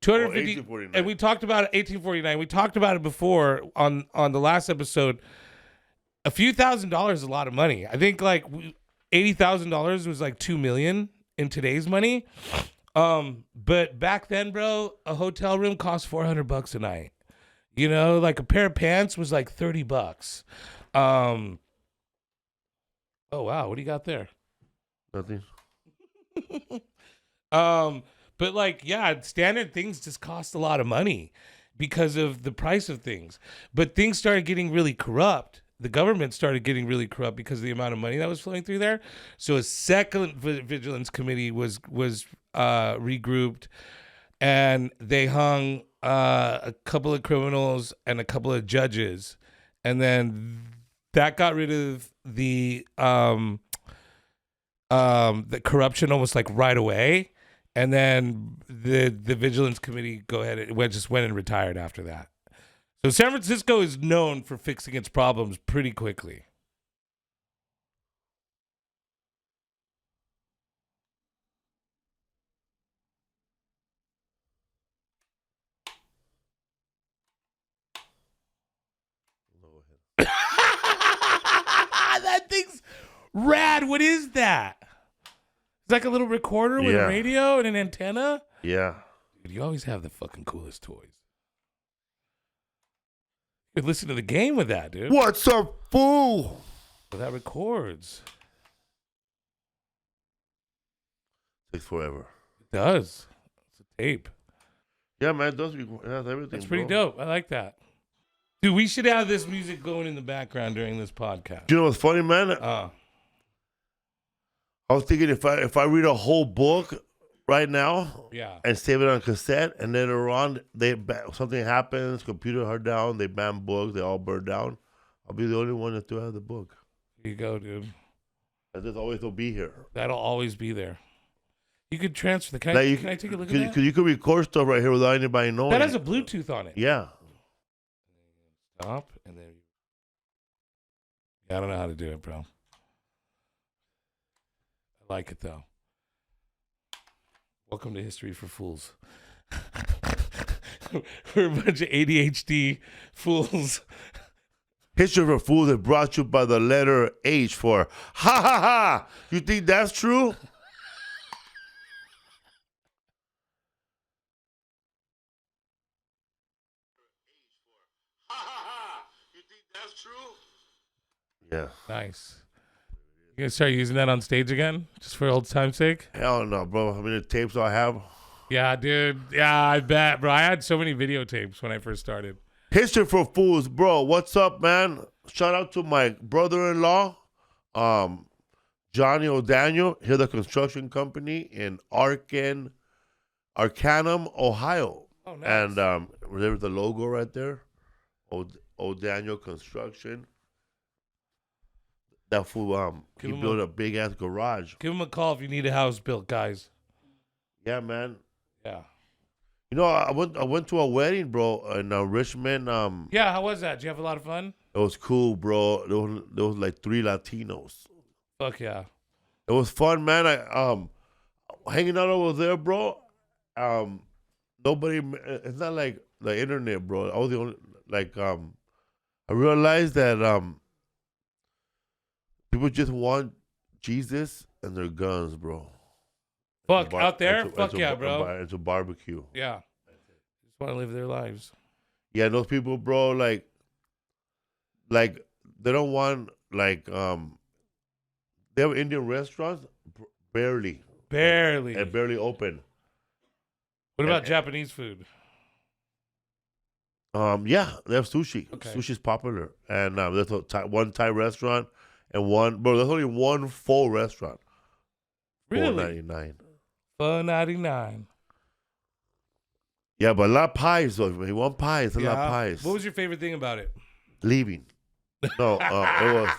250, and we talked about it, 1849. We talked about it before on the last episode. A few $1,000s is a lot of money. I think like $80,000 was like $2 million in today's money. But back then, bro, a hotel room cost $400 a night. You know, like a pair of pants was like $30. Oh wow, what do you got there?
Nothing.
But like, yeah, standard things just cost a lot of money because of the price of things. But things started getting really corrupt. The government started getting really corrupt because of the amount of money that was flowing through there. So a second vigilance committee was regrouped, and they hung a couple of criminals and a couple of judges, and then that got rid of the corruption almost like right away, and then the vigilance committee just went and retired after that. So San Francisco is known for fixing its problems pretty quickly. That thing's rad. What is that? It's like a little recorder with a radio and an antenna.
Yeah.
Dude, you always have the fucking coolest toys. You could listen to the game with that, dude.
What's up, fool?
Well, that records.
Takes forever.
It does. It's a tape.
Yeah, man, it does. It has everything.
That's pretty dope. I like that. Dude, we should have this music going in the background during this podcast.
You know what's funny, man? I was thinking if I read a whole book right now, and save it on cassette, and then around something happens, computer hard down, they ban books, they all burn down. I'll be the only one that still has the book.
Here you go, dude.
And this always will be here.
That'll always be there. You could transfer the. Can I take a look at that?
Because you could record stuff right here without anybody knowing.
That has a Bluetooth on it.
Yeah.
Stop and then. Yeah, I don't know how to do it, bro. I like it though. Welcome to History for Fools. We're a bunch of ADHD fools.
History for Fools is brought to you by the letter H for ha ha ha. You think that's true? Yeah.
Nice. You gonna start using that on stage again, just for old time's sake?
Hell no, bro. How many tapes I have?
Yeah, dude. Yeah, I bet, bro. I had so many videotapes when I first started.
History for Fools, bro. What's up, man? Shout out to my brother-in-law, Johnny O'Daniel. He's the construction company in Arcanum, Ohio.
Oh, nice.
And there's the logo right there. O'Daniel Construction. That fool, he built a big ass garage.
Give him a call if you need a house built, guys.
Yeah, man.
Yeah.
You know, I went to a wedding, bro, in Richmond.
Yeah, how was that? Did you have a lot of fun?
It was cool, bro. There was like 3 Latinos.
Fuck yeah.
It was fun, man. I hanging out over there, bro. Nobody. It's not like the internet, bro. I was the only I realized that people just want Jesus and their guns, bro.
Fuck, out there? Fuck yeah, bro.
It's a barbecue.
Yeah. Just want to live their lives.
Yeah, those people, bro, like they don't want, they have Indian restaurants, barely. And barely open.
What about Japanese food?
Yeah, they have sushi.
Okay.
Sushi's popular. And there's one Thai restaurant and there's only one full restaurant.
Really?
$4.99.
$4.99.
Yeah, but a lot of pies, though. When you want pies, a lot of pies.
What was your favorite thing about it?
Leaving. No, it was...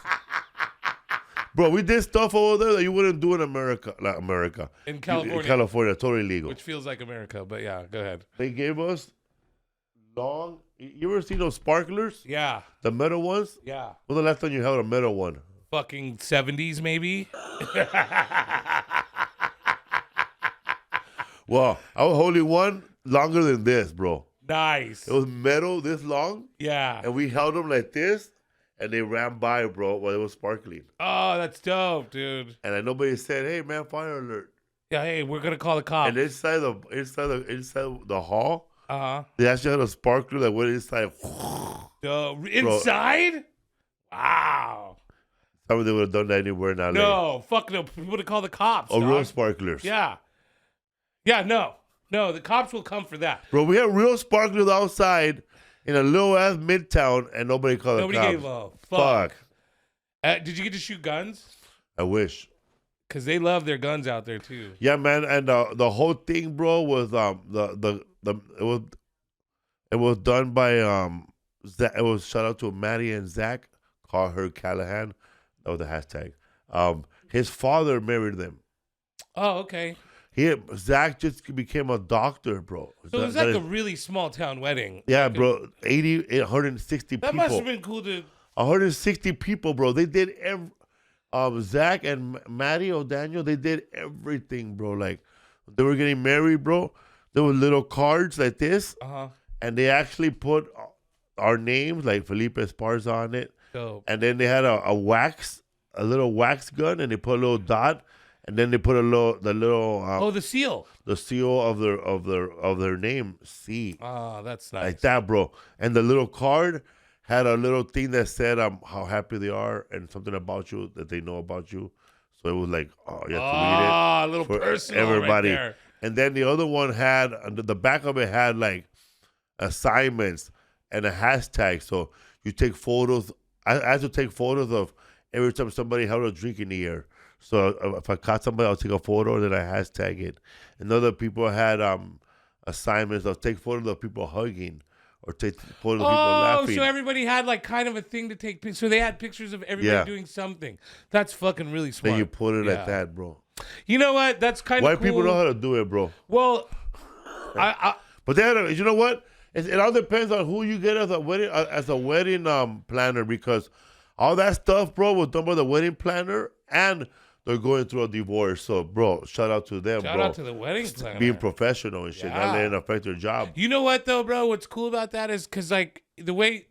Bro, we did stuff over there that you wouldn't do in America. Like America.
In California.
In California, totally legal.
Which feels like America, but yeah, go ahead.
They gave us long... You ever seen those sparklers?
Yeah.
The metal ones?
Yeah.
When the last time you held a metal one?
Fucking 70s, maybe?
Well, I was holding one longer than this, bro.
Nice.
It was metal this long.
Yeah.
And we held them like this, and they ran by, bro, while it was sparkling.
Oh, that's dope, dude.
And like, nobody said, "Hey, man, fire alert!"
Yeah, hey, we're gonna call the cops.
And inside the hall,
they
actually had a sparkler that went inside.
Inside? Wow.
Some of them would have done that anywhere in LA.
No, fuck no. We would have called the cops.
Oh,
dog.
real sparklers.
Yeah. Yeah, no. No, the cops will come for that.
Bro, we had real sparklers outside in a little ass midtown, and nobody called the cops.
Nobody gave a fuck. Did you get to shoot guns?
I wish.
Because they love their guns out there, too.
Yeah, man, and the whole thing, bro, was it was done by Zach. It was shout out to Maddie and Zach. Call her Callahan. That was the hashtag. His father married them.
Oh, okay.
Zach just became a doctor, bro.
So it was like a really small town wedding.
Yeah, bro. 160 people.
That must have been cool to...
160 people, bro. They did Zach and Maddie O'Daniel, they did everything, bro. Like, they were getting married, bro. There were little cards like this. And they actually put our names, like Felipe Esparza, on it.
Dope.
And then they had a little wax gun, and they put a little dot. And then they put the
seal.
The seal of their name, C.
Oh, that's nice.
Like that, bro. And the little card had a little thing that said how happy they are and something about you that they know about you. So it was like, you have to read it.
A little
for
personal
everybody.
Right there.
And then the other one had, under the back of it had like assignments. and a hashtag. So you take photos. I had to take photos of every time somebody held a drink in the air. So if I caught somebody, I'll take a photo and then I hashtag it. And other people had assignments of take photos of people hugging or take photos of people laughing.
So everybody had like kind of a thing to take pictures. So they had pictures of everybody doing something. That's fucking really smart.
Then you put it at that, bro.
You know what? That's kind of
White
cool.
people know how to do it, bro.
Well,
but you know what? It all depends on who you get as a wedding planner, because all that stuff, bro, was done by the wedding planner, and they're going through a divorce. So, bro, shout out to them,
shout
bro.
out to the wedding planner.
Being professional and shit, not letting it affect their job.
You know what, though, bro? What's cool about that is because, like, the way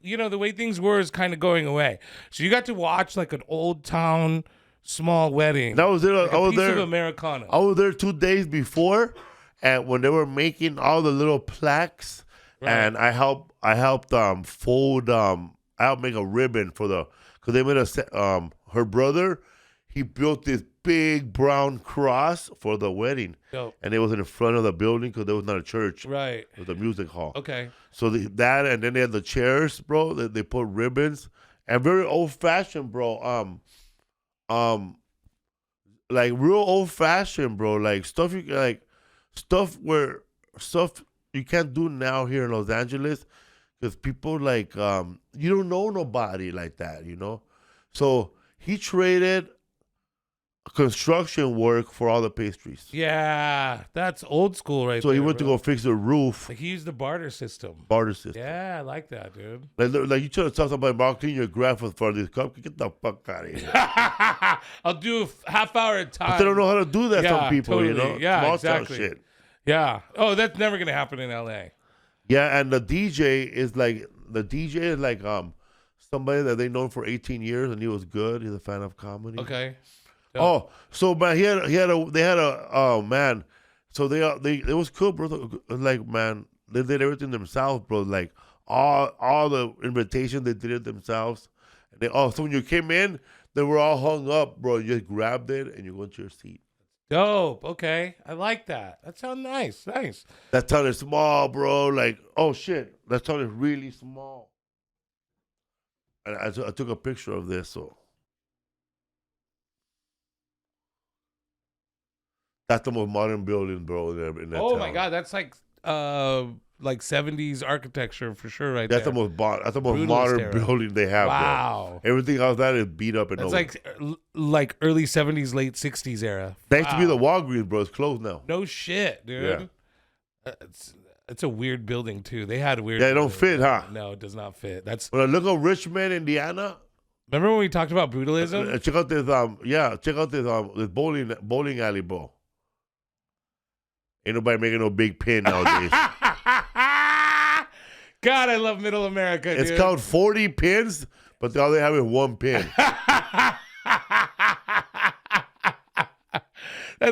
things were is kind of going away. So you got to watch, like, an old town small wedding.
That was it.
Like
I was
piece
there.
of Americana.
I was there 2 days before, and when they were making all the little plaques, and I helped fold. I helped make a ribbon for because they made her brother. He built this big brown cross for the wedding.
Dope.
And it was in front of the building because there was not a church.
Right.
It was a music hall.
Okay.
So that, and then they had the chairs, bro. They put ribbons, and very old fashioned, bro. Like real old fashioned, bro. Like stuff you can't do now here in Los Angeles, because people like you don't know nobody like that, you know. So he traded construction work for all the pastries.
Yeah, that's old school, right?
So he went to go fix the roof.
Like he used the barter system.
Yeah,
I like that, dude.
Like you try to tell somebody, Mark, clean your graph for this cup. Get the fuck out of here.
I'll do a half hour at a time.
But they don't know how to do that. Some people,
totally.
you know,
Yeah,
small
exactly.
town shit.
Yeah. Oh, that's never gonna happen in LA.
Yeah, and the DJ is like somebody that they known for 18 years, and he was good. He's a fan of comedy.
Okay.
Oh, so man, man. So it was cool, bro. Like, man, they did everything themselves, bro. Like all the invitations, they did it themselves. And so when you came in, they were all hung up, bro. You just grabbed it and you went to your seat.
Dope. Okay, I like that. That sounds nice. Nice.
That town is small, bro. Like, oh shit, that town is really small. And I took a picture of this, so. That's the most modern building, bro, in that town.
My God, that's like 70s architecture for sure, right
That's
there.
the most modern building they have.
Wow.
Bro. Everything else that is beat up and
It's
over.
like early 70s, late 60s era.
That used to be the Walgreens, bro. It's closed now.
No shit, dude. Yeah. It's a weird building too. They had weird.
Yeah, it don't fit, huh?
No, it does not fit. That's
when I look at Richmond, Indiana.
Remember when we talked about brutalism?
Check out this bowling alley, bro. Ain't nobody making no big pin nowadays.
God, I love Middle America, dude.
It's called 40 pins, but all they have is one pin.
That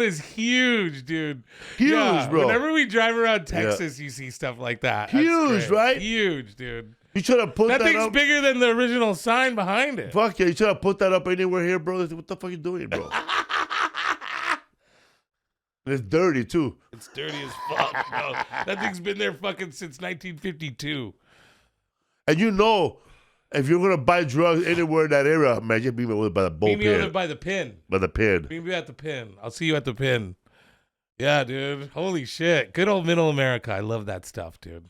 is huge, dude.
Huge, bro.
Whenever we drive around Texas, you see stuff like that.
Huge, right?
Huge, dude.
You should have put that
thing's
up.
bigger than the original sign behind it.
Fuck yeah, you should have put that up anywhere here, bro. What the fuck you doing, bro? And it's dirty, too.
It's dirty as fuck, bro. That thing's been there fucking since 1952.
And you know, if you're going to buy drugs anywhere in that area, man, just be by the bull pin.
Meet me over by the pin.
By the pin.
Meet me at the pin. I'll see you at the pin. Yeah, dude. Holy shit. Good old Middle America. I love that stuff, dude.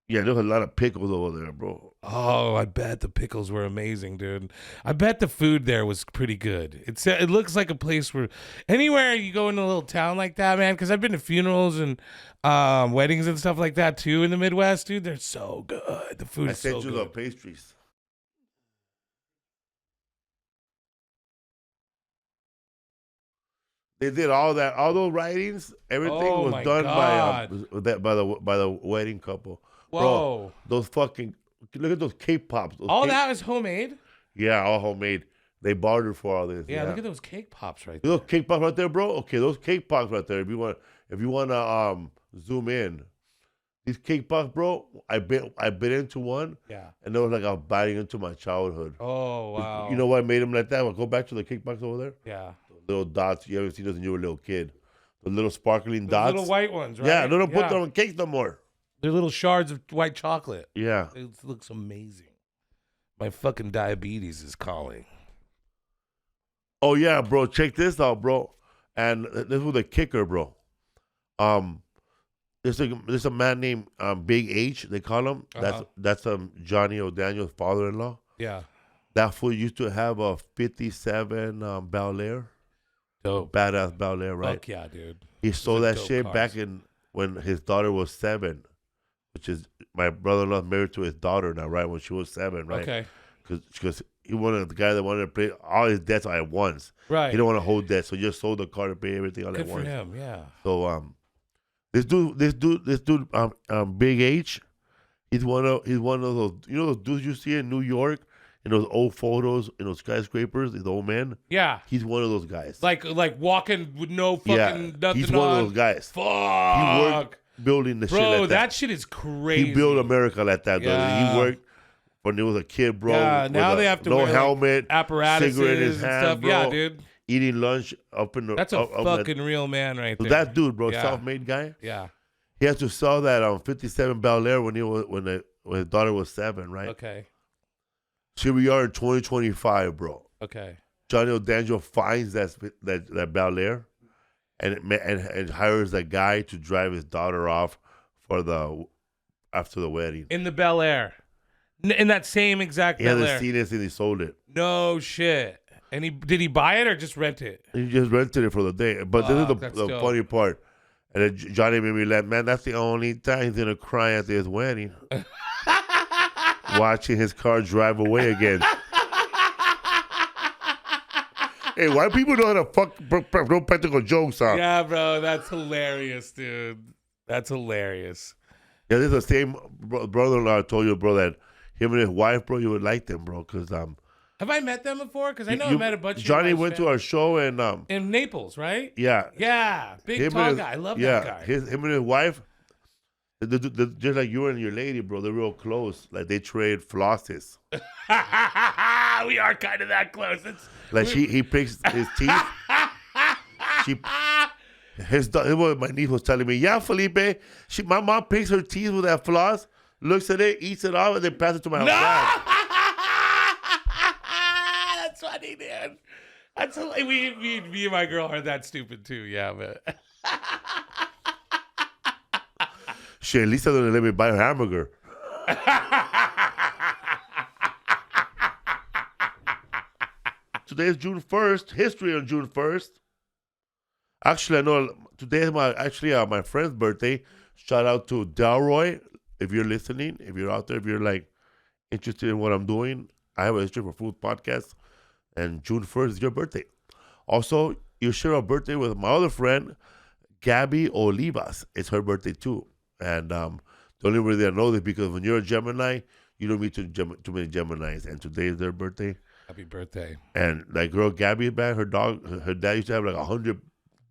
Yeah, there's a lot of pickles over there, bro.
Oh, I bet the pickles were amazing, dude. I bet the food there was pretty good. It looks like a place where anywhere you go in a little town like that, man, because I've been to funerals and weddings and stuff like that, too, in the Midwest, dude. They're so good. The food is so good.
I sent you the pastries. They did all that, all those writings. Everything was done by the wedding couple.
Whoa.
Bro, those fucking, look at those cake pops.
That was homemade?
Yeah, all homemade. They bartered for all this.
Yeah, look at those cake pops right
there.
there.
Those cake pops right there, bro? Okay, those cake pops right there. If you want to zoom in. These cake pops, bro, I bit into one.
Yeah.
And it was like I was biting into my childhood.
Oh, wow.
You know why I made them like that? I'll go back to the cake pops over there.
Yeah.
The little dots. You haven't seen those when you were a little kid. The little sparkling dots.
Little white ones, right?
Yeah, they don't put them on cakes no more.
They're little shards of white chocolate.
Yeah.
It looks amazing. My fucking diabetes is calling.
Oh yeah, bro. Check this out, bro. And this was the kicker, bro. There's a man named Big H. They call him. That's Johnny O'Daniel's father-in-law.
Yeah.
That fool used to have a '57 Bel Air.
Dope.
Badass Bel Air, right?
Fuck yeah, dude.
He sold that
dope
shit
cars.
back in when his daughter was 7, which is my brother-in-law married to his daughter now, right? When she was 7, right?
Okay.
Because he wanted the guy that wanted to pay all his debts at once.
Right.
He don't want to hold debt, so he just sold the car to pay everything all
Good
at
for
once.
him, yeah.
So this dude, Big H, he's one of those, you know, those dudes you see in New York in those old photos in those skyscrapers, these old men.
Yeah.
He's one of those guys.
Like walking with no fucking nothing
he's one
on.
of those guys.
Fuck.
He worked building the shit like that.
That shit is crazy.
He built America like that.
Yeah.
He worked when he was a kid, bro.
Yeah, now they have to
no
wear
helmet,
apparatuses
cigarette in his
and
hand,
stuff.
bro.
Yeah, dude.
Eating lunch up in the.
That's a fucking real man right there.
That dude, bro,
Yeah.
self-made guy.
Yeah.
He had to sell that 57 Bel Air when his daughter was 7, right?
Okay.
Here we are in 2025, bro.
Okay.
Johnny O'Daniel finds that Bel Air, and hires a guy to drive his daughter off after the wedding.
In the Bel Air. In that same exact
He
Bel
hasn't
Air.
seen it since he sold it.
No shit. And did he buy it or just rent it?
He just rented it for the day. But this is
that's
the
dope.
funny part. And then Johnny made me laugh. Man, that's the only time he's going to cry at his wedding. Watching his car drive away again. Hey, why people know how to no practical jokes, huh?
Yeah, bro. That's hilarious, dude. That's hilarious.
Yeah, this is the same brother-in-law I told you, bro, that him and his wife, bro, you would like them, bro, because
Have I met them before? Because I know I met a bunch of
Johnny
you guys
went to our show and
in Naples, right?
yeah.
Yeah. Big
Him
tall
and his-
guy. I love
yeah,
that guy.
him and his wife, just like you and your lady, bro, they're real close. Like they trade flosses.
We are kind of that close.
Like he picks his teeth. My niece was telling me, yeah, Felipe, my mom picks her teeth with that floss, looks at it, eats it off, and then passes it to my dad.
That's funny, dude. That's me and my girl are that stupid too. Yeah, but
Shit, at least I don't let me buy her hamburger. Today is June 1st. History on June 1st. Actually, I know today is my friend's birthday. Shout out to Delroy. If you're listening, if you're out there, if you're like interested in what I'm doing, I have a History for Food podcast, and June 1st is your birthday. Also, you share a birthday with my other friend, Gabby Olivas. It's her birthday too. And the only reason I know this because when you're a Gemini, you don't meet too many Geminis, and today is their birthday.
happy birthday.
And that girl Gabby back, her dad used to have like 100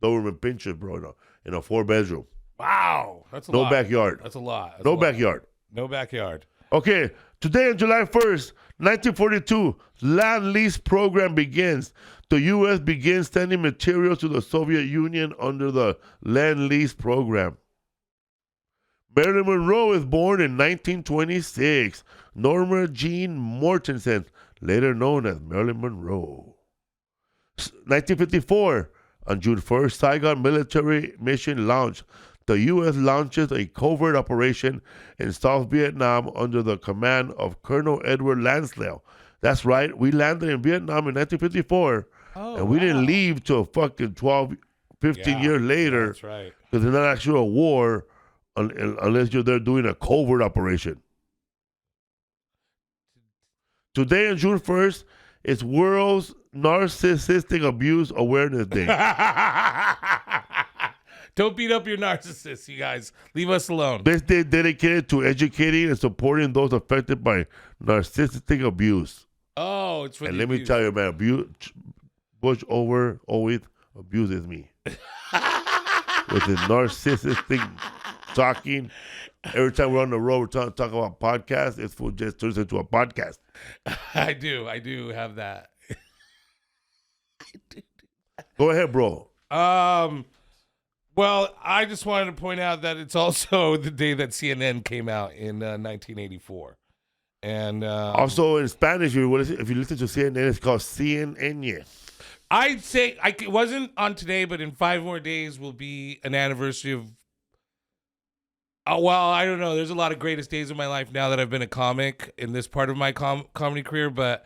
Doberman pinchers, bro, in a 4-bedroom.
Wow, that's a lot.
No backyard.
That's a lot. That's
No
a lot.
backyard.
No backyard.
Okay, today on July 1st, 1942, Land Lease Program begins. The U.S. begins sending materials to the Soviet Union under the Land Lease Program. Marilyn Monroe is born in 1926. Norma Jean Mortensen, later known as Marilyn Monroe. 1954, on June 1st, Saigon military mission launched. The U.S. launches a covert operation in South Vietnam under the command of Colonel Edward Lansdale. That's right, we landed in Vietnam in 1954, and we didn't leave till fucking 12, 15 years later.
That's right.
Because there's not actually a war unless you're there doing a covert operation. Today on June 1st, it's World's Narcissistic Abuse Awareness Day.
Don't beat up your narcissists, you guys. Leave us alone.
This day dedicated to educating and supporting those affected by narcissistic abuse.
Oh, it's for
And
the
let me
abuse.
tell you, man, Butch always abuses me. With his narcissistic talking. Every time we're on the road, we're talking about podcasts, it's just turns into a podcast.
I do have that.
Go ahead, bro.
Well, I just wanted to point out that it's also the day that CNN came out in 1984. And
Also in Spanish, if you listen to CNN, it's called CNN.
I'd say it wasn't on today, but in 5 more days will be an anniversary of. Well, I don't know. There's a lot of greatest days of my life now that I've been a comic in this part of my comedy career. But,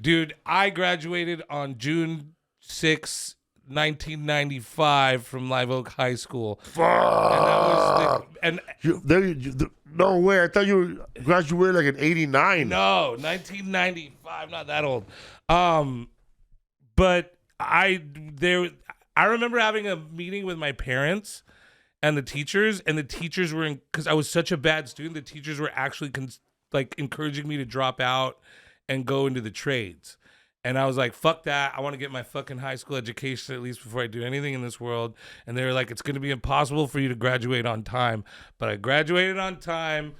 dude, I graduated on June 6, 1995 from Live Oak High School.
Fuck.
And that was
no way. I thought you graduated like in 89.
No, 1995. Not that old. But I remember having a meeting with my parents and the teachers were because I was such a bad student. The teachers were actually encouraging me to drop out and go into the trades. And I was like, fuck that. I want to get my fucking high school education at least before I do anything in this world. And they were like, it's going to be impossible for you to graduate on time. But I graduated on time.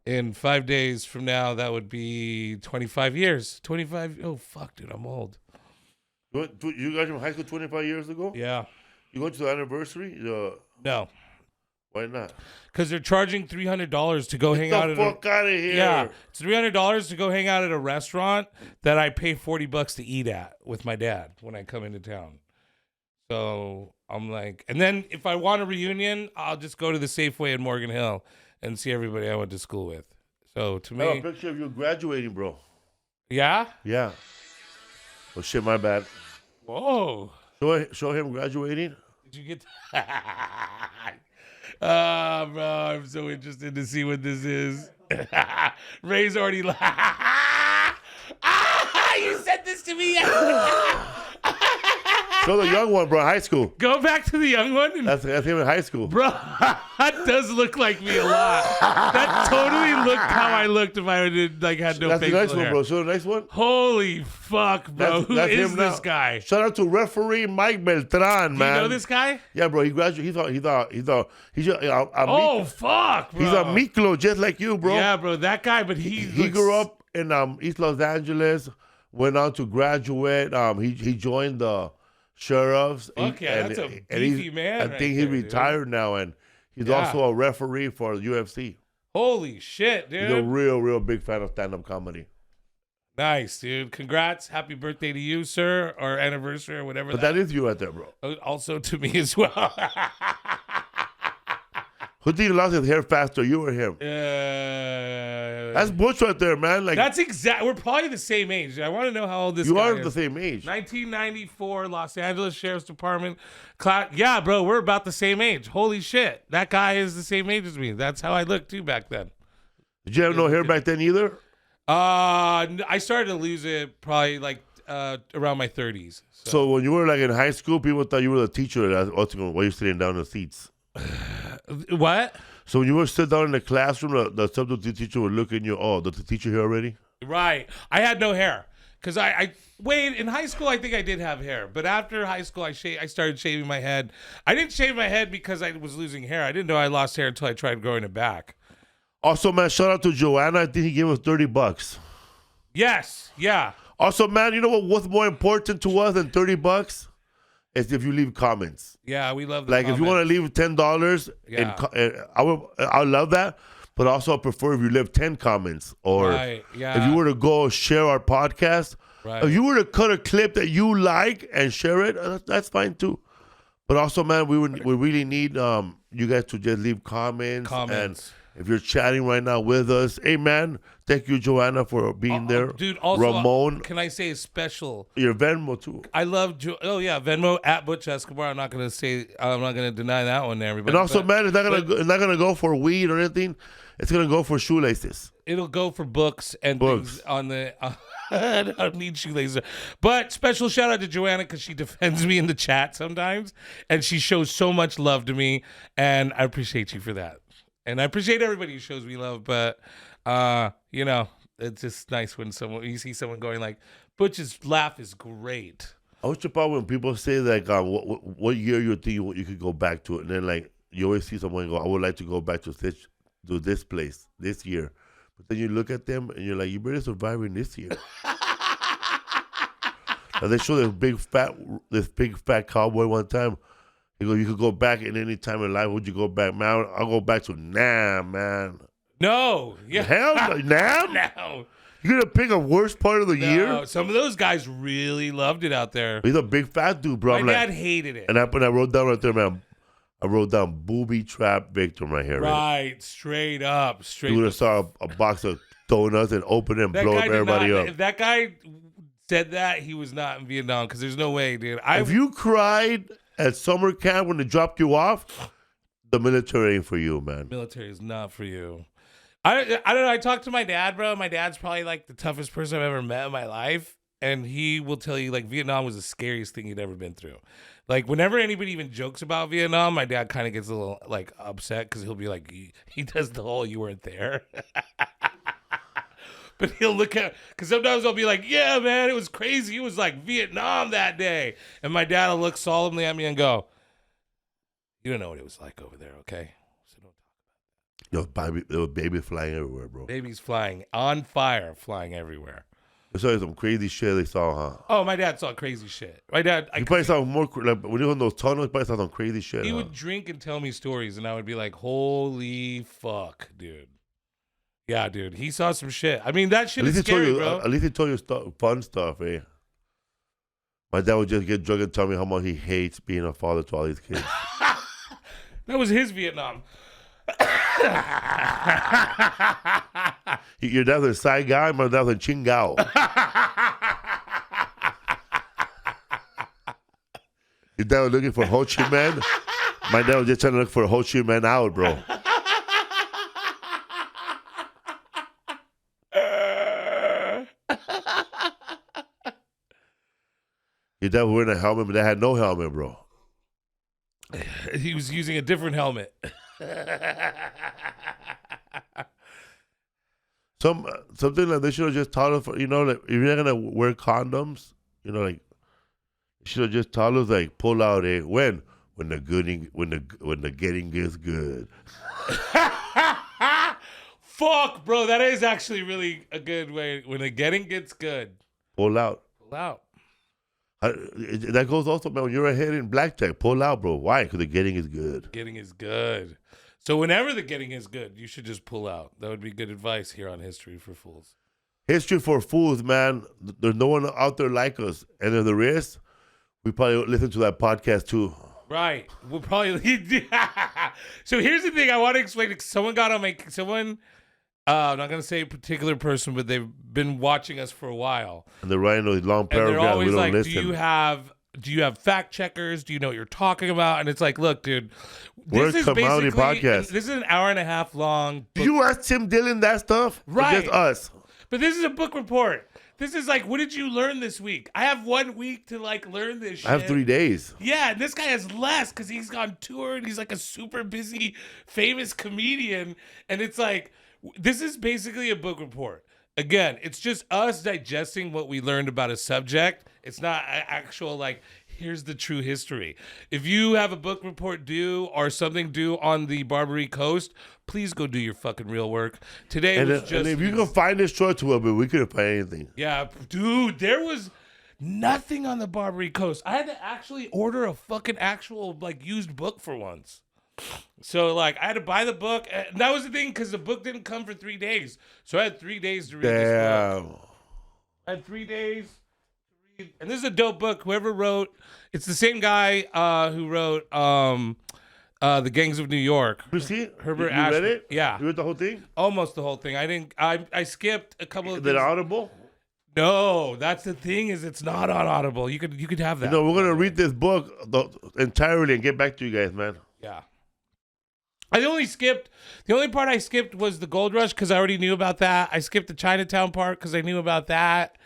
In 5 days from now, that would be 25 years. 25. Oh, fuck, dude, I'm old.
You graduated from high school 25 years ago?
Yeah.
You going to the anniversary?
No.
Why not?
Because they're charging $300 to go hang out at
fuck out of here.
Yeah, it's $300 to go hang out at a restaurant that I pay $40 to eat at with my dad when I come into town. So I'm like, and then if I want a reunion, I'll just go to the Safeway in Morgan Hill and see everybody I went to school with. So to me,
I have a picture of you graduating, bro.
Yeah.
Yeah. Oh shit, my bad.
Whoa.
Show him graduating.
Did you get? Bro, I'm so interested to see what this is. Ray's already. You sent this to me.
Show the young one, bro. High school.
Go back to the young one.
That's him in high school.
Bro, that does look like me a lot. That totally looked how I looked if I had no
That's
facial
the next
hair.
one, bro. Show the next one.
Holy fuck, bro. Who is this
now.
guy?
Shout out to referee Mike Beltran, man.
Do you know this guy?
Yeah, bro. He graduated. He's
Oh, fuck, bro.
He's a Miklo, just like you, bro.
Yeah, bro. That guy, but
he grew up in East Los Angeles. Went on to graduate. He joined the sheriffs.
Okay, that's a beefy man.
I think he's retired now, and he's also a referee for UFC.
Holy shit, dude.
He's a real big fan of stand-up comedy.
Nice, dude. Congrats. Happy birthday to you, sir, or anniversary, or whatever.
But that is you right there, bro.
Also to me as well.
Who think lost his hair faster, you or him? That's Butch right there, man. Like
that's we're probably the same age. I want to know how old this guy is.
You are the same age.
1994, Los Angeles Sheriff's Department. Yeah, bro, we're about the same age. Holy shit. That guy is the same age as me. That's how I looked, too, back then.
Did you have no hair back then either?
I started to lose it probably around my 30s.
So when you were in high school, people thought you were the teacher while you're sitting down in the seats.
What?
So when you were sitting down in the classroom, the substitute teacher would look at you. Oh, the teacher here already?
Right. I had no hair because in high school I think I did have hair, but after high school I started shaving my head. I didn't shave my head because I was losing hair. I didn't know I lost hair until I tried growing it back.
Also, man, shout out to Joanna. I think he gave us $30.
Yes. Yeah.
Also, man, you know what's more important to us than $30? Is if you leave comments.
Yeah, we love
comments. If you want to leave $10, I would love that. But also, I prefer if you leave 10 comments. Or if you were to go share our podcast. Right. If you were to cut a clip that you like and share it, that's fine too. But also, man, we really need you guys to just leave comments. And if you're chatting right now with us, hey, man, thank you, Joanna, for being there.
Dude, also,
Ramon.
Can I say a special?
Your Venmo, too.
I love, Venmo at Butch Escobar. I'm not going to deny that one to everybody.
And also, man, it's not going to go for weed or anything. It's going to go for shoelaces.
It'll go for books and things on the... I don't need shoelaces. But special shout out to Joanna because she defends me in the chat sometimes. And she shows so much love to me. And I appreciate you for that. And I appreciate everybody who shows me love, but it's just nice when you see someone going like, Butch's laugh is great.
I was surprised when people say what year you think you could go back to it, and then you always see someone go, I would like to go back to this place this year, but then you look at them and you're like, you better survive in this year. And they show this big fat cowboy one time. He goes, you could go back at any time in life. Would you go back, man? I'll go back to Nam, man.
No. Yeah.
Hell no. Nam?
No.
You're going to pick a worst part of the year?
Some of those guys really loved it out there.
He's a big fat dude, bro.
My dad hated it.
And I wrote down right there, man. I wrote down booby trap victim right here.
Right, straight up.
You would have saw a box of donuts and open it and blow up everybody up.
If that guy said that, he was not in Vietnam because there's no way, dude.
If you cried at summer camp when they dropped you off, the military ain't for you, man.
Military is not for you. I don't know. I talked to my dad, bro. My dad's probably like the toughest person I've ever met in my life. And he will tell you, like, Vietnam was the scariest thing he'd ever been through. Like, whenever anybody even jokes about Vietnam, my dad kind of gets a little, like, upset because he'll be like, he does the whole you weren't there. But he'll look at, because sometimes I'll be like, yeah, man, it was crazy. It was like Vietnam that day. And my dad will look solemnly at me and go, you don't know what it was like over there, okay? So don't talk about it.
There was babies flying everywhere, bro.
Babies flying on fire, flying everywhere.
They saw some crazy shit they saw, huh?
Oh, my dad saw crazy shit. My dad,
He probably saw more, like, when you were in those tunnels, he probably saw some crazy shit.
He would drink and tell me stories, and I would be like, holy fuck, dude. Yeah, dude. He saw some shit. I mean, that shit is scary, bro.
At least he told you fun stuff, eh? My dad would just get drunk and tell me how much he hates being a father to all these kids.
That was his Vietnam.
Your dad's a Sai guy, my dad's a Chingao. Your dad was looking for Ho Chi Minh. My dad was just trying to look for Ho Chi Minh out, bro. Your dad was wearing a helmet, but they had no helmet, bro.
He was using a different helmet.
Something like they should have just taught us, like, if you're not gonna wear condoms, like, you should have just taught us, like, pull out when the getting gets good.
Fuck, bro, that is actually really a good way. When the getting gets good,
pull out.
Pull out.
That goes also, man, when you're ahead in blackjack, pull out, bro. Why? Because the getting is good.
Getting is good. So whenever the getting is good, you should just pull out. That would be good advice here on History for Fools.
History for Fools, man. There's no one out there like us. And if there is, we probably listen to that podcast too.
Right. We'll probably. So here's the thing I want to explain. Someone got on I'm not going to say a particular person, but they've been watching us for a while.
And they're writing those long paragraphs.
And they're always
we don't
like,
listen.
do you have fact checkers? Do you know what you're talking about? And it's like, look, dude,
We're a comedy podcast.
This is an hour and a half long book.
Do you ask Tim Dillon that stuff?
Right.
Or just us?
But this is a book report. This is like, what did you learn this week? I have 1 week to like learn this shit.
I have 3 days.
Yeah, and this guy has less because he's on tour and he's like a super busy, famous comedian. And it's like, this is basically a book report. Again, it's just us digesting what we learned about a subject. It's not actual, like, here's the true history. If you have a book report due or something due on the Barbary Coast, please go do your fucking real work. Today was just...
And if you can find this short to it, but we couldn't find anything.
Yeah, dude, there was nothing on the Barbary Coast. I had to actually order a fucking actual, like, used book for once. So, like, I had to buy the book. And that was the thing, because the book didn't come for 3 days. So I had 3 days to read this book. I had 3 days to read. And this is a dope book. Whoever wrote, it's the same guy who wrote The Gangs of New York.
You see it?
Herbert
you read it?
Yeah.
You read the whole thing?
Almost the whole thing. I skipped a couple of
Is it Audible?
No, that's the thing, is it's not on Audible. You could have that.
We're gonna read this book entirely and get back to you guys, man.
Yeah. The only part I skipped was the Gold Rush because I already knew about that. I skipped the Chinatown part because I knew about that.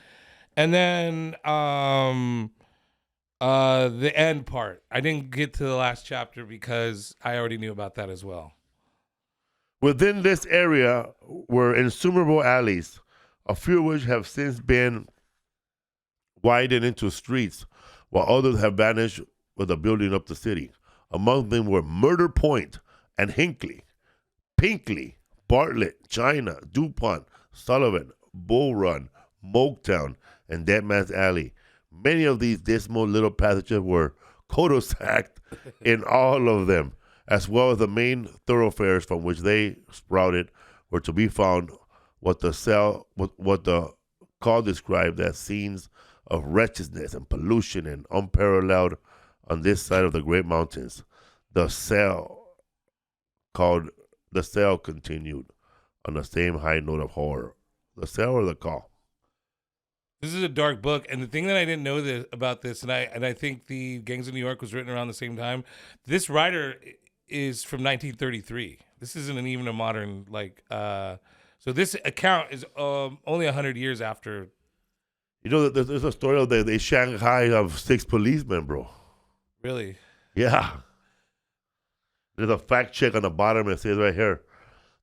And then the end part. I didn't get to the last chapter because I already knew about that as well.
Within this area were innumerable alleys, a few of which have since been widened into streets, while others have vanished with the building up the city. Among them were Murder Point and Hinckley, Pinkley, Bartlett, China, DuPont, Sullivan, Bull Run, Moketown, and Dead Man's Alley. Many of these dismal little passages were cul-de-sac in all of them, as well as the main thoroughfares from which they sprouted, were to be found what the call described as scenes of wretchedness and pollution and unparalleled on this side of the great mountains. The cell continued on the same high note of horror. The cell or the call?
This is a dark book, and the thing that I didn't know about this, and I think the Gangs of New York was written around the same time. This writer is from 1933. This isn't even a modern so this account is only 100 years after.
You know, there's a story of the Shanghai of 6 policemen, bro.
Really?
Yeah. There's a fact check on the bottom. It says right here,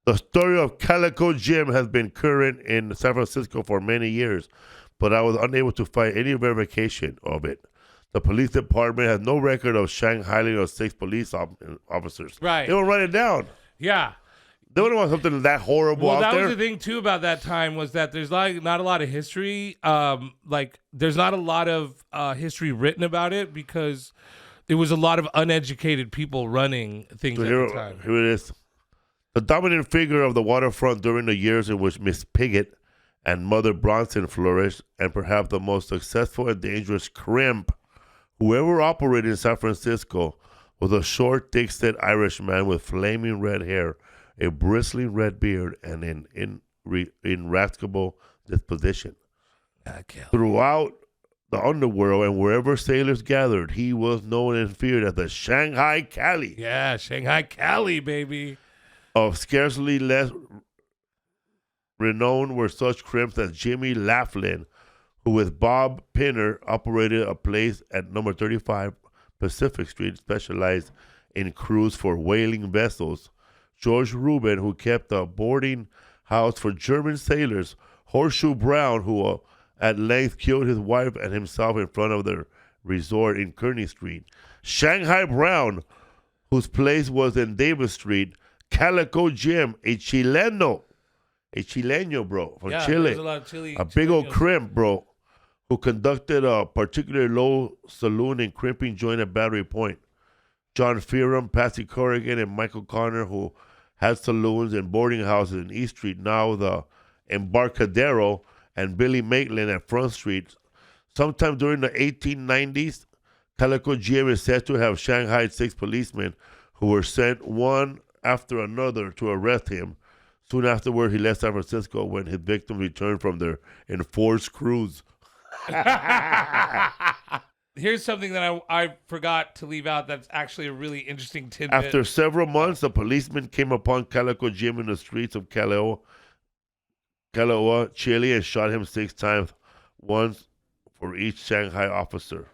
the story of Calico Jim has been current in San Francisco for many years, but I was unable to find any verification of it. The police department has no record of shanghaiing of 6 police officers.
Right.
They don't write it down.
Yeah.
They don't want something that horrible out there.
Well, that was the thing, too, about that time was that there's not a lot of history. There's not a lot of history written about it because there was a lot of uneducated people running things at the time.
Here it is. The dominant figure of the waterfront during the years in which Miss Pigott and Mother Bronson flourished, and perhaps the most successful and dangerous crimp who ever operated in San Francisco, was a short, thick-set Irishman with flaming red hair, a bristling red beard, and an irascible disposition. Throughout the underworld and wherever sailors gathered, he was known and feared as the Shanghai Cali.
Yeah, Shanghai Cali, baby.
Of scarcely less renowned were such crimps as Jimmy Laughlin, who with Bob Pinner operated a place at number 35 Pacific Street, specialized in crews for whaling vessels. George Rubin, who kept a boarding house for German sailors. Horseshoe Brown, who at length killed his wife and himself in front of their resort in Kearny Street. Shanghai Brown, whose place was in Davis Street. Calico Jim, a Chileno, bro, from Chile.
There's a lot of Chile.
A big old crimp, bro, who conducted a particularly low saloon and crimping joint at Battery Point. John Fearum, Patsy Corrigan, and Michael Connor, who had saloons and boarding houses in East Street, now the Embarcadero, and Billy Maitland at Front Street. Sometime during the 1890s, Calico Jim is said to have shanghaied 6 policemen who were sent one after another to arrest him. Soon afterward, he left San Francisco when his victims returned from their enforced cruise.
Here's something that I forgot to leave out that's actually a really interesting tidbit.
After several months, a policeman came upon Calico Jim in the streets of Caloa, Chile, and shot him 6 times, once for each Shanghai officer.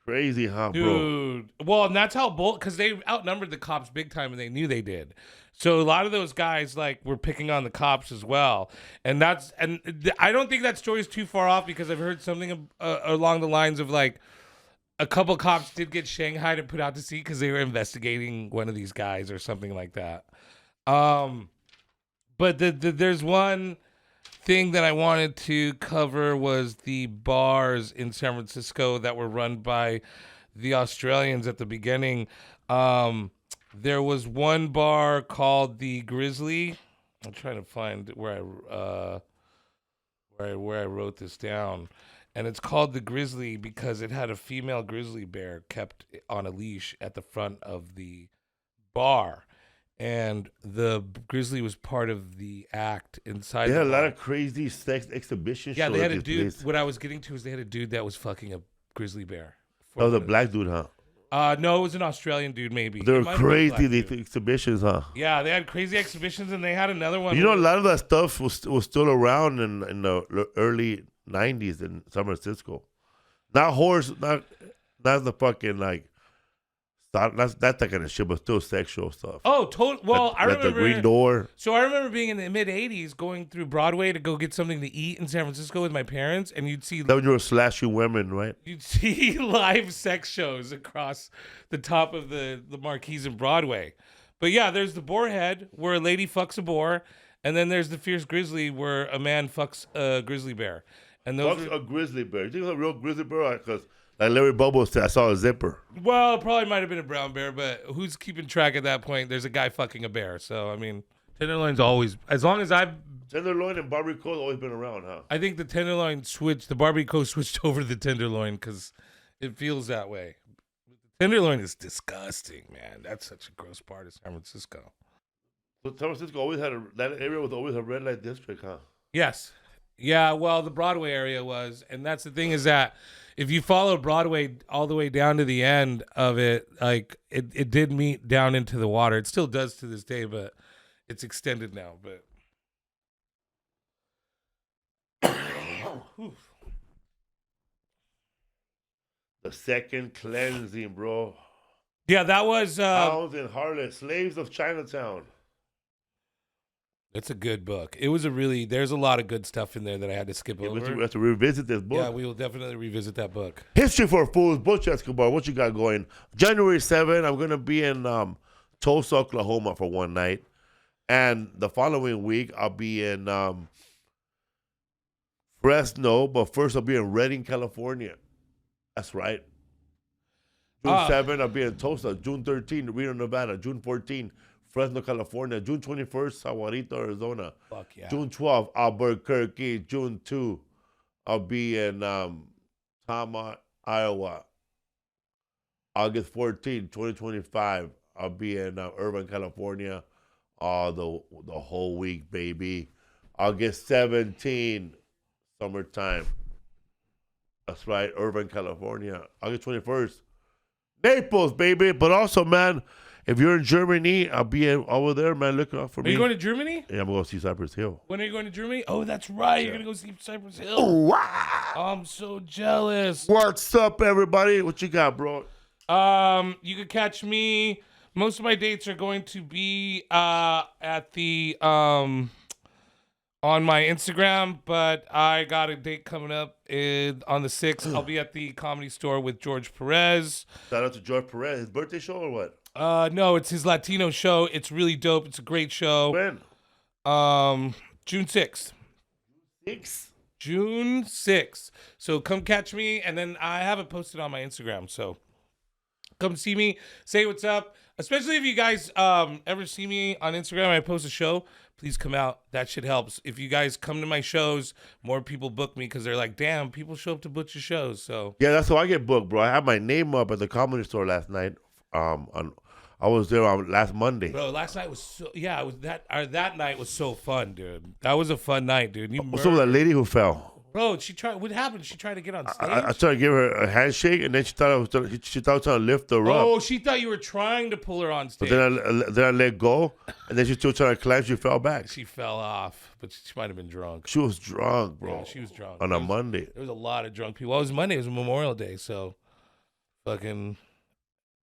Crazy, huh, bro?
Dude. Well, and that's how because they outnumbered the cops big time, and they knew they did. So a lot of those guys were picking on the cops as well, and I don't think that story is too far off because I've heard something along the lines of a couple cops did get shanghaied and put out to sea because they were investigating one of these guys or something like that. But there's one thing that I wanted to cover was the bars in San Francisco that were run by the Australians at the beginning. There was one bar called the Grizzly. I'm trying to find where I wrote this down, and it's called the Grizzly because it had a female grizzly bear kept on a leash at the front of the bar. And the Grizzly was part of the act inside.
They had a lot of crazy sex exhibition shows.
Yeah, they had a dude.
Place.
What I was getting to is they had a dude that was fucking a grizzly bear.
Oh, the black dude, huh?
No, it was an Australian dude, maybe.
They were crazy, the exhibitions, huh?
Yeah, they had crazy exhibitions, and they had another one.
You know, a lot of that stuff was still around in the early 90s in San Francisco. Not the fucking that's that kind of shit, but still sexual stuff.
Oh, totally. Well, I remember
the Green Door.
So I remember being in the mid '80s, going through Broadway to go get something to eat in San Francisco with my parents, and you'd see.
That when you were slashing women, right?
You'd see live sex shows across the top of the marquees in Broadway. But yeah, there's the Boarhead where a lady fucks a boar, and then there's the Fierce Grizzly where a man fucks a grizzly bear. And those
What's
were,
a grizzly bear? You think it's a real grizzly bear? Because like Larry Bubble said, I saw a zipper.
well, it probably might have been a brown bear, but who's keeping track at that point? There's a guy fucking a bear. So, I mean, tenderloin's always, as long as
Tenderloin and barbecue have always been around, huh?
I think the tenderloin switched, the barbecue switched over to the tenderloin because it feels that way. Tenderloin is disgusting, man. That's such a gross part of San Francisco.
So San Francisco always had that area was always a red light district, huh?
Yes. Yeah, well, the Broadway area was. And that's the thing is that if you follow Broadway all the way down to the end of it, like it did meet down into the water. It still does to this day, but it's extended now. But
The second cleansing, bro.
yeah, that was
Hounds and harlots, slaves of Chinatown.
it's a good book. It was there's a lot of good stuff in there that I had to skip
Yeah,
over.
we have to revisit this book.
Yeah, we will definitely revisit that book.
History for Fools, Butch Escobar. What you got going? January 7th, I'm going to be in Tulsa, Oklahoma for one night. And the following week, I'll be in Fresno, but first I'll be in Redding, California. That's right. June 7th, I'll be in Tulsa. June 13th, Reno, Nevada. June 14th, Fresno, California. June 21st, Sahuarito, Arizona.
Fuck yeah.
June 12th, Albuquerque. June 2, I'll be in Tama, Iowa. August 14th, 2025, I'll be in Irvine, California. The whole week, baby. August 17th, summertime. That's right, Irvine, California. August 21st, Naples, baby. But also, man, if you're in Germany, I'll be over there, man. Look out for me.
Are you going to Germany?
Yeah, I'm going to see Cypress Hill.
When are you going to Germany? Oh, that's right. You're going to go see Cypress Hill.
Oh, wow.
I'm so jealous.
What's up, everybody? What you got, bro?
You could catch me. Most of my dates are going to be at the on my Instagram, but I got a date coming up on the 6th. I'll be at the Comedy Store with George Perez.
Shout out to George Perez. His birthday show or what?
No, it's his Latino show. It's really dope. It's a great show.
When?
June 6th.
6?
June 6th. So come catch me, and then I have it posted on my Instagram. So come see me, say what's up. Especially if you guys ever see me on Instagram, I post a show. Please come out. That shit helps. If you guys come to my shows, more people book me because they're like, damn, people show up to Butch's shows. So
Yeah, that's how I get booked, bro. I had my name up at the Comedy Store last night. I was there last Monday.
bro, last night was so that night was so fun, dude. That was a fun night, dude.
What's up with that lady who fell?
Bro, what happened? She tried to get on stage.
I tried to give her a handshake, and then she thought I was trying to lift her up.
Oh, she thought you were trying to pull her on
But
stage.
then I let go, and then she still trying to climb. She fell back.
She fell off, but she might have been drunk.
She was drunk, bro.
Yeah, she was drunk.
On a Monday.
There was a lot of drunk people. Well, it was Monday. It was Memorial Day, so fucking.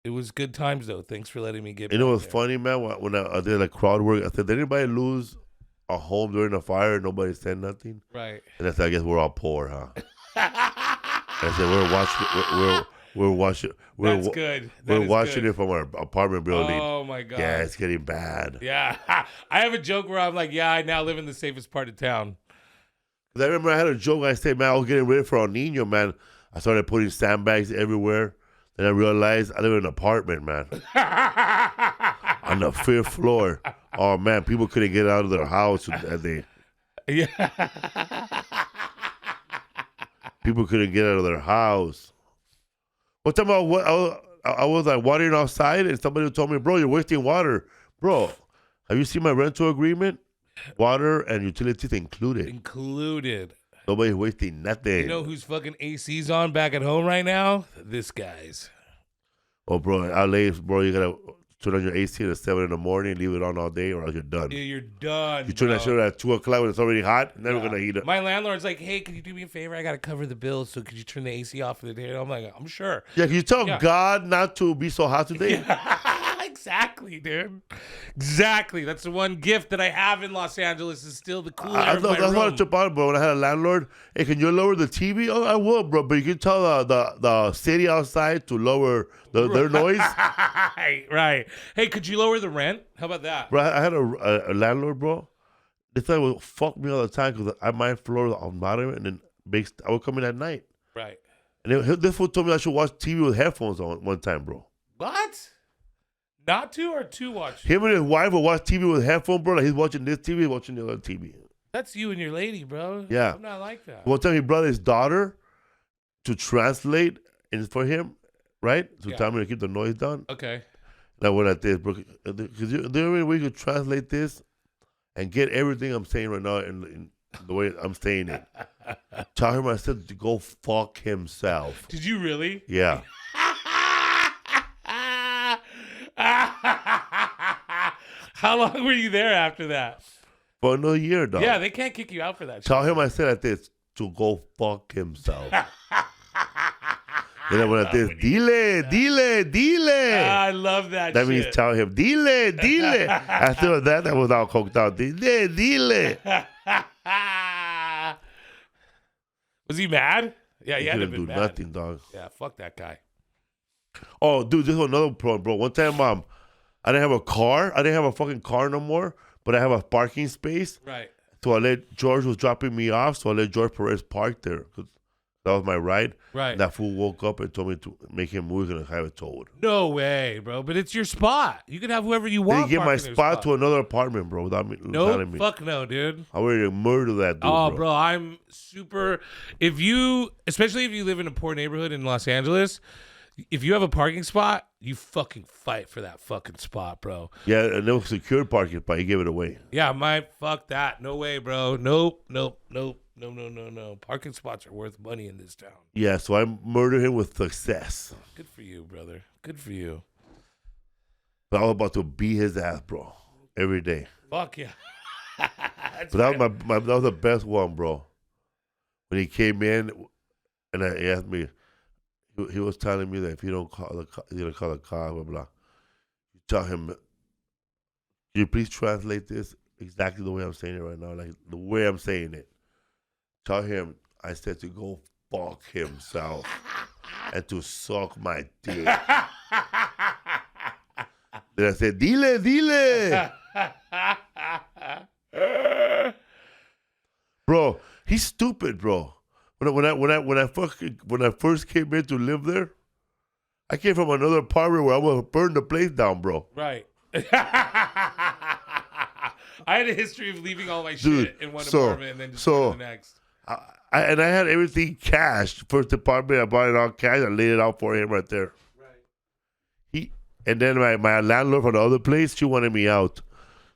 It was good times though. Thanks for letting me get.
You know what's
there.
funny, man? When I did like crowd work, I said, "Did anybody lose a home during the fire? Nobody said nothing."
Right.
And I said, "I guess we're all poor, huh?" I said, "We're watching.
That's good.
We're watching it from our apartment building.
Oh my god.
Yeah, it's getting bad."
Yeah. I have a joke where I'm like, yeah, I now live in the safest part of town.
'Cause I remember I had a joke. I said, "Man, I was getting ready for El Nino, man." I started putting sandbags everywhere. Then I realized I live in an apartment, man, on the 5th floor. Oh man, people couldn't get out of their house.
Yeah.
People couldn't get out of their house. One time I was like watering outside, and somebody told me, "Bro, you're wasting water, bro. Have you seen my rental agreement? Water and utilities included.
Included.
Nobody's wasting nothing."
You know whose fucking AC's on back at home right now? This guy's.
Oh, bro, in LA, bro, you gotta turn on your AC at 7 in the morning, leave it on all day, or else you're done.
Yeah, you're done.
You turn that shit on at 2 o'clock when it's already hot, never gonna heat up.
My landlord's like, hey, could you do me a favor? I got to cover the bill, so could you turn the AC off for the day? And I'm like, I'm sure.
Yeah, can you tell
Yeah.
God not to be so hot today?
Exactly, dude. Exactly. That's the one gift that I have in Los Angeles is still the cool air
I
of my
that's why I
room.
trip out, bro. When I had a landlord, hey, can you lower the TV? Oh, I will, bro. But you can tell the city outside to lower their noise.
Right. Hey, could you lower the rent? How about that?
Bro, I had a landlord, bro. This guy would fuck me all the time because I might floor on bottom, and then I would come in at night.
Right.
And this fool told me I should watch TV with headphones on one time, bro.
What? Not to or to watch?
Him and his wife would watch TV with headphones, bro. Like he's watching this TV, he's watching the other TV.
That's you and your lady, bro.
Yeah.
I'm not like that.
One time he brought his daughter to translate for him, right? To tell me to keep the noise down.
Okay.
Now we're at this, bro. Because the only way you could translate this and get everything I'm saying right now in the way I'm saying it. Tell him I said to go fuck himself.
Did you really?
Yeah.
How long were you there after that?
For another year, dog.
Yeah, they can't kick you out for that.
Tell him I said like this to go fuck himself. Then I went like this, dile.
I love that.
That means tell him, dile. After that, I was all coked out. Dile.
Was he mad? Yeah, he had to
couldn't
been
do
mad.
nothing, dog.
Yeah, fuck that guy.
Oh, dude, this was another problem, bro. One time, I didn't have a car. I didn't have a fucking car no more, but I have a parking space.
Right.
So I let George was dropping me off, so I let George Perez park there because that was my ride.
Right.
And that fool woke up and told me to make him move and have it towed.
No way, bro. But it's your spot. You can have whoever you
Then
want.
he gave my
parking their
spot to another apartment, bro, without me telling me.
Fuck no, dude.
I ready to murder that dude,
Oh, bro, I'm super. Especially if you live in a poor neighborhood in Los Angeles, if you have a parking spot, you fucking fight for that fucking spot, bro.
Yeah, and there was a secured parking spot. He gave it away.
Yeah, fuck that. No way, bro. Nope. No. Parking spots are worth money in this town.
Yeah, so I murdered him with success.
Good for you, brother. Good for you.
But I was about to beat his ass, bro, every day.
Fuck yeah.
But that was that was the best one, bro. When he came in, and he asked me, he was telling me that if you don't call the car, blah blah. You tell him, "Can you please translate this exactly the way I'm saying it right now, like the way I'm saying it." Tell him I said to go fuck himself and to suck my dick. Then I said, dile. Bro, he's stupid, bro. When I first came in to live there, I came from another apartment where I was gonna burn the place down, bro.
Right. I had a history of leaving all my shit in one apartment and then just going to the next.
I had everything cash. First apartment, I bought it all cash. I laid it out for him right there. Right. And then my landlord from the other place, she wanted me out.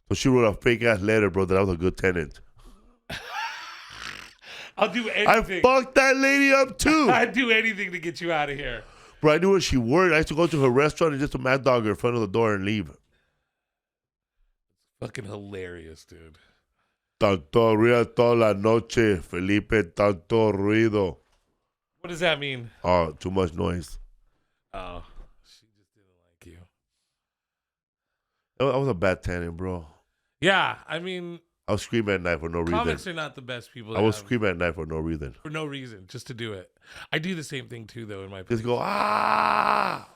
So she wrote a fake ass letter, bro, that I was a good tenant.
I'll do anything.
I fucked that lady up too.
I'd do anything to get you out of here.
Bro, I knew where she worked. I used to go to her restaurant and just a mad dog her in front of the door and leave.
Fucking hilarious, dude.
Tanto ruido toda la noche, Felipe, tanto ruido.
What does that mean?
Oh, too much noise.
Oh, she just didn't like you.
I was a bad tenant, bro.
Yeah, I mean,
I was screaming at night for no reason.
comics are not the best people.
I was screaming at night for no reason.
For no reason, just to do it. I do the same thing too, though, in my
Just go, ah!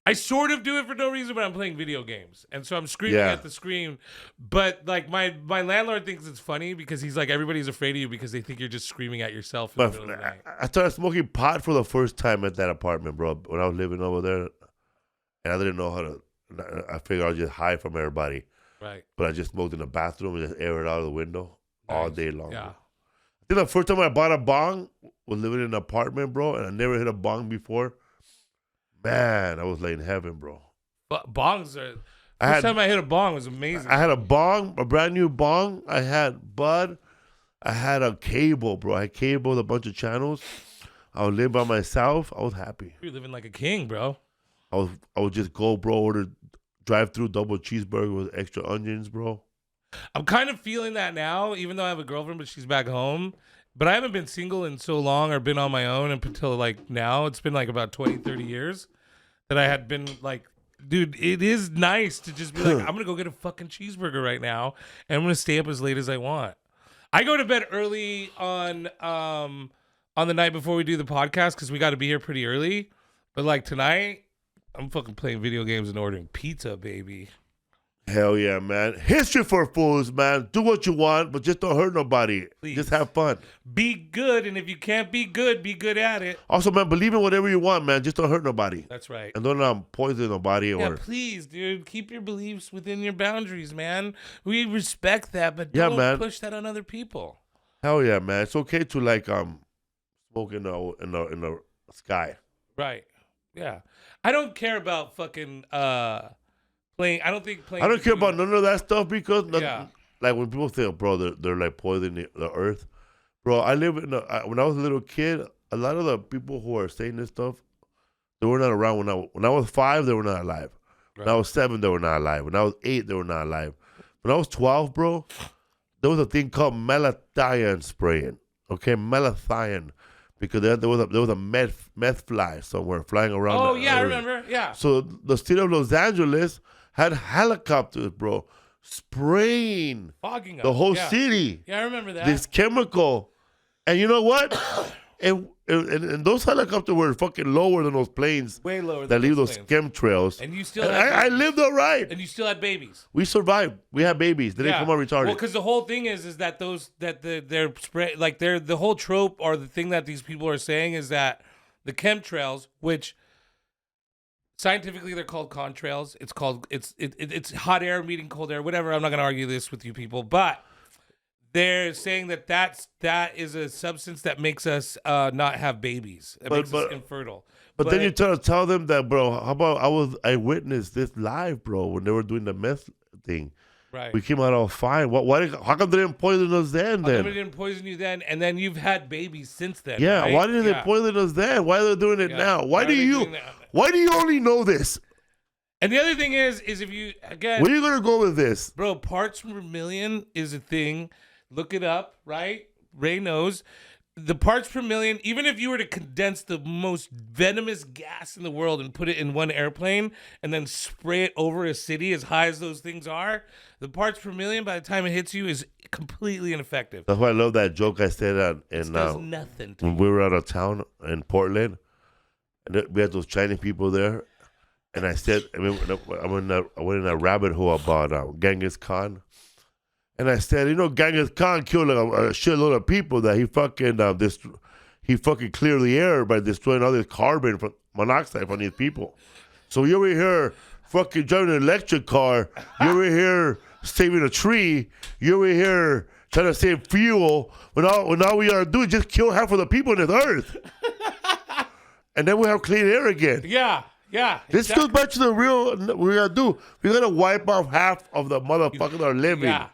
I sort of do it for no reason, but I'm playing video games. And so I'm screaming at the screen. But like my landlord thinks it's funny because he's like, everybody's afraid of you because they think you're just screaming at yourself in the middle of the night.
I started smoking pot for the first time at that apartment, bro, when I was living over there. And I didn't know how to, I figured I'd just hide from everybody.
Right.
But I just smoked in the bathroom and just air it out of the window all day long.
Yeah.
Bro. I think the first time I bought a bong was living in an apartment, bro, and I never hit a bong before. Man, I was like in heaven, bro.
But bongs are. First time I hit a bong was amazing.
I had a bong, a brand new bong. I had bud. I had a cable, bro. I cabled a bunch of channels. I was living by myself. I was happy.
You're living like a king, bro.
I would just go, bro, order drive-through double cheeseburger with extra onions, bro.
I'm kind of feeling that now, even though I have a girlfriend, but she's back home. But I haven't been single in so long or been on my own up until like now. It's been like about 20, 30 years that I had been like, dude, it is nice to just be like, I'm going to go get a fucking cheeseburger right now. And I'm going to stay up as late as I want. I go to bed early on the night before we do the podcast because we got to be here pretty early. But like tonight, I'm fucking playing video games and ordering pizza, baby.
Hell yeah, man. History for fools, man. Do what you want, but just don't hurt nobody.
Please.
Just have fun.
Be good, and if you can't be good at it.
Also, man, believe in whatever you want, man. Just don't hurt nobody.
That's right.
And don't poison nobody.
Yeah, please, dude. Keep your beliefs within your boundaries, man. We respect that, but don't push that on other people.
Hell yeah, man. It's okay to like smoke in the sky.
Right. Yeah. I don't care about fucking playing. I don't care
about none of that stuff because like when people say, bro, they're like poisoning the earth. Bro, I live in when I was a little kid, a lot of the people who are saying this stuff, they were not around when I was 5, they were not alive. Right. When I was 7, they were not alive. When I was 8, they were not alive. When I was 12, bro, there was a thing called malathion spraying. Okay, malathion. Because there was a meth fly somewhere flying around.
Oh, yeah, I remember. Yeah.
So the city of Los Angeles had helicopters, bro, spraying
fogging
the whole city.
Yeah, I remember that.
This chemical. And you know what? and those helicopters were fucking lower than those planes.
Way lower
that leave those chemtrails.
And you still
I lived all right.
And you still had babies.
We survived. We had babies. They didn't come out retarded.
Well, because the whole thing is that they're spread, like the whole trope or the thing that these people are saying is that the chemtrails, which scientifically they're called contrails. It's hot air meeting cold air, whatever. I'm not gonna argue this with you people, but they're saying that is a substance that makes us not have babies. It makes us infertile.
But then you tell them that, bro. How about I witnessed this live, bro, when they were doing the meth thing.
Right.
We came out all fine. How come they didn't poison us then?
How come they didn't poison you then? And then you've had babies since then.
Yeah.
Right?
Why didn't they poison us then? Why are they doing it now? Why do you only know this?
And the other thing is if you again,
where are you gonna go with this,
bro? Parts per million is a thing. Look it up, right? Ray knows. The parts per million, even if you were to condense the most venomous gas in the world and put it in one airplane and then spray it over a city as high as those things are, the parts per million by the time it hits you is completely ineffective.
That's why I love that joke I said
it does nothing to
when we were out of town in Portland, and we had those Chinese people there, and I said, I went in a rabbit hole about Genghis Khan. And I said, Genghis Khan killed a shitload of people that he fucking cleared the air by destroying all this carbon monoxide from these people. So you over here fucking driving an electric car. You over here saving a tree. You over here trying to save fuel. When all we are doing is just kill half of the people on this earth. And then we have clean air again.
Yeah. Yeah.
This goes back to the real, we got to do. We got to wipe off half of the motherfuckers that are living. Yeah.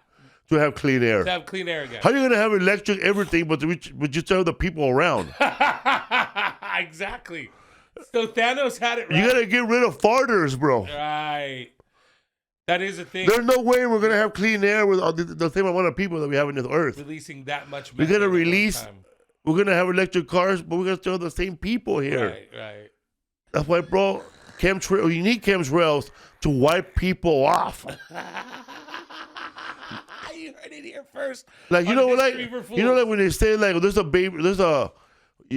To have clean air.
To have clean air again.
How are you going to have electric everything but you tell the people around?
Exactly. So Thanos had it right.
You got to get rid of farters, bro.
Right. That is a thing.
There's no way we're going to have clean air with the same amount of people that we have on this earth.
Releasing that much.
We're going to we're going to have electric cars, but we're going to still have the same people here.
Right.
That's why, bro, you need chemtrails to wipe people off.
You heard it here first.
Like like when they say like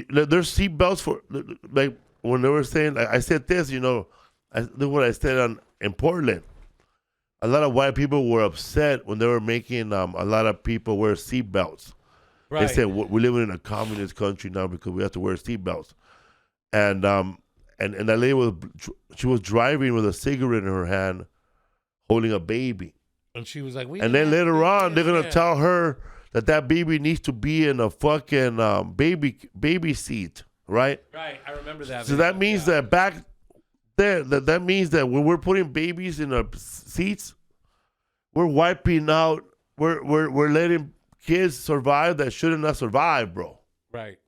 there's seat belts for like when they were saying I said this, this is what I said in Portland. A lot of white people were upset when they were making a lot of people wear seat belts. Right. They said we're living in a communist country now because we have to wear seat belts. And that lady was driving with a cigarette in her hand, holding a baby.
And she was like,
and then later on, they're going to tell her that baby needs to be in a fucking baby seat, right?
Right, I remember that.
So that means that back there, that means that when we're putting babies in our seats, we're wiping out, we're letting kids survive that shouldn't have survived, bro.
Right.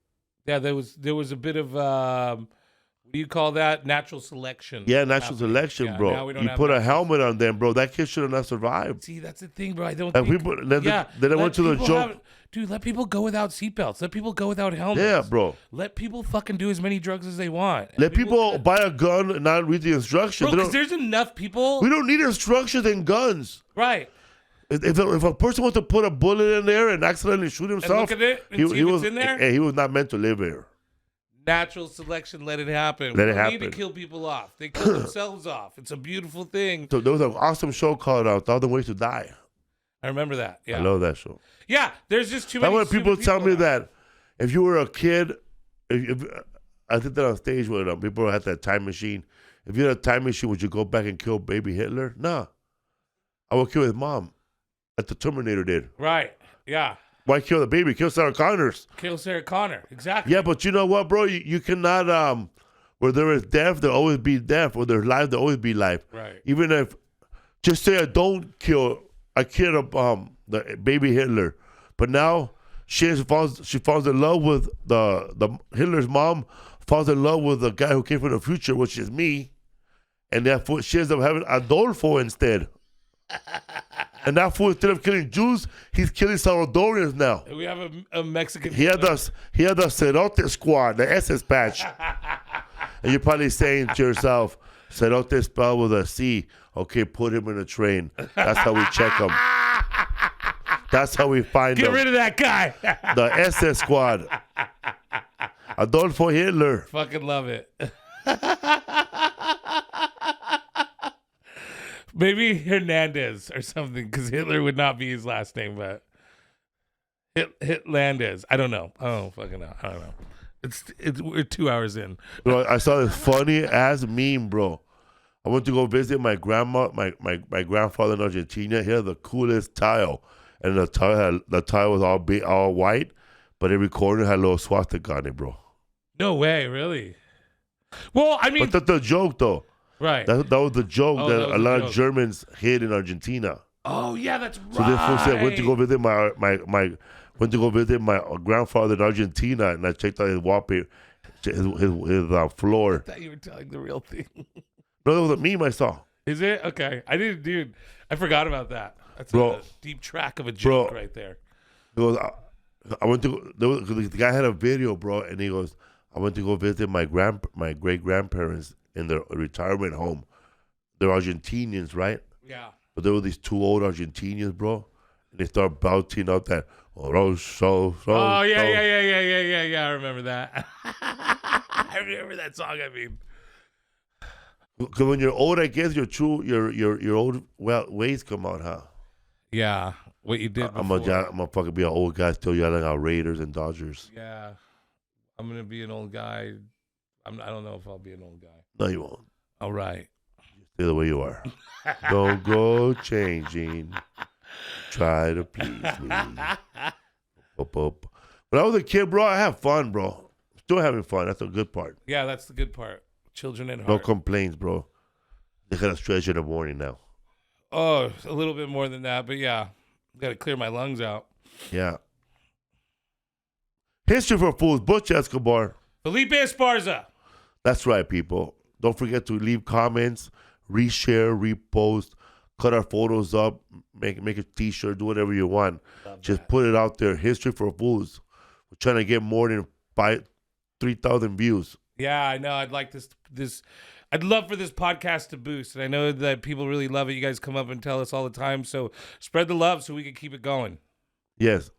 Yeah, there was a bit of... what do you call that? Natural selection.
Yeah, natural selection, bro. You put a helmet on them, bro. That kid should have not survived.
See, that's the thing, bro. I don't think...
Then I went to the joke.
Dude, let people go without seatbelts. Let people go without helmets.
Yeah, bro.
Let people fucking do as many drugs as they want.
Let people buy a gun and not read the instructions.
Bro, because there's enough people...
We don't need instructions in guns.
Right.
If a person wants to put a bullet in there and accidentally shoot himself...
And look at it and see if it's in there?
He was not meant to live here.
Natural selection, let it happen.
Let
We
it
don't need to
happen.
kill people off. They kill themselves off. It's a beautiful thing.
So there was an awesome show called 1,000 Ways to Die.
I remember that. Yeah.
I love that show.
Yeah, there's just too
That's
many
when people
stupid
tell me
now.
that if you were a kid, if I did that on stage with people had that time machine. If you had a time machine, would you go back and kill baby Hitler? Nah. I would kill his mom, like the Terminator did.
Right. Yeah.
Why kill the baby? Kill Sarah Connors.
Kill Sarah Connor. Exactly.
Yeah, but you know what, bro? You cannot, where there is death, there'll always be death. Where there's life, there'll always be life.
Right.
Even if, just say I killed the baby Hitler, but now she falls in love with the Hitler's mom, falls in love with the guy who came from the future, which is me, and therefore she ends up having Adolfo instead. And that fool, instead of killing Jews, he's killing Salvadorians now.
We have a Mexican.
He had the Cerote squad, the SS patch. And you're probably saying to yourself, Cerote spelled with a C. Okay, put him in a train. That's how we check him. That's how we find him.
Get rid of that guy.
The SS squad. Adolfo Hitler.
Fucking love it. Maybe Hernandez or something, because Hitler would not be his last name, but Hitlandez. I don't know. I don't fucking know. I don't know. We're 2 hours in.
Bro, I saw this funny ass meme, bro. I went to go visit my grandma, my grandfather in Argentina. He had the coolest tile, and the tile was all white, but every corner had a little swastika on it, bro.
No way, really. Well, I mean,
But that's the joke, though.
right.
That was the joke
Oh,
that
that was
a
the
lot
joke.
of Germans hid in Argentina.
Oh yeah, that's right.
So this fool said, went to go visit my grandfather in Argentina, and I checked out his wallpaper, his floor.
I thought you were telling the real thing.
No, that was a meme I saw.
Is it? Okay. I didn't, dude. I forgot about that. That's
Bro.
a deep track of a joke right there.
He goes, I went to the guy had a video, bro, and he goes, I went to go visit my great grandparents in their retirement home. They're Argentinians, right?
Yeah.
But there were these two old Argentinians, bro, and they start belting out that
Oh yeah. I remember that. I remember that song. I mean,
because when you're old, I guess your old ways come out, huh?
yeah. What you did
I'm
before.
gonna fucking be an old guy still yelling out Raiders and Dodgers.
Yeah. I'm gonna be an old guy. I don't know if I'll be an old guy.
No, you won't.
All right.
Stay the way you are. Don't go changing. Try to please me. Up. When I was a kid, bro, I had fun, bro. Still having fun. That's the good part.
Yeah, that's the good part. Children at
No
heart.
complaints, bro. They got a stretch in the morning now.
Oh, a little bit more than that, but yeah, got to clear my lungs out.
Yeah. History for Fools, Butch Escobar.
Felipe Esparza.
That's right, people. Don't forget to leave comments, reshare, repost, cut our photos up, make a t-shirt, do whatever you want. Just put it out there. History for Fools. We're trying to get more than 3,000 views.
Yeah, I know. I'd like this. I'd love for this podcast to boost, and I know that people really love it. You guys come up and tell us all the time, so spread the love so we can keep it going.
Yes.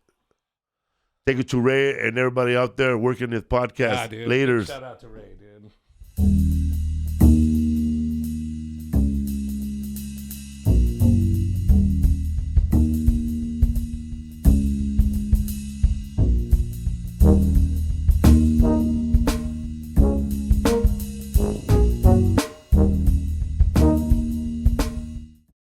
Thank you to Ray and everybody out there working this podcast.
Dude.
Later.
Shout out to Ray, dude.